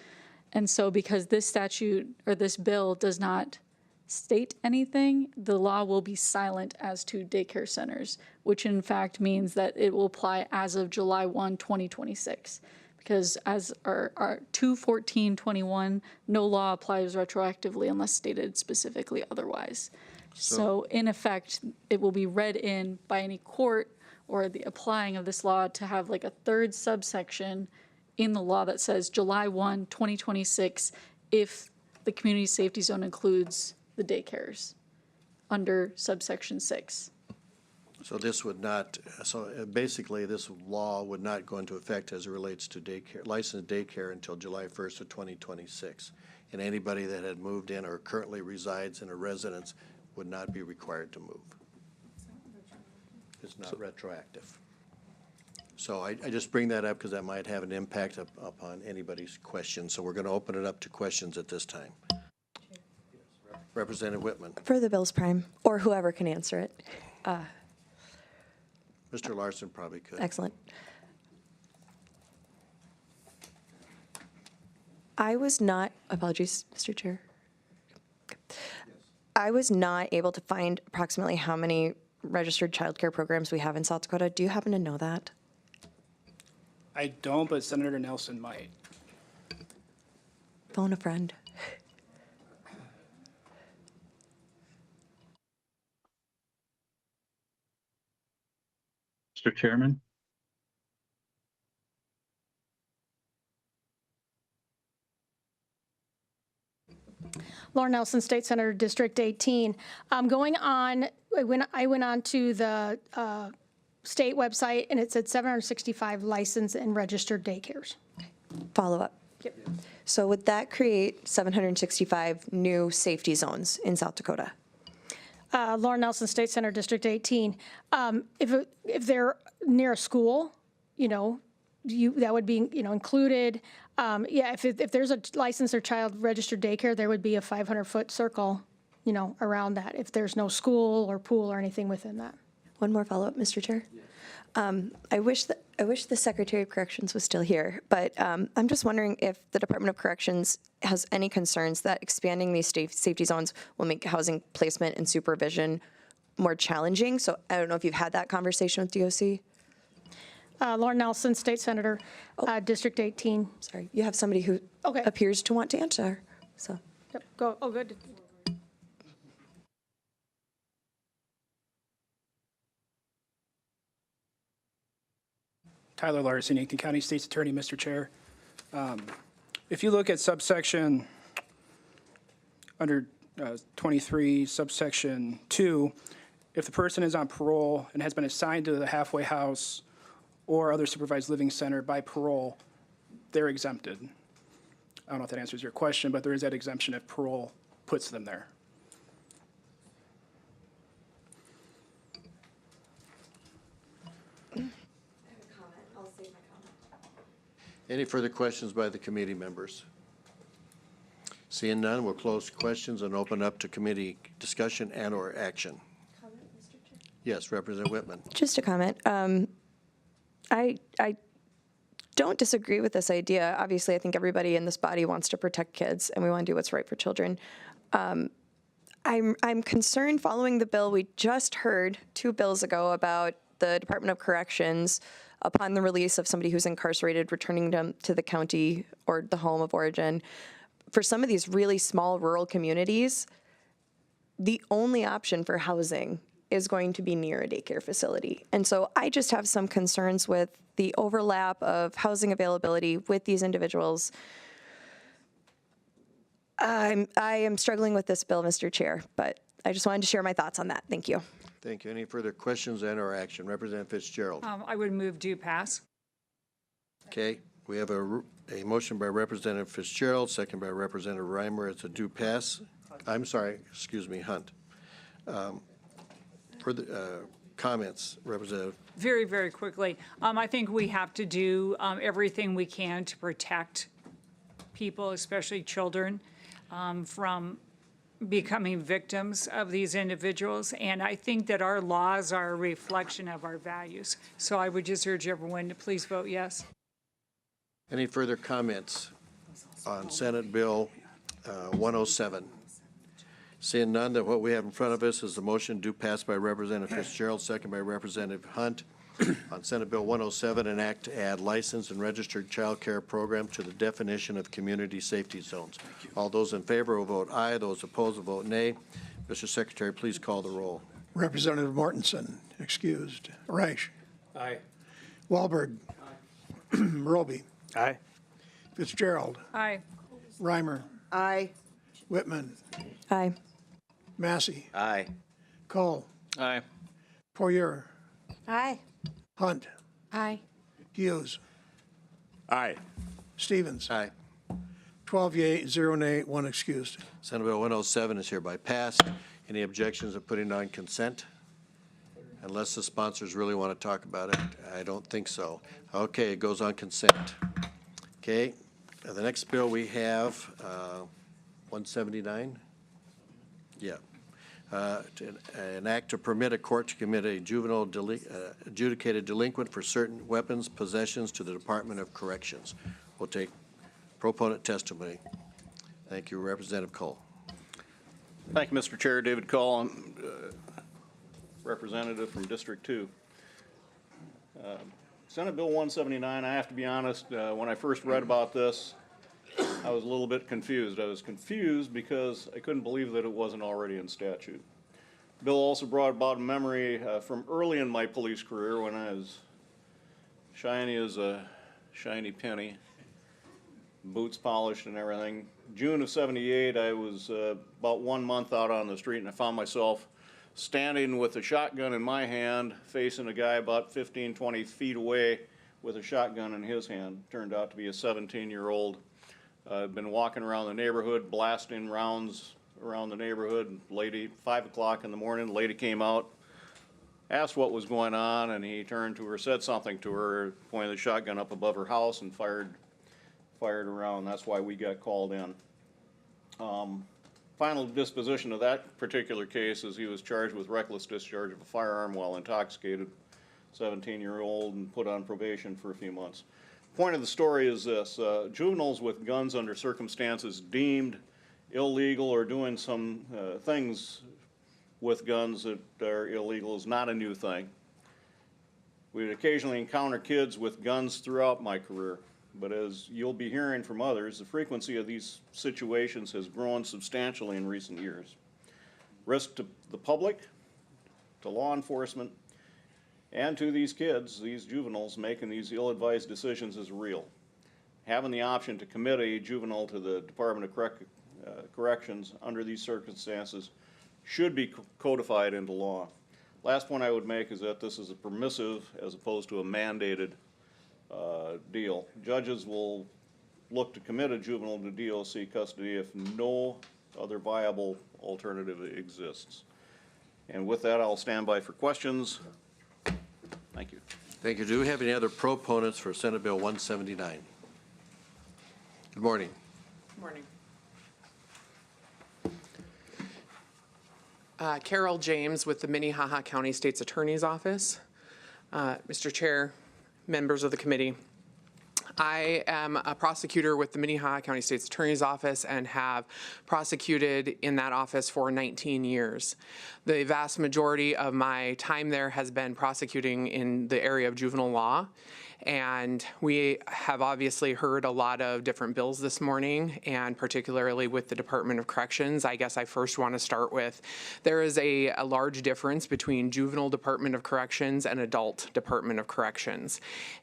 S12: And so because this statute or this bill does not state anything, the law will be silent as to daycare centers, which in fact means that it will apply as of July 1, 2026. Because as our 21421, no law applies retroactively unless stated specifically otherwise. So in effect, it will be read in by any court or the applying of this law to have like a third subsection in the law that says July 1, 2026, if the community safety zone includes the daycares under subsection 6.
S2: So this would not, so basically this law would not go into effect as it relates to daycare, licensed daycare until July 1st of 2026. And anybody that had moved in or currently resides in a residence would not be required to move. It's not retroactive. So I just bring that up because that might have an impact upon anybody's questions. So we're going to open it up to questions at this time. Representative Whitman.
S4: For the bill's prime, or whoever can answer it.
S2: Mr. Larson probably could.
S4: Excellent. I was not, apologies, Mr. Chair. I was not able to find approximately how many registered childcare programs we have in South Dakota. Do you happen to know that?
S15: I don't, but Senator Nelson might.
S4: Phone a friend.
S11: Mr. Chairman?
S1: Laura Nelson, State Senator, District 18. Going on, I went on to the state website, and it said 765 licensed and registered daycares.
S4: Follow up.
S1: Yep.
S4: So would that create 765 new safety zones in South Dakota?
S1: Laura Nelson, State Senator, District 18. If they're near a school, that would be, included. Yeah, if there's a licensed or child registered daycare, there would be a 500-foot circle around that, if there's no school or pool or anything within that.
S4: One more follow-up, Mr. Chair. I wish the Secretary of Corrections was still here, but I'm just wondering if the Department of Corrections has any concerns that expanding these safety zones will make housing placement and supervision more challenging. So I don't know if you've had that conversation with DOC.
S1: Lauren Nelson, State Senator, District 18.
S4: Sorry, you have somebody who appears to want to answer. So
S1: Yep, go. Oh, good.
S15: Tyler Larson, Yankton County State's Attorney, Mr. Chair. If you look at subsection under 23, subsection 2, if the person is on parole and has been assigned to the halfway house or other supervised living center by parole, they're exempted. I don't know if that answers your question, but there is that exemption if parole puts them there.
S2: Any further questions by the committee members? Seeing none, we'll close questions and open up to committee discussion and/or action. Yes, Representative Whitman.
S4: just a comment. I don't disagree with this idea. Obviously, I think everybody in this body wants to protect kids, and we want to do what's right for children. I'm concerned following the bill we just heard 2 bills ago about the Department of Corrections, upon the release of somebody who's incarcerated, returning them to the county or the home of origin. For some of these really small rural communities, the only option for housing is going to be near a daycare facility. And so I just have some concerns with the overlap of housing availability with these individuals. I am struggling with this bill, Mr. Chair, but I just wanted to share my thoughts on that. Thank you.
S2: Thank you. Any further questions and/or action? Representative Fitzgerald.
S6: I would move do pass.
S2: Okay, we have a motion by Representative Fitzgerald, second by Representative Reimer. It's a do pass. I'm sorry, excuse me, Hunt. Further comments, Representative?
S6: Very, very quickly. I think we have to do everything we can to protect people, especially children, from becoming victims of these individuals. And I think that our laws are a reflection of our values. So I would just urge everyone to please vote yes.
S2: Any further comments on Senate Bill 107? Seeing none, that what we have in front of us is the motion do pass by Representative Fitzgerald, second by Representative Hunt, on Senate Bill 107, an act to add licensed and registered child care program to the definition of community safety zones. All those in favor will vote aye. Those opposed will vote nay. Mr. Secretary, please call the roll.
S14: Representative Mortensen, excused. Reich.
S3: Aye.
S14: Wahlberg. Roby.
S24: Aye.
S14: Fitzgerald.
S6: Aye.
S14: Reimer.
S19: Aye.
S14: Whitman.
S4: Aye.
S14: Massey.
S24: Aye.
S14: Cole.
S24: Aye.
S14: Poirier.
S16: Aye.
S14: Hunt.
S16: Aye.
S14: Hughes.
S24: Aye.
S14: Stevens.
S2: Aye.
S14: 12 yea, 0 nay, 1 excused.
S2: Senate Bill 107 is hereby passed. Any objections of putting it on consent? Unless the sponsors really want to talk about it, I don't think so. Okay, it goes on consent. Okay, the next bill we have, 179? Yeah. An act to permit a court to commit a juvenile adjudicated delinquent for certain weapons possessions to the Department of Corrections. We'll take proponent testimony. Thank you, Representative Cole.
S13: Thank you, Mr. Chair. David Cole, I'm representative from District 2. Senate Bill 179, I have to be honest, when I first read about this, I was a little bit confused. I was confused because I couldn't believe that it wasn't already in statute. Bill also brought about a memory from early in my police career when I was shiny as a shiny penny, boots polished and everything. June of '78, I was about 1 month out on the street and I found myself standing with a shotgun in my hand, facing a guy about 15, 20 feet away with a shotgun in his hand. Turned out to be a 17-year-old. I've been walking around the neighborhood, blasting rounds around the neighborhood. Lady, 5 o'clock in the morning, the lady came out, asked what was going on, and he turned to her, said something to her, pointed the shotgun up above her house and fired around. That's why we got called in. 5 final disposition of that particular case is he was charged with reckless discharge of a firearm while intoxicated, 17-year-old, and put on probation for a few months. Point of the story is this: juveniles with guns under circumstances deemed illegal or doing some things with guns that are illegal is not a new thing. We'd occasionally encounter kids with guns throughout my career, but as you'll be hearing from others, the frequency of these situations has grown substantially in recent years. Risk to the public, to law enforcement, and to these kids, these juveniles making these ill-advised decisions is real. Having the option to commit a juvenile to the Department of Corrections under these circumstances should be codified into law. Last point I would make is that this is a permissive as opposed to a mandated deal. Judges will look to commit a juvenile to DOC custody if no other viable alternative exists. And with that, I'll stand by for questions. Thank you.
S2: Thank you. Do we have any other proponents for Senate Bill 179? Good morning.
S5: Good morning. Carol James with the Minnehaha County State's Attorney's Office. Mr. Chair, members of the committee, I am a prosecutor with the Minnehaha County State's Attorney's Office and have prosecuted in that office for 19 years. The vast majority of my time there has been prosecuting in the area of juvenile law. And we have obviously heard a lot of different bills this morning, and particularly with the Department of Corrections. I guess I first want to start with, there is a large difference between juvenile Department of Corrections and adult Department of Corrections.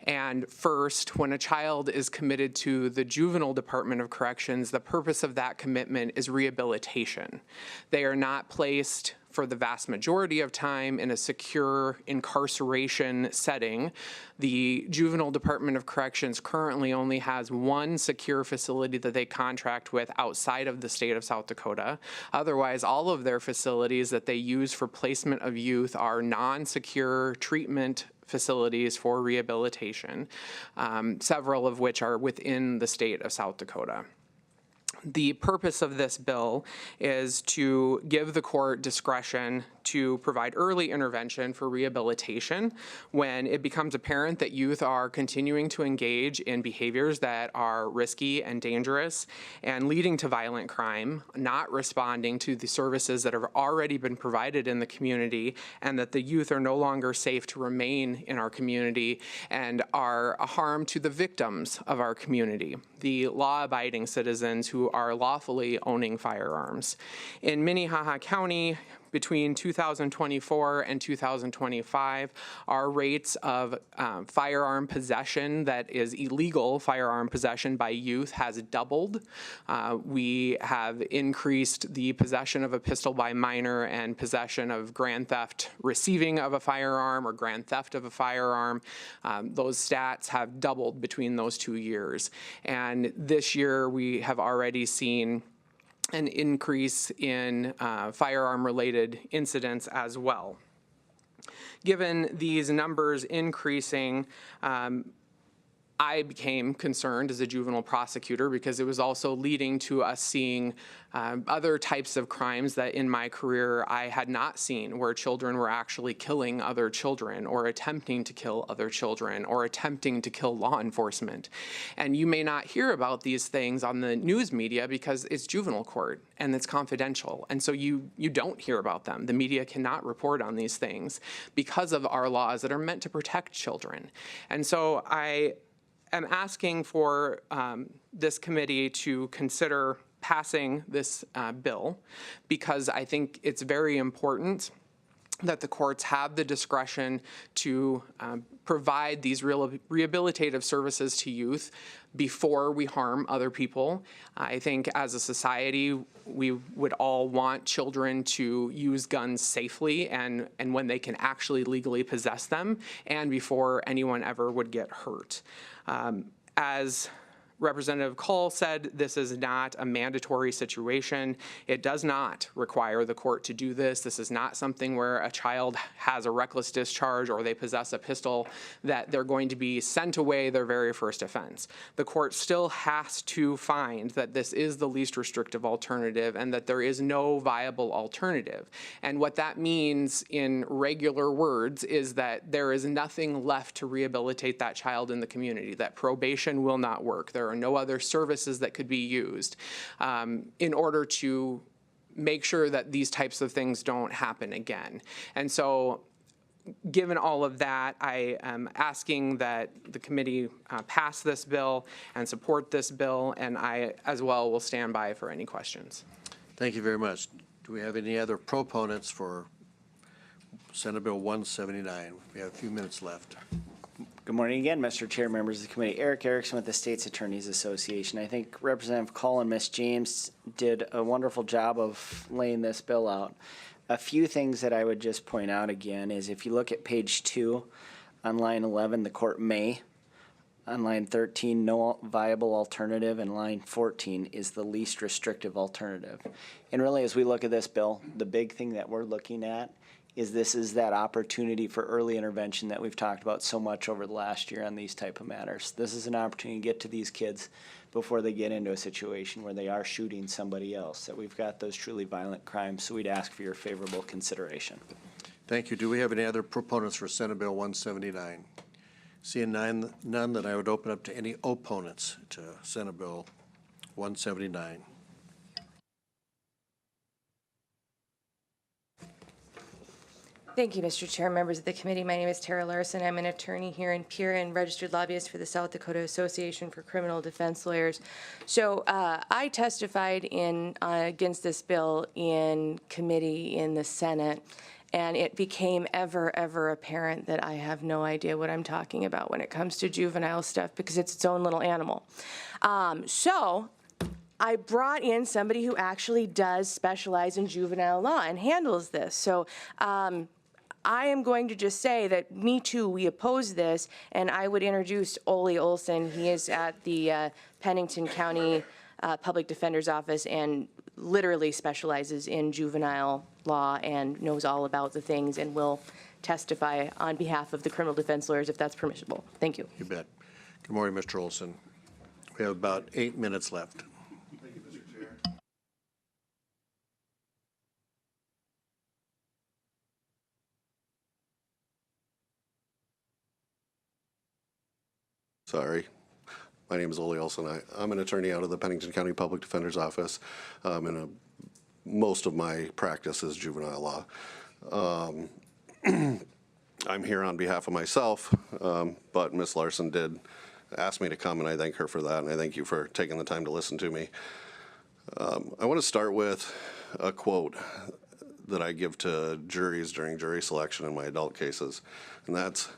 S5: And first, when a child is committed to the juvenile Department of Corrections, the purpose of that commitment is rehabilitation. They are not placed for the vast majority of time in a secure incarceration setting. The Juvenile Department of Corrections currently only has one secure facility that they contract with outside of the state of South Dakota. Otherwise, all of their facilities that they use for placement of youth are non-secure treatment facilities for rehabilitation, several of which are within the state of South Dakota. The purpose of this bill is to give the court discretion to provide early intervention for rehabilitation when it becomes apparent that youth are continuing to engage in behaviors that are risky and dangerous and leading to violent crime, not responding to the services that have already been provided in the community, and that the youth are no longer safe to remain in our community and are a harm to the victims of our community, the law-abiding citizens who are lawfully owning firearms. In Minnehaha County, between 2024 and 2025, our rates of firearm possession that is illegal firearm possession by youth has doubled. We have increased the possession of a pistol by minor and possession of grand theft receiving of a firearm or grand theft of a firearm. Those stats have doubled between those 2 years. And this year we have already seen an increase in firearm-related incidents as well. Given these numbers increasing, I became concerned as a juvenile prosecutor because it was also leading to us seeing other types of crimes that in my career I had not seen, where children were actually killing other children or attempting to kill other children or attempting to kill law enforcement. And you may not hear about these things on the news media because it's juvenile court and it's confidential. And so you don't hear about them. The media cannot report on these things because of our laws that are meant to protect children. And so I am asking for this committee to consider passing this bill because I think it's very important that the courts have the discretion to provide these rehabilitative services to youth before we harm other people. I think as a society, we would all want children to use guns safely and when they can actually legally possess them and before anyone ever would get hurt. As Representative Cole said this is not a mandatory situation. It does not require the court to do this. This is not something where a child has a reckless discharge or they possess a pistol that they're going to be sent away their very first offense. The court still has to find that this is the least restrictive alternative and that there is no viable alternative. And what that means in regular words is that there is nothing left to rehabilitate that child in the community, that probation will not work. There are no other services that could be used in order to make sure that these types of things don't happen again. And so given all of that, I am asking that the committee pass this bill and support this bill, and I as well will stand by for any questions.
S2: Thank you very much. Do we have any other proponents for Senate Bill 179? We have a few minutes left.
S17: Good morning again, Mr. Chair, members of the committee. Eric Erickson with the States Attorneys Association. I think Representative Cole and Ms. James did a wonderful job of laying this bill out. A few things that I would just point out again is if you look at page 2, on line 11, the court may. On line 13, no viable alternative, and line 14 is the least restrictive alternative. And really, as we look at this bill, the big thing that we're looking at is this is that opportunity for early intervention that we've talked about so much over the last year on these type of matters. This is an opportunity to get to these kids before they get into a situation where they are shooting somebody else, that we've got those truly violent crimes. So we'd ask for your favorable consideration.
S2: Thank you. Do we have any other proponents for Senate Bill 179? Seeing none, then I would open up to any opponents to Senate Bill 179.
S18: Thank you, Mr. Chair, members of the committee. My name is Tara Larson. I'm an attorney here in Pierre and registered lobbyist for the South Dakota Association for Criminal Defense Lawyers. So I testified against this bill in committee in the Senate, and it became ever apparent that I have no idea what I'm talking about when it comes to juvenile stuff because it's its own little animal. So I brought in somebody who actually does specialize in juvenile law and handles this. So I am going to just say that me too, we oppose this, and I would introduce Ole Olson. He is at the Pennington County Public Defender's Office and literally specializes in juvenile law and knows all about the things and will testify on behalf of the criminal defense lawyers if that's permissible. Thank you.
S2: You bet. Good morning, Mr. Olson. We have about 8 minutes left.
S20: Thank you, Mr. Chair.
S21: Sorry. My name is Ole Olson. I'm an attorney out of the Pennington County Public Defender's Office, and most of my practice is juvenile law. I'm here on behalf of myself, but Ms. Larson did ask me to come, and I thank her for that, and I thank you for taking the time to listen to me. I want to start with a quote that I give to juries during jury selection in my adult cases, and that's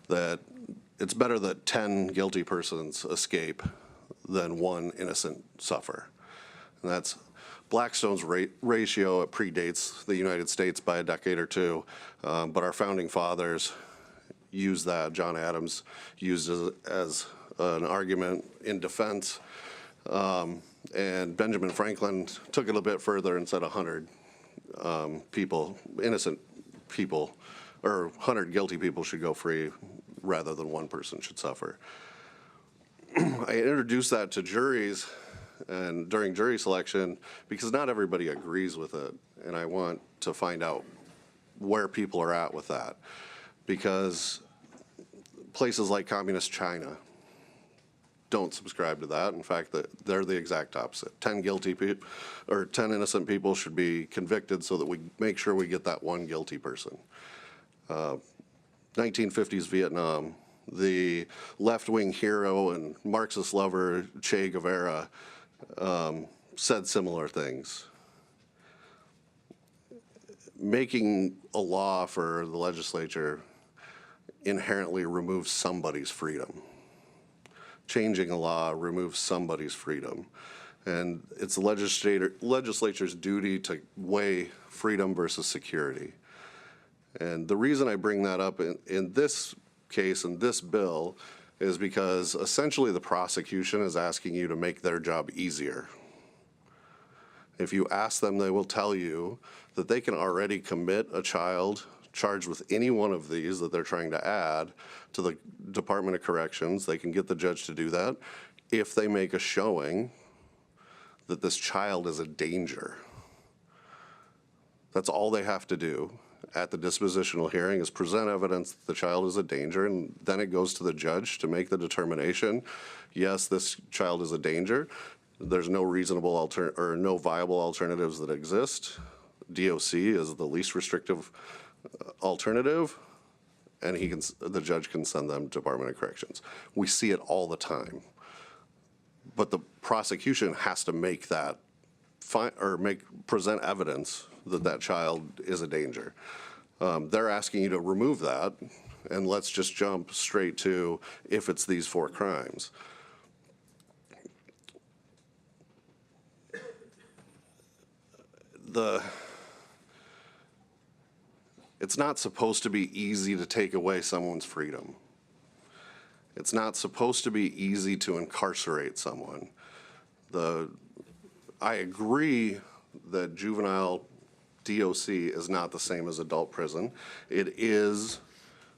S21: that it's better that 10 guilty persons escape than one innocent suffer. And that's Blackstone's ratio. It predates the United States by a decade or two, but our founding fathers used that. John Adams used it as an argument in defense, and Benjamin Franklin took it a bit further and said 100 people, innocent people, or 100 guilty people should go free rather than one person should suffer. I introduced that to juries and during jury selection because not everybody agrees with it, and I want to find out where people are at with that, because places like communist China don't subscribe to that. In fact, they're the exact opposite. 10 guilty people or 10 innocent people should be convicted so that we make sure we get that one guilty person. 1950s Vietnam, the left-wing hero and Marxist lover Che Guevara said similar things. Making a law for the legislature inherently removes somebody's freedom. Changing a law removes somebody's freedom. And it's the legislature's duty to weigh freedom versus security. And the reason I bring that up in this case, in this bill, is because essentially the prosecution is asking you to make their job easier. If you ask them, they will tell you that they can already commit a child charged with any one of these that they're trying to add to the Department of Corrections. They can get the judge to do that if they make a showing that this child is a danger. That's all they have to do at the dispositional hearing, is present evidence that the child is a danger, and then it goes to the judge to make the determination, yes, this child is a danger. There's no reasonable or no viable alternatives that exist. DOC is the least restrictive alternative, and the judge can send them to Department of Corrections. We see it all the time. But the prosecution has to make that present evidence that that child is a danger. They're asking you to remove that, and let's just jump straight to if it's these 4 crimes. It's not supposed to be easy to take away someone's freedom. It's not supposed to be easy to incarcerate someone. I agree that juvenile DOC is not the same as adult prison. It is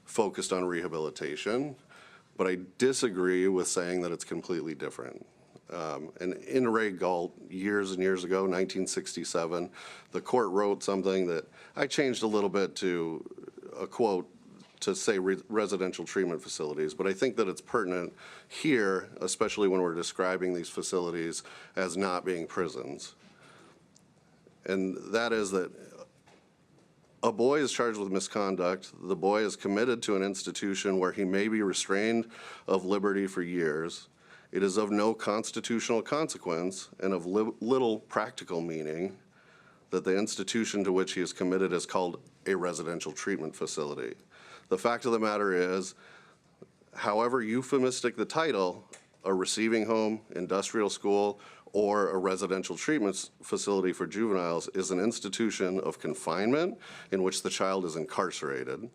S21: focused on rehabilitation, but I disagree with saying that it's completely different. And in Ray Galt, years and years ago, 1967, the court wrote something that I changed a little bit to a quote to say residential treatment facilities, but I think that it's pertinent here, especially when we're describing these facilities as not being prisons. And that is that a boy is charged with misconduct. The boy is committed to an institution where he may be restrained of liberty for years. It is of no constitutional consequence and of little practical meaning that the institution to which he is committed is called a residential treatment facility. The fact of the matter is, however euphemistic the title, a receiving home, industrial school, or a residential treatment facility for juveniles is an institution of confinement in which the child is incarcerated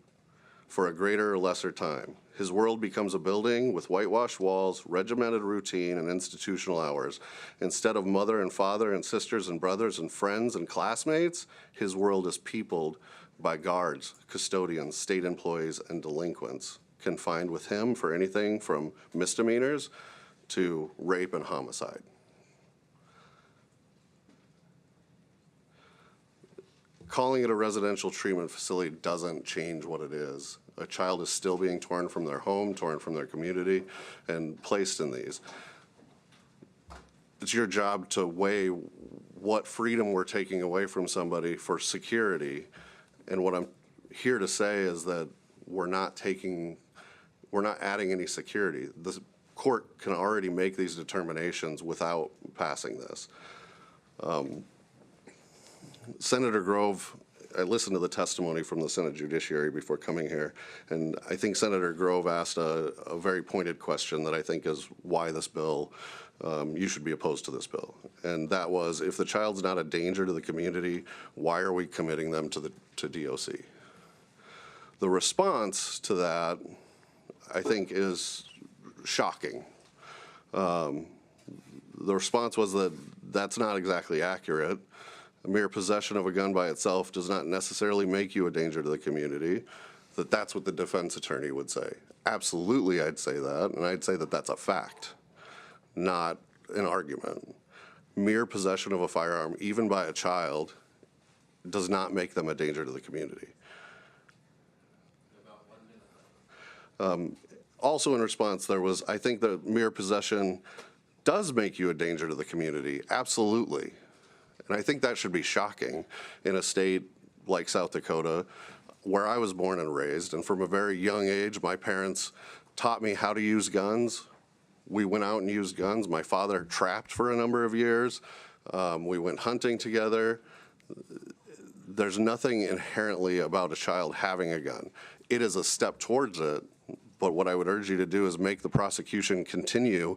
S21: for a greater or lesser time. His world becomes a building with whitewashed walls, regimented routine, and institutional hours. Instead of mother and father and sisters and brothers and friends and classmates, his world is peopled by guards, custodians, state employees, and delinquents, confined with him for anything from misdemeanors to rape and homicide. Calling it a residential treatment facility doesn't change what it is. A child is still being torn from their home, torn from their community, and placed in these. It's your job to weigh what freedom we're taking away from somebody for security. And what I'm here to say is that we're not adding any security. The court can already make these determinations without passing this. Senator Grove, I listened to the testimony from the Senate Judiciary before coming here, and I think Senator Grove asked a very pointed question that I think is why this bill, you should be opposed to this bill. And that was, if the child's not a danger to the community, why are we committing them to DOC? The response to that, I think, is shocking. The response was that that's not exactly accurate. A mere possession of a gun by itself does not necessarily make you a danger to the community, that's what the defense attorney would say. Absolutely, I'd say that, and I'd say that that's a fact, not an argument. Mere possession of a firearm, even by a child, does not make them a danger to the community. Also in response, I think that mere possession does make you a danger to the community, absolutely. And I think that should be shocking in a state like South Dakota, where I was born and raised. And from a very young age, my parents taught me how to use guns. We went out and used guns. My father trapped for a number of years. We went hunting together. There's nothing inherently about a child having a gun. It is a step towards it, but what I would urge you to do is make the prosecution continue,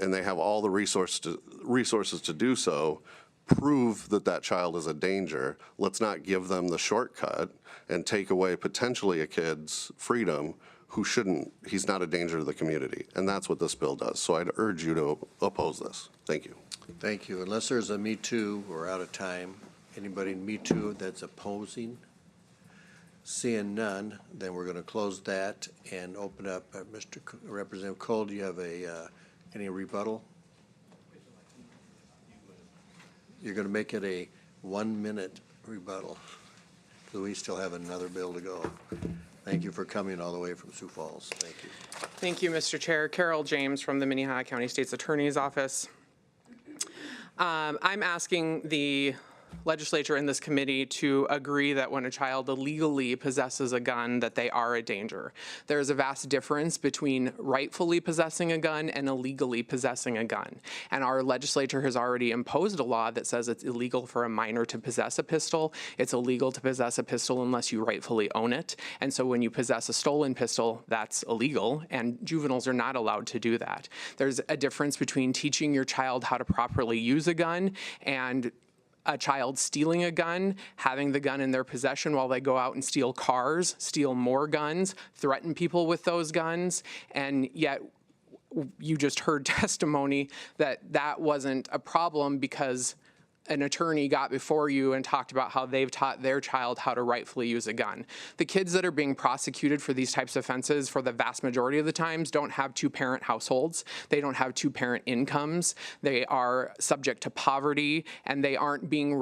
S21: and they have all the resources to do so, prove that that child is a danger. Let's not give them the shortcut and take away potentially a kid's freedom who shouldn't, he's not a danger to the community. And that's what this bill does. So I'd urge you to oppose this. Thank you.
S2: Thank you. Unless there's a Me Too, we're out of time. Anybody in Me Too that's opposing? Seeing none, then we're going to close that and open up. Mr. Representative Cole, do you have any rebuttal? You're going to make it a 1-minute rebuttal. So we still have another bill to go. Thank you for coming all the way from Sioux Falls. Thank you.
S5: Thank you, Mr. Chair. Carol James from the Minnehaha County State's Attorney's Office. I'm asking the legislature and this committee to agree that when a child illegally possesses a gun, that they are a danger. There is a vast difference between rightfully possessing a gun and illegally possessing a gun. And our legislature has already imposed a law that says it's illegal for a minor to possess a pistol. It's illegal to possess a pistol unless you rightfully own it. And so when you possess a stolen pistol, that's illegal, and juveniles are not allowed to do that. There's a difference between teaching your child how to properly use a gun and a child stealing a gun, having the gun in their possession while they go out and steal cars, steal more guns, threaten people with those guns, and yet you just heard testimony that that wasn't a problem because an attorney got before you and talked about how they've taught their child how to rightfully use a gun. The kids that are being prosecuted for these types of offenses, for the vast majority of the times, don't have two-parent households. They don't have two-parent incomes. They are subject to poverty, and they aren't being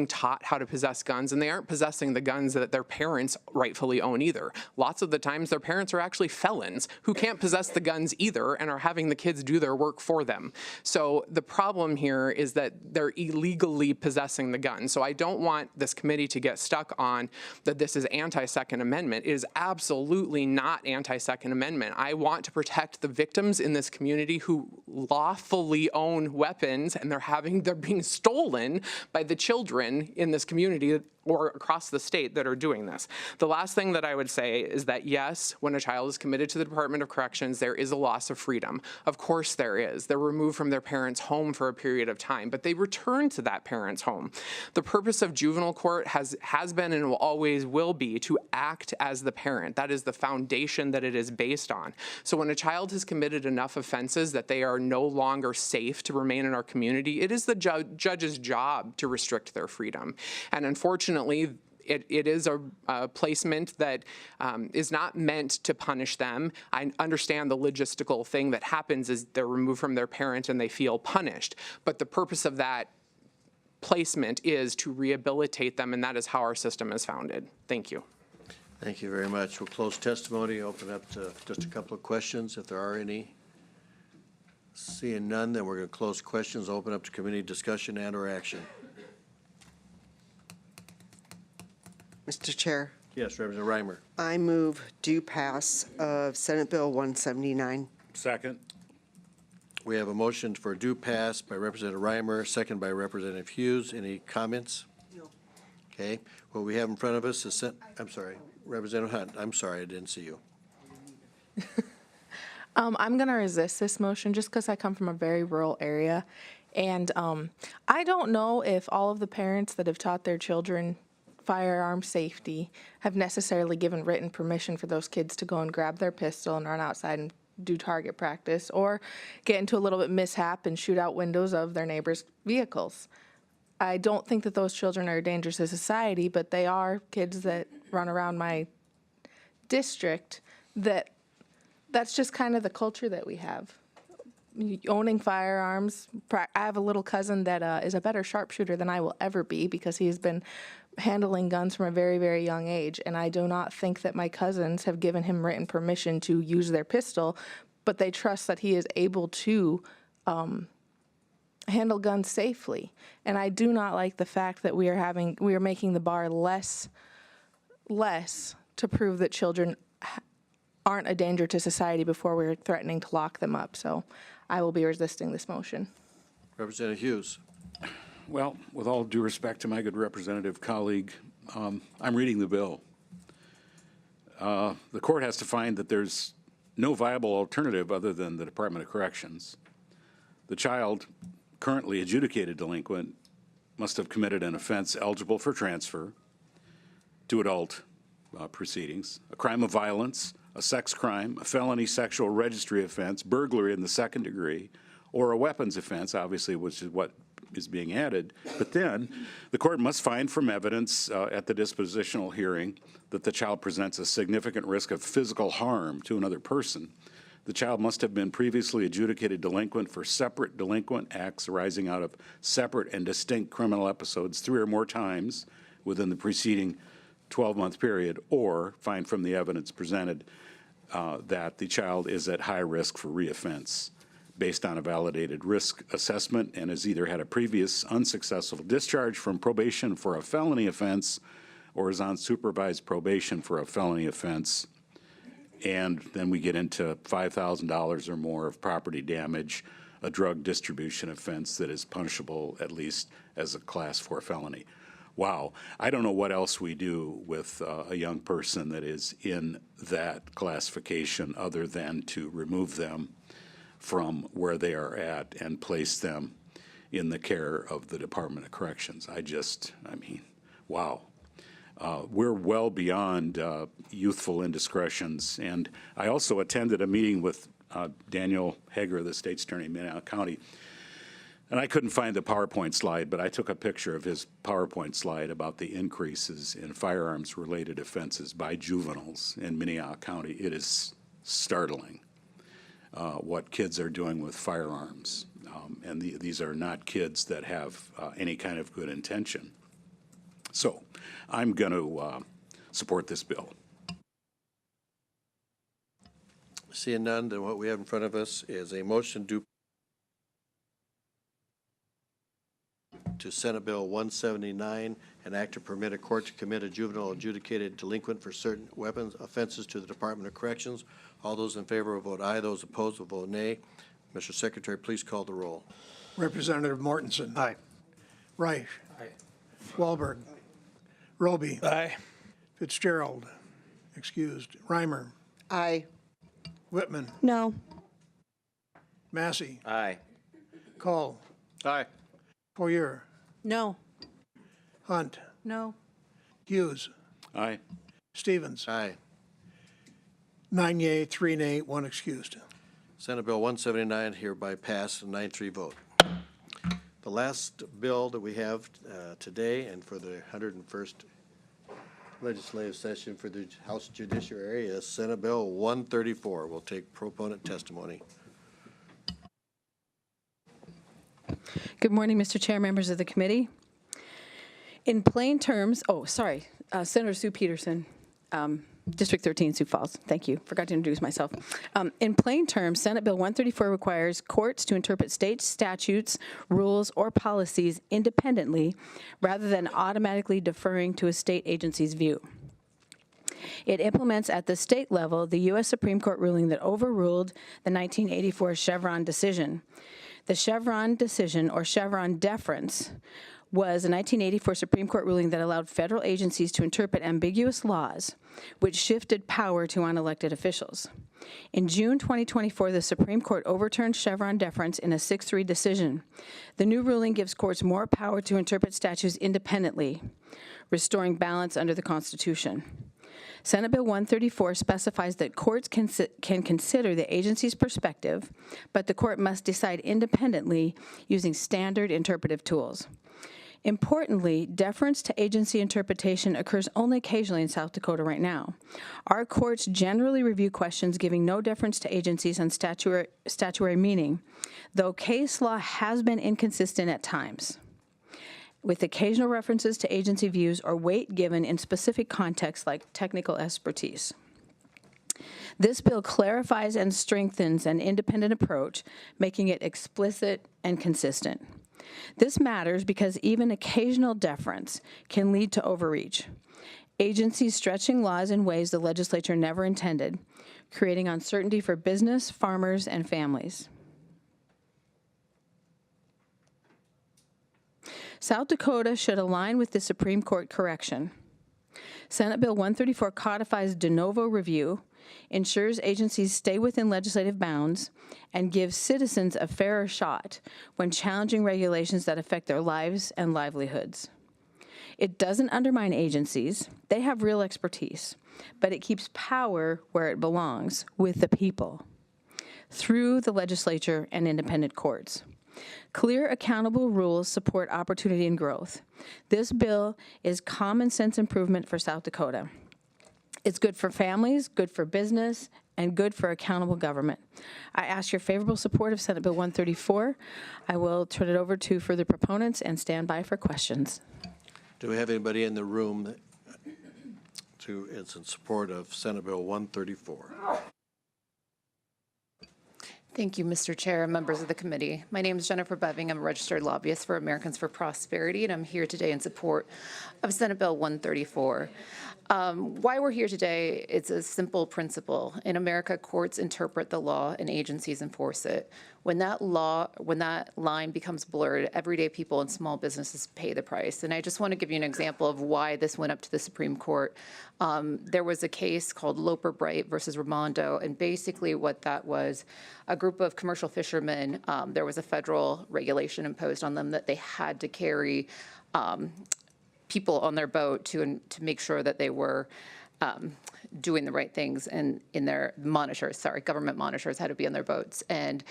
S5: taught how to possess guns, and they aren't possessing the guns that their parents rightfully own either. Lots of the times, their parents are actually felons who can't possess the guns either and are having the kids do their work for them. So the problem here is that they're illegally possessing the gun. So I don't want this committee to get stuck on that this is anti-Second Amendment. It is absolutely not anti-Second Amendment. I want to protect the victims in this community who lawfully own weapons, and they're being stolen by the children in this community or across the state that are doing this. The last thing that I would say is that yes, when a child is committed to the Department of Corrections, there is a loss of freedom. Of course there is. They're removed from their parents' home for a period of time, but they return to that parent's home. The purpose of juvenile court has been and will always will be to act as the parent. That is the foundation that it is based on. So when a child has committed enough offenses that they are no longer safe to remain in our community, it is the judge's job to restrict their freedom. And unfortunately, it is a placement that is not meant to punish them. I understand the logistical thing that happens is they're removed from their parent and they feel punished. But the purpose of that placement is to rehabilitate them, and that is how our system is founded. Thank you.
S2: Thank you very much. We'll close testimony, open up to just a couple of questions if there are any. Seeing none, then we're going to close questions, open up to committee discussion and or action.
S19: Mr. Chair,
S2: Yes, Representative Reimer.
S19: I move due pass of Senate Bill 179.
S9: Second.
S2: We have a motion for due pass by Representative Reimer, second by Representative Hughes. Any comments?
S19: No.
S2: Okay. What we have in front of us is, I'm sorry, Representative Hunt. I'm sorry, I didn't see you.
S20: I'm going to resist this motion just because I come from a very rural area. And I don't know if all of the parents that have taught their children firearm safety have necessarily given written permission for those kids to go and grab their pistol and run outside and do target practice or get into a little bit mishap and shoot out windows of their neighbors' vehicles. I don't think that those children are dangerous to society, but they are kids that run around my district that's just kind of the culture that we have. Owning firearms. I have a little cousin that is a better sharpshooter than I will ever be because he's been handling guns from a very, very young age. And I do not think that my cousins have given him written permission to use their pistol, but they trust that he is able to handle guns safely. And I do not like the fact that we are making the bar less to prove that children aren't a danger to society before we're threatening to lock them up. So I will be resisting this motion.
S2: Representative Hughes.
S9: Well, with all due respect to my good representative colleague, I'm reading the bill. The court has to find that there's no viable alternative other than the Department of Corrections. The child, currently adjudicated delinquent, must have committed an offense eligible for transfer to adult proceedings, a crime of violence, a sex crime, a felony sexual registry offense, burglary in the second degree, or a weapons offense, obviously, which is what is being added. But then the court must find from evidence at the dispositional hearing that the child presents a significant risk of physical harm to another person. The child must have been previously adjudicated delinquent for separate delinquent acts arising out of separate and distinct criminal episodes 3 or more times within the preceding 12-month period, or find from the evidence presented that the child is at high risk for reoffense based on a validated risk assessment and has either had a previous unsuccessful discharge from probation for a felony offense or is on supervised probation for a felony offense. And then we get into $5,000 or more of property damage, a drug distribution offense that is punishable at least as a Class 4 felony. Wow, I don't know what else we do with a young person that is in that classification other than to remove them from where they are at and place them in the care of the Department of Corrections. I mean, wow. We're well beyond youthful indiscretions. And I also attended a meeting with Daniel Hager, the State's Attorney in Minnehaha County. And I couldn't find the PowerPoint slide, but I took a picture of his PowerPoint slide about the increases in firearms-related offenses by juveniles in Minnehaha County. It is startling what kids are doing with firearms. And these are not kids that have any kind of good intention. So I'm going to support this bill.
S2: Seeing none, then what we have in front of us is a motion to Senate Bill 179, an act to permit a court to commit a juvenile adjudicated delinquent for certain weapons offenses to the Department of Corrections. All those in favor will vote aye. Those opposed will vote nay. Mr. Secretary, please call the roll.
S14: Representative Mortensen. Aye. Reich. Aye. Wahlberg. Roby.
S3: Aye.
S14: Fitzgerald. Excused. Reimer.
S19: Aye.
S14: Whitman.
S18: No.
S14: Massey.
S17: Aye.
S14: Call.
S13: Aye.
S14: Poirier.
S18: No.
S14: Hunt.
S18: No.
S14: Hughes.
S9: Aye.
S14: Stevens.
S2: Aye.
S14: 9 yea, 3 nay, 1 excused.
S2: Senate Bill 179 hereby passed, a 9-3 vote. The last bill that we have today and for the 101st legislative session for the House Judiciary is Senate Bill 134. We'll take proponent testimony.
S7: Good morning, Mr. Chair, members of the committee. In plain terms, Senator Sue Peterson, District 13, Sioux Falls. Thank you. Forgot to introduce myself. In plain terms, Senate Bill 134 requires courts to interpret state statutes, rules, or policies independently rather than automatically deferring to a state agency's view. It implements at the state level the U.S. Supreme Court ruling that overruled the 1984 Chevron decision. The Chevron decision, or Chevron deference, was a 1984 Supreme Court ruling that allowed federal agencies to interpret ambiguous laws, which shifted power to unelected officials. In June 2024, the Supreme Court overturned Chevron deference in a 6-3 decision. The new ruling gives courts more power to interpret statutes independently, restoring balance under the Constitution. Senate Bill 134 specifies that courts can consider the agency's perspective, but the court must decide independently using standard interpretive tools. Importantly, deference to agency interpretation occurs only occasionally in South Dakota right now. Our courts generally review questions giving no deference to agencies on statutory meaning, though case law has been inconsistent at times, with occasional references to agency views or weight given in specific contexts like technical expertise. This bill clarifies and strengthens an independent approach, making it explicit and consistent. This matters because even occasional deference can lead to overreach, agencies stretching laws in ways the legislature never intended, creating uncertainty for business, farmers, and families. South Dakota should align with the Supreme Court correction. Senate Bill 134 codifies de novo review, ensures agencies stay within legislative bounds, and gives citizens a fairer shot when challenging regulations that affect their lives and livelihoods. It doesn't undermine agencies. They have real expertise. but it keeps power where it belongs, with the people, through the legislature and independent courts. Clear, accountable rules support opportunity and growth. This bill is common sense improvement for South Dakota. It's good for families, good for business, and good for accountable government. I ask your favorable support of Senate Bill 134. I will turn it over to further proponents and stand by for questions.
S2: Do we have anybody in the room that is in support of Senate Bill 134?
S8: Thank you, Mr. Chair and members of the committee. My name is Jennifer Beving. I'm a registered lobbyist for Americans for Prosperity, and I'm here today in support of Senate Bill 134. Why we're here today, it's a simple principle. In America, courts interpret the law and agencies enforce it. When that line becomes blurred, everyday people and small businesses pay the price. And I just want to give you an example of why this went up to the Supreme Court. There was a case called Loper Bright versus Raimondo, and basically what that was, a group of commercial fishermen, there was a federal regulation imposed on them that they had to carry people on their boat to make sure that they were doing the right things, and in their monitors, government monitors had to be on their boats. And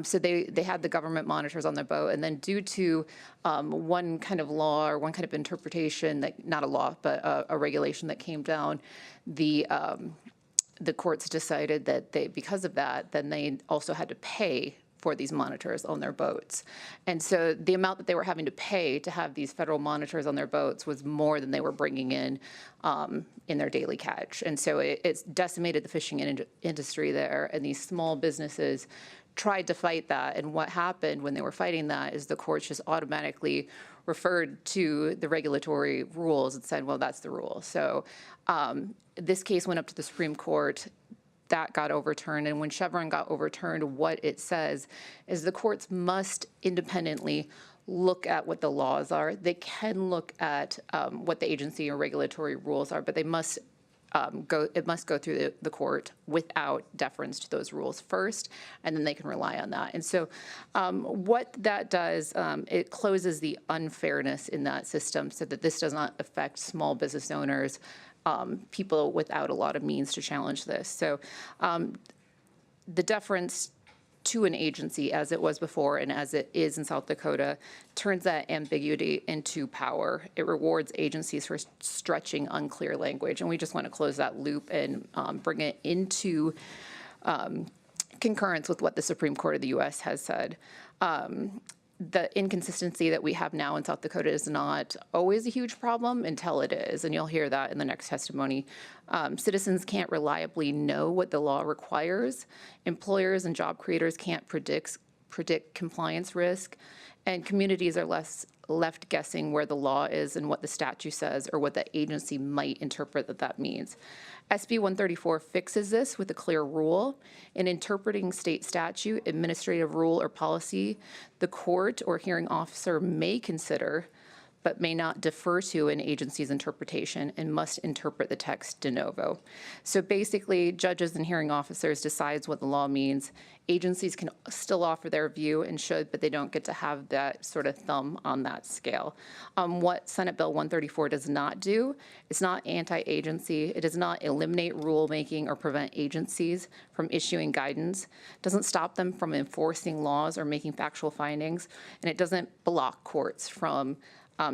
S8: so they had the government monitors on their boat, and then due to one kind of law or one kind of interpretation, that not a law, but a regulation that came down, the courts decided that because of that, then they also had to pay for these monitors on their boats. And so the amount that they were having to pay to have these federal monitors on their boats was more than they were bringing in their daily catch. And so it's decimated the fishing industry there, and these small businesses tried to fight that. And what happened when they were fighting that is the courts just automatically referred to the regulatory rules and said, well, that's the rule. So this case went up to the Supreme Court. That got overturned, and when Chevron got overturned, what it says is the courts must independently look at what the laws are. They can look at what the agency or regulatory rules are, but they must it must go through the court without deference to those rules first, and then they can rely on that. And so what that does, it closes the unfairness in that system so that this does not affect small business owners, people without a lot of means to challenge this. So the deference to an agency, as it was before and as it is in South Dakota, turns that ambiguity into power. It rewards agencies for stretching unclear language, and we just want to close that loop and bring it into concurrence with what the Supreme Court of the U.S. has said. The inconsistency that we have now in South Dakota is not always a huge problem until it is, and you'll hear that in the next testimony. Citizens can't reliably know what the law requires. Employers and job creators can't predict compliance risk, and communities are left guessing where the law is and what the statute says or what the agency might interpret that means. SB 134 fixes this with a clear rule. In interpreting state statute, administrative rule, or policy, the court or hearing officer may consider but may not defer to an agency's interpretation and must interpret the text de novo. So basically, judges and hearing officers decides what the law means. Agencies can still offer their view and should, but they don't get to have that sort of thumb on that scale. What Senate Bill 134 does not do, it's not anti-agency. It does not eliminate rulemaking or prevent agencies from issuing guidance. It doesn't stop them from enforcing laws or making factual findings, and it doesn't block courts from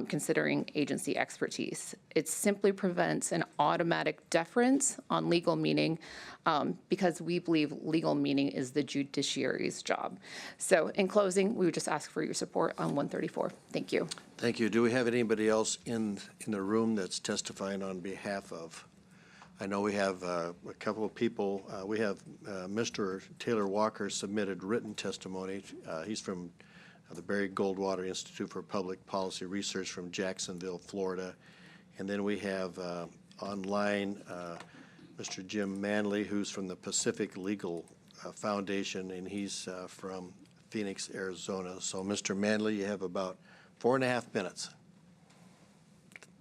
S8: considering agency expertise. It simply prevents an automatic deference on legal meaning because we believe legal meaning is the judiciary's job. So in closing, we would just ask for your support on 134. Thank you.
S2: Thank you. Do we have anybody else in the room that's testifying on behalf of? I know we have a couple of people. We have Mr. Taylor Walker submitted written testimony. He's from the Barry Goldwater Institute for Public Policy Research from Jacksonville, Florida. And then we have online Mr. Jim Manley, who's from the Pacific Legal Foundation, and he's from Phoenix, Arizona. So, Mr. Manley, you have about 4.5 minutes.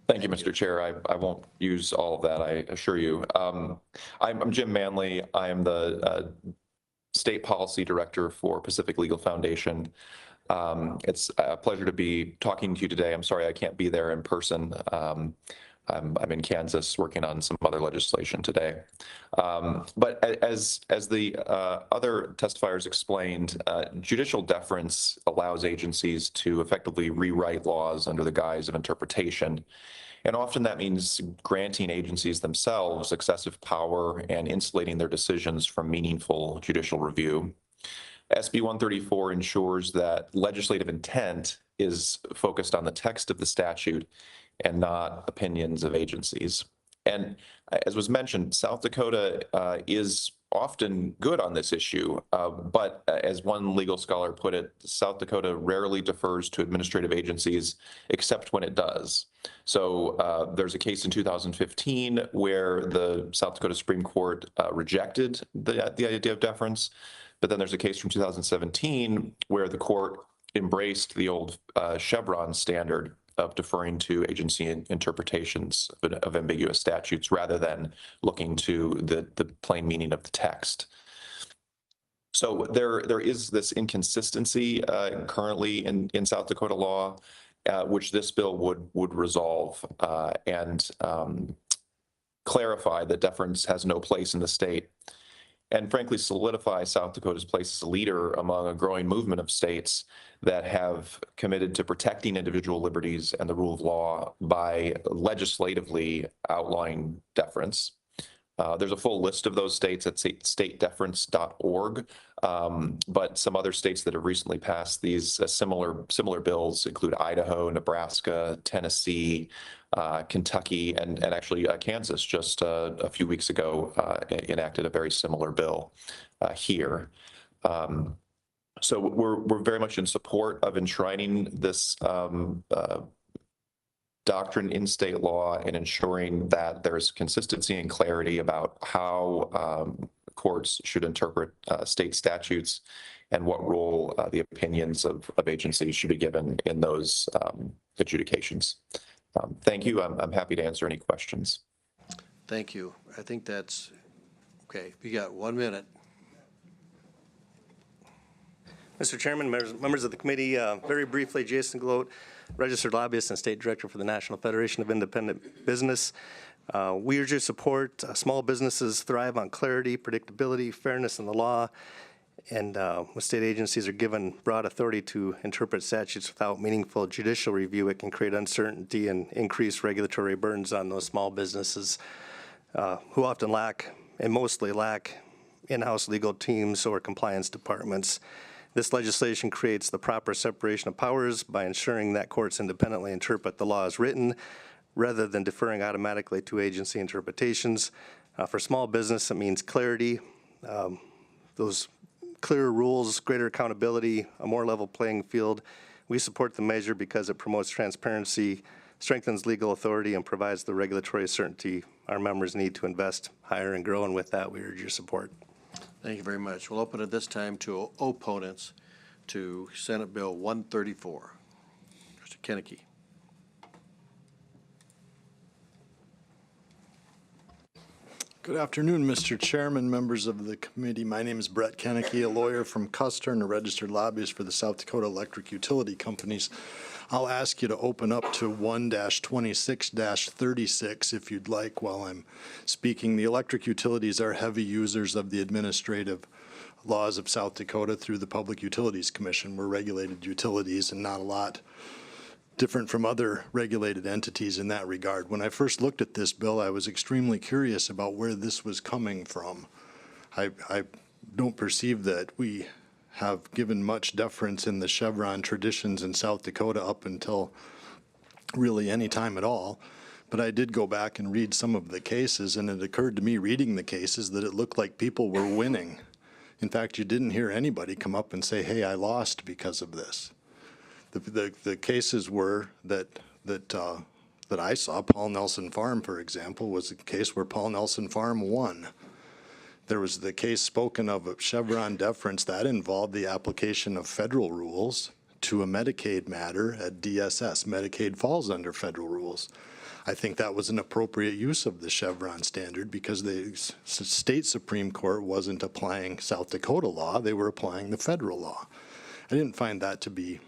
S10: Thank you, Mr. Chair. I won't use all of that, I assure you. I'm Jim Manley. I'm the State Policy Director for Pacific Legal Foundation. It's a pleasure to be talking to you today. I'm sorry I can't be there in person. I'm in Kansas working on some other legislation today. But as the other testifiers explained, judicial deference allows agencies to effectively rewrite laws under the guise of interpretation. And often that means granting agencies themselves excessive power and insulating their decisions from meaningful judicial review. SB 134 ensures that legislative intent is focused on the text of the statute and not opinions of agencies. And as was mentioned, South Dakota is often good on this issue, but as one legal scholar put it, South Dakota rarely defers to administrative agencies except when it does. So there's a case in 2015 where the South Dakota Supreme Court rejected the idea of deference, but then there's a case from 2017 where the court embraced the old Chevron standard of deferring to agency interpretations of ambiguous statutes rather than looking to the plain meaning of the text. So there is this inconsistency currently in South Dakota law, which this bill would resolve and clarify that deference has no place in the state, and frankly solidify South Dakota's place as a leader among a growing movement of states that have committed to protecting individual liberties and the rule of law by legislatively outlawing deference. There's a full list of those states at statedeference.org, but some other states that have recently passed these similar bills include Idaho, Nebraska, Tennessee, Kentucky, and actually Kansas just a few weeks ago enacted a very similar bill here. So we're very much in support of enshrining this doctrine in state law and ensuring that there's consistency and clarity about how courts should interpret state statutes and what role the opinions of agencies should be given in those adjudications. Thank you. I'm happy to answer any questions.
S2: Thank you. I think that's okay. We got 1 minute.
S11: Mr. Chairman, members of the committee, very briefly, Jason Gloat, registered lobbyist and state director for the National Federation of Independent Business. We urge your support. Small businesses thrive on clarity, predictability, fairness in the law, and when state agencies are given broad authority to interpret statutes without meaningful judicial review, it can create uncertainty and increase regulatory burdens on those small businesses who often lack, and mostly lack, in-house legal teams or compliance departments. This legislation creates the proper separation of powers by ensuring that courts independently interpret the law as written rather than deferring automatically to agency interpretations. For small business, it means clarity, those clearer rules, greater accountability, a more level playing field. We support the measure because it promotes transparency, strengthens legal authority, and provides the regulatory certainty our members need to invest, hire, and grow. And with that, we urge your support.
S2: Thank you very much. We'll open it this time to opponents to Senate Bill 134. Mr. Kennecke.
S12: Good afternoon, Mr. Chairman, members of the committee. My name is Brett Kennecke, a lawyer from Custer and a registered lobbyist for the South Dakota Electric Utility Companies. I'll ask you to open up to 1-26-36 if you'd like while I'm speaking. The electric utilities are heavy users of the administrative laws of South Dakota through the Public Utilities Commission. We're regulated utilities and not a lot different from other regulated entities in that regard. When I first looked at this bill, I was extremely curious about where this was coming from. I don't perceive that we have given much deference in the Chevron traditions in South Dakota up until really any time at all. But I did go back and read some of the cases, and it occurred to me reading the cases that it looked like people were winning. In fact, you didn't hear anybody come up and say, hey, I lost because of this. The cases were that I saw, Paul Nelson Farm, for example, was a case where Paul Nelson Farm won. There was the case spoken of Chevron deference that involved the application of federal rules to a Medicaid matter at DSS. Medicaid falls under federal rules. I think that was an appropriate use of the Chevron standard because the state Supreme Court wasn't applying South Dakota law, they were applying the federal law. I didn't find that to be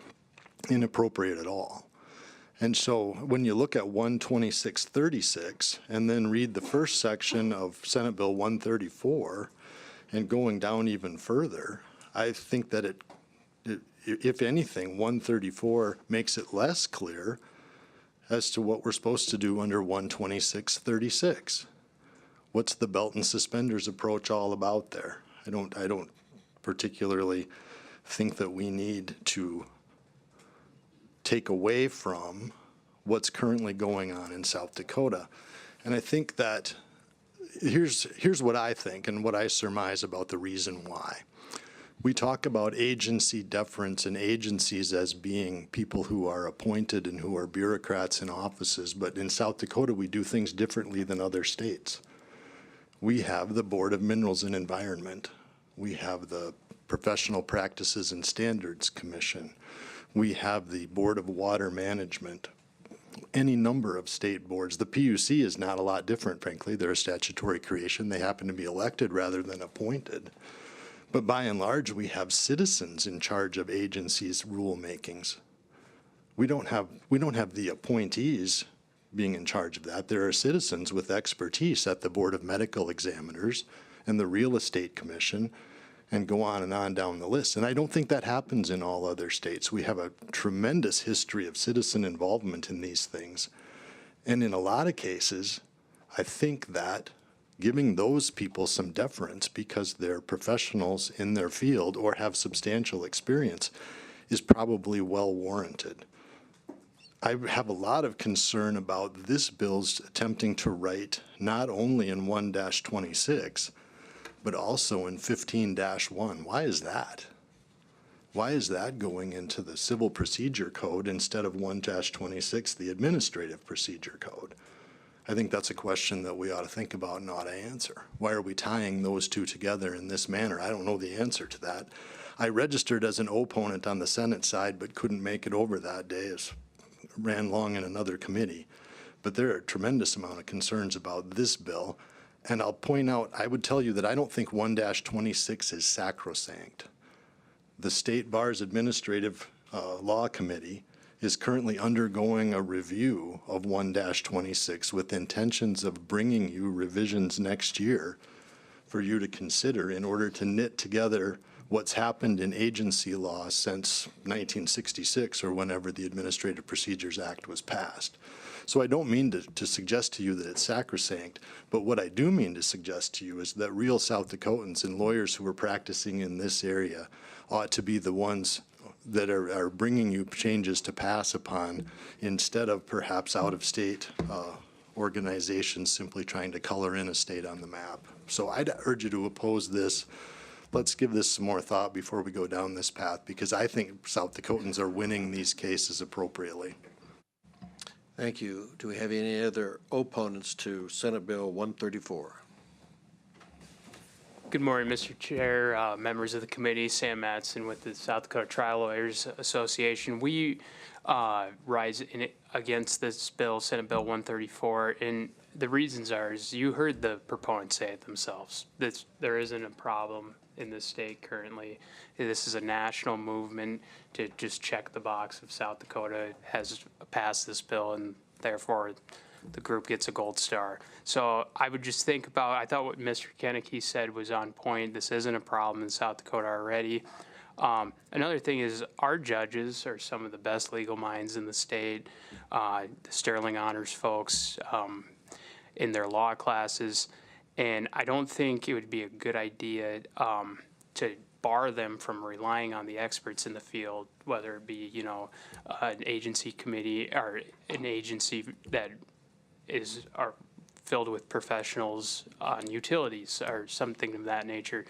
S12: inappropriate at all. And so when you look at 12636 and then read the first section of Senate Bill 134 and going down even further, I think that if anything, 134 makes it less clear as to what we're supposed to do under 12636. What's the belt and suspenders approach all about there? I don't particularly think that we need to take away from what's currently going on in South Dakota. And I think that here's what I think and what I surmise about the reason why. We talk about agency deference and agencies as being people who are appointed and who are bureaucrats in offices, but in South Dakota we do things differently than other states. We have the Board of Minerals and Environment. We have the Professional Practices and Standards Commission. We have the Board of Water Management, any number of state boards. The PUC is not a lot different, frankly. They're a statutory creation. They happen to be elected rather than appointed. But by and large, we have citizens in charge of agencies' rulemakings. We don't have the appointees being in charge of that. There are citizens with expertise at the Board of Medical Examiners and the Real Estate Commission, and go on down the list. And I don't think that happens in all other states. We have a tremendous history of citizen involvement in these things. And in a lot of cases, I think that giving those people some deference because they're professionals in their field or have substantial experience is probably well warranted. I have a lot of concern about this bill's attempting to write not only in 1-26, but also in 15-1. Why is that? Why is that going into the Civil Procedure Code instead of 1-26, the Administrative Procedure Code? I think that's a question that we ought to think about and ought to answer. Why are we tying those two together in this manner? I don't know the answer to that. I registered as an opponent on the Senate side, but couldn't make it over that day, as ran long in another committee. But there are a tremendous amount of concerns about this bill. And I'll point out, I would tell you that I don't think 1-26 is sacrosanct. The State Bar's Administrative Law Committee is currently undergoing a review of 1-26 with intentions of bringing you revisions next year for you to consider in order to knit together what's happened in agency law since 1966 or whenever the Administrative Procedures Act was passed. So I don't mean to suggest to you that it's sacrosanct, but what I do mean to suggest to you is that real South Dakotans and lawyers who are practicing in this area ought to be the ones that are bringing you changes to pass upon instead of perhaps out-of-state organizations simply trying to color in a state on the map. So I'd urge you to oppose this. Let's give this some more thought before we go down this path, because I think South Dakotans are winning these cases appropriately.
S2: Thank you. Do we have any other opponents to Senate Bill 134?
S1: Good morning, Mr. Chair, members of the committee. Sam Matson with the South Dakota Trial Lawyers Association. We rise against this bill, Senate Bill 134, and the reasons are, as you heard the proponents say it themselves, that there isn't a problem in the state currently. This is a national movement to just check the box of South Dakota has passed this bill, and therefore the group gets a gold star. So I would just think about, I thought what Mr. Kennecke said was on point. This isn't a problem in South Dakota already. Another thing is our judges are some of the best legal minds in the state, the Sterling Honors folks in their law classes. And I don't think it would be a good idea to bar them from relying on the experts in the field, whether it be, an agency committee or an agency that are filled with professionals on utilities or something of that nature.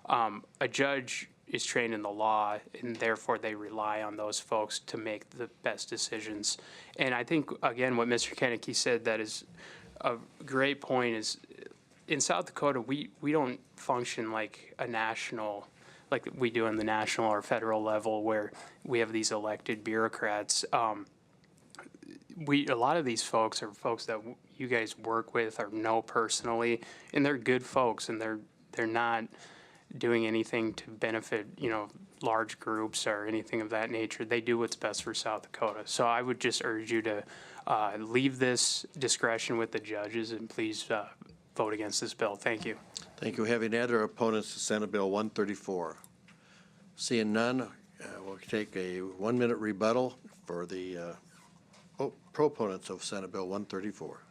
S1: A judge is trained in the law, and therefore they rely on those folks to make the best decisions. And I think, again, what Mr. Kennecke said that is a great point is in South Dakota, we don't function like a national, like we do on the national or federal level where we have these elected bureaucrats. A lot of these folks are folks that you guys work with or know personally, and they're good folks, and they're not doing anything to benefit, large groups or anything of that nature. They do what's best for South Dakota. So I would just urge you to leave this discretion with the judges and please vote against this bill. Thank you.
S2: Thank you. Having other opponents to Senate Bill 134? Seeing none, we'll take a 1-minute rebuttal for the proponents of Senate Bill 134.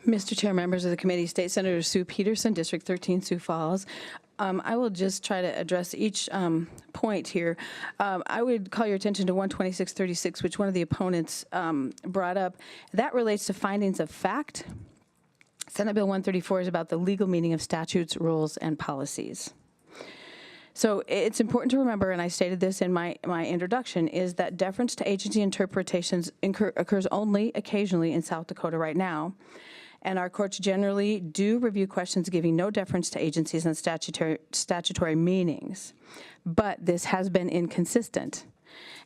S7: Mr. Chair, members of the committee, State Senator Sue Peterson, District 13, Sioux Falls. I will just try to address each point here. I would call your attention to 12636, which one of the opponents brought up. That relates to findings of fact. Senate Bill 134 is about the legal meaning of statutes, rules, and policies. So it's important to remember, and I stated this in my introduction, is that deference to agency interpretations occurs only occasionally in South Dakota right now. And our courts generally do review questions giving no deference to agencies and statutory meanings. But this has been inconsistent.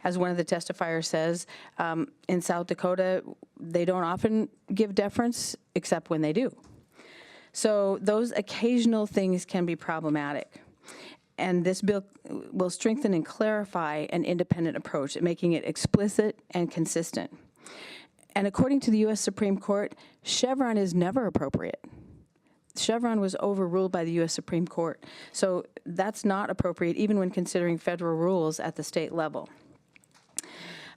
S7: As one of the testifiers says, in South Dakota, they don't often give deference except when they do. So those occasional things can be problematic. And this bill will strengthen and clarify an independent approach, making it explicit and consistent. And according to the U.S. Supreme Court, Chevron is never appropriate. Chevron was overruled by the U.S. Supreme Court. So that's not appropriate even when considering federal rules at the state level.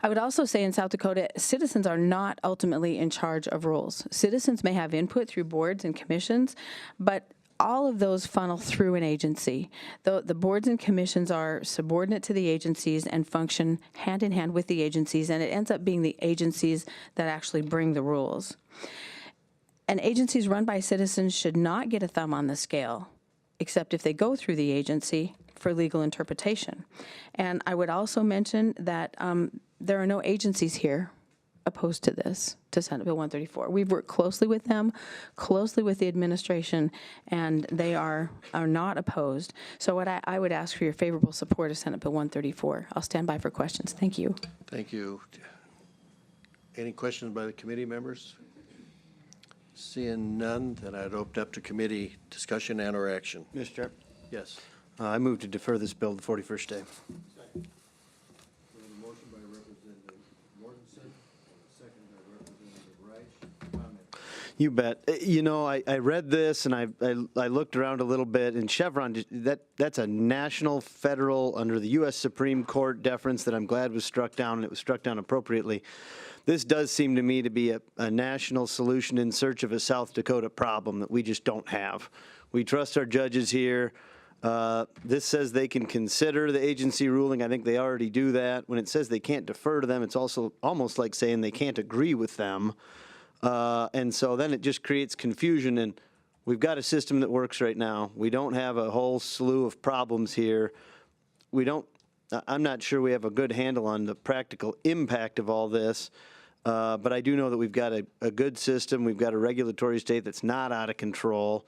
S7: I would also say in South Dakota, citizens are not ultimately in charge of rules. Citizens may have input through boards and commissions, but all of those funnel through an agency. The boards and commissions are subordinate to the agencies and function hand in hand with the agencies, and it ends up being the agencies that actually bring the rules. And agencies run by citizens should not get a thumb on the scale, except if they go through the agency for legal interpretation. And I would also mention that there are no agencies here opposed to this, to Senate Bill 134. We've worked closely with them, closely with the administration, and they are not opposed. So what I would ask for your favorable support of Senate Bill 134. I'll stand by for questions. Thank you.
S2: Thank you. Any questions by the committee members? Seeing none, then I'd open up to committee discussion and or action.
S6: Mr. Chair,
S2: Yes.
S6: I move to defer this bill the 41st day.
S2: Motion by Representative Mortensen, second by Representative Reich. Comment.
S6: You bet. You know, I read this and I looked around a little bit, and Chevron, that's a national, federal, under the U.S. Supreme Court deference that I'm glad was struck down, and it was struck down appropriately. This does seem to me to be a national solution in search of a South Dakota problem that we just don't have. We trust our judges here. This says they can consider the agency ruling. I think they already do that. When it says they can't defer to them, it's also almost like saying they can't agree with them. And so then it just creates confusion, and we've got a system that works right now. We don't have a whole slew of problems here. I'm not sure we have a good handle on the practical impact of all this, but I do know that we've got a good system. We've got a regulatory state that's not out of control.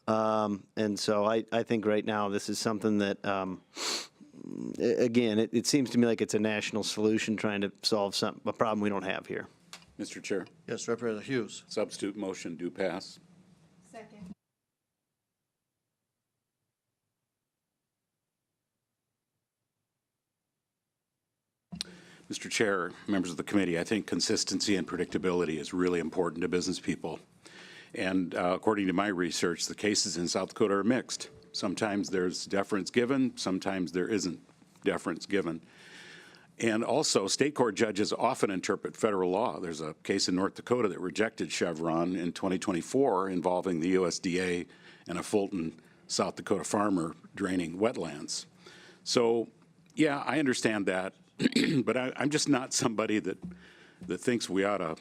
S6: And so I think right now this is something that, again, it seems to me like it's a national solution trying to solve a problem we don't have here.
S9: Mr. Chair.
S2: Yes, Representative Hughes.
S9: Substitute motion do pass.
S20: Second.
S9: Mr. Chair, members of the committee, I think consistency and predictability is really important to business people. And according to my research, the cases in South Dakota are mixed. Sometimes there's deference given, sometimes there isn't deference given. And also, state court judges often interpret federal law. There's a case in North Dakota that rejected Chevron in 2024 involving the USDA and a Fulton, South Dakota farmer draining wetlands. So, yeah, I understand that, but I'm just not somebody that thinks we ought to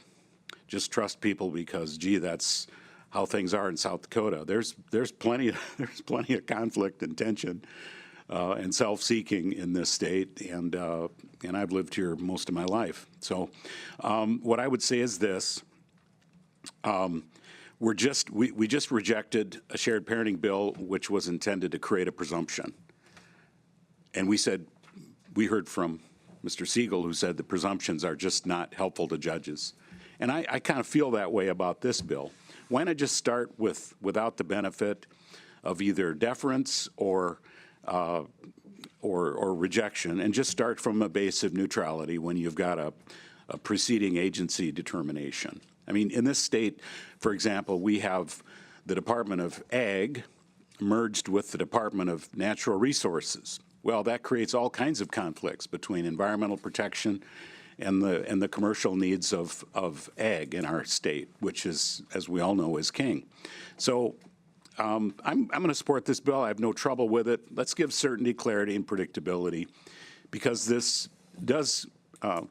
S9: just trust people because, gee, that's how things are in South Dakota. There's plenty of conflict and tension and self-seeking in this state, and I've lived here most of my life. So, what I would say is this: we just rejected a shared parenting bill which was intended to create a presumption. And we heard from Mr. Siegel, who said the presumptions are just not helpful to judges. And I kind of feel that way about this bill. Why not just start without the benefit of either deference or rejection, and just start from a base of neutrality when you've got a preceding agency determination? I mean, in this state, for example, we have the Department of Ag merged with the Department of Natural Resources. Well, that creates all kinds of conflicts between environmental protection and the commercial needs of ag in our state, which is, as we all know, is king. So I'm going to support this bill. I have no trouble with it. Let's give certainty, clarity, and predictability, because this does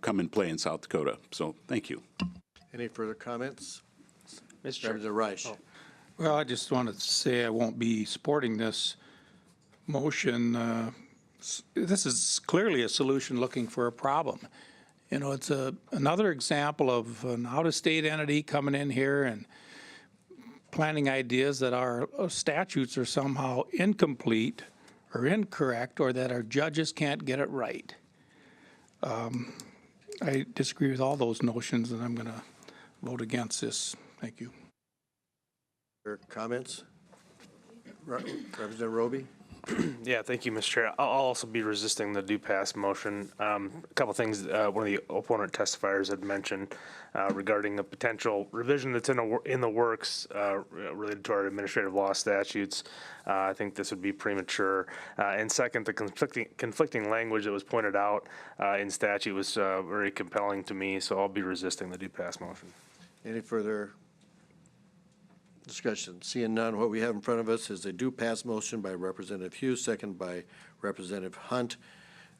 S9: come in play in South Dakota. So thank you.
S2: Any further comments?
S1: Mr. Chair.
S2: Representative Reich.
S3: Well, I just wanted to say I won't be supporting this motion. This is clearly a solution looking for a problem. You know, it's another example of an out-of-state entity coming in here and planning ideas that our statutes are somehow incomplete or incorrect, or that our judges can't get it right. I disagree with all those notions, and I'm going to vote against this. Thank you.
S2: Comments? Representative Roby?
S24: Yeah, thank you, Mr. Chair. I'll also be resisting the do pass motion. A couple things one of the opponent testifiers had mentioned regarding a potential revision that's in the works related to our administrative law statutes. I think this would be premature. And second, the conflicting language that was pointed out in statute was very compelling to me, so I'll be resisting the do pass motion.
S2: Any further discussion? Seeing none, what we have in front of us is a do pass motion by Representative Hughes, second by Representative Hunt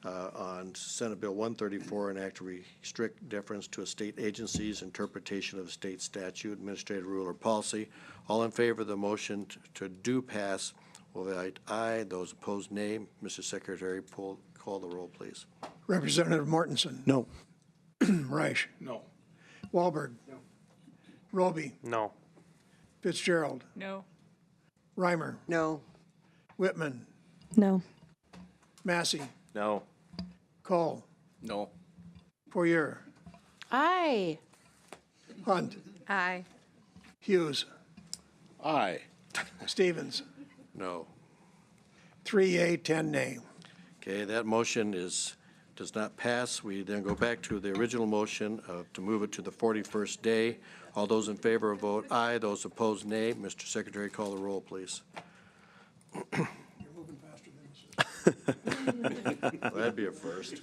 S2: on Senate Bill 134, an act to restrict deference to a state agency's interpretation of a state statute, administrative rule, or policy. All in favor of the motion to do pass will vote aye. Those opposed, nay. Mr. Secretary, call the roll, please.
S14: Representative Mortensen.
S6: No.
S14: Reich.
S3: No.
S14: Wahlberg. No. Roby.
S24: No.
S14: Fitzgerald.
S7: No.
S14: Reimer.
S19: No.
S14: Whitman.
S7: No.
S14: Massey.
S24: No.
S14: Cole.
S13: No.
S14: Poirier.
S18: Aye.
S14: Hunt.
S7: Aye.
S14: Hughes.
S9: Aye.
S14: Stevens.
S2: No.
S14: 3 yea, 10 nay.
S2: Okay, that motion does not pass. We then go back to the original motion to move it to the 41st day. All those in favor vote aye. Those opposed, nay. Mr. Secretary, call the roll, please.
S14: You're moving faster than this.
S2: Well, that'd be a first.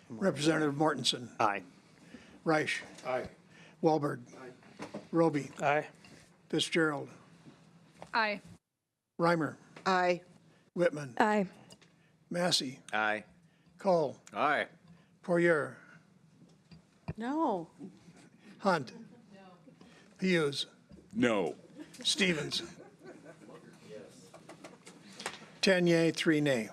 S14: Representative Mortensen.
S6: Aye.
S14: Reich.
S3: Aye.
S14: Wahlberg. Roby.
S24: Aye.
S14: Fitzgerald.
S7: Aye.
S14: Reimer.
S19: Aye.
S14: Whitman.
S7: Aye.
S14: Massey.
S13: Aye.
S14: Cole.
S13: Aye.
S14: Poirier.
S18: No.
S14: Hunt. Hughes.
S9: No.
S14: Stevens. 10 yea, 3 nay.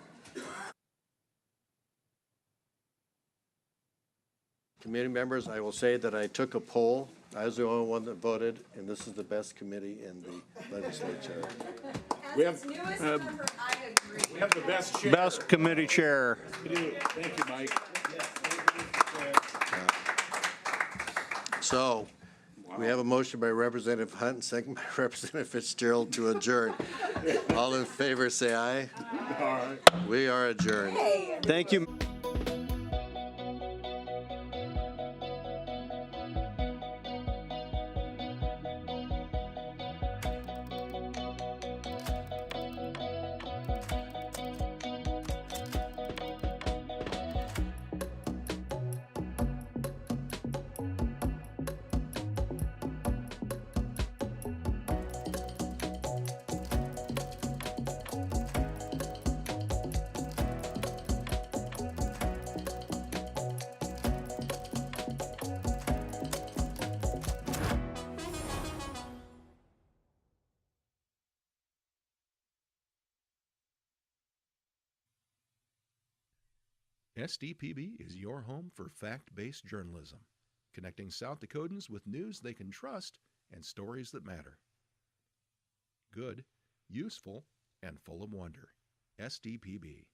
S2: Committee members, I will say that I took a poll. I was the only one that voted, and this is the best committee in the legislature.
S9: We have the best chair.
S13: Best committee chair.
S9: We do. Thank you, Mike.
S2: So, we have a motion by Representative Hunt and second by Representative Fitzgerald to adjourn. All in favor, say aye.
S9: Aye.
S2: We are adjourned.
S6: Thank you.
S4: SDPB is your home for fact-based journalism, connecting South Dakotans with news they can trust and stories that matter. Good, useful, and full of wonder. SDPB.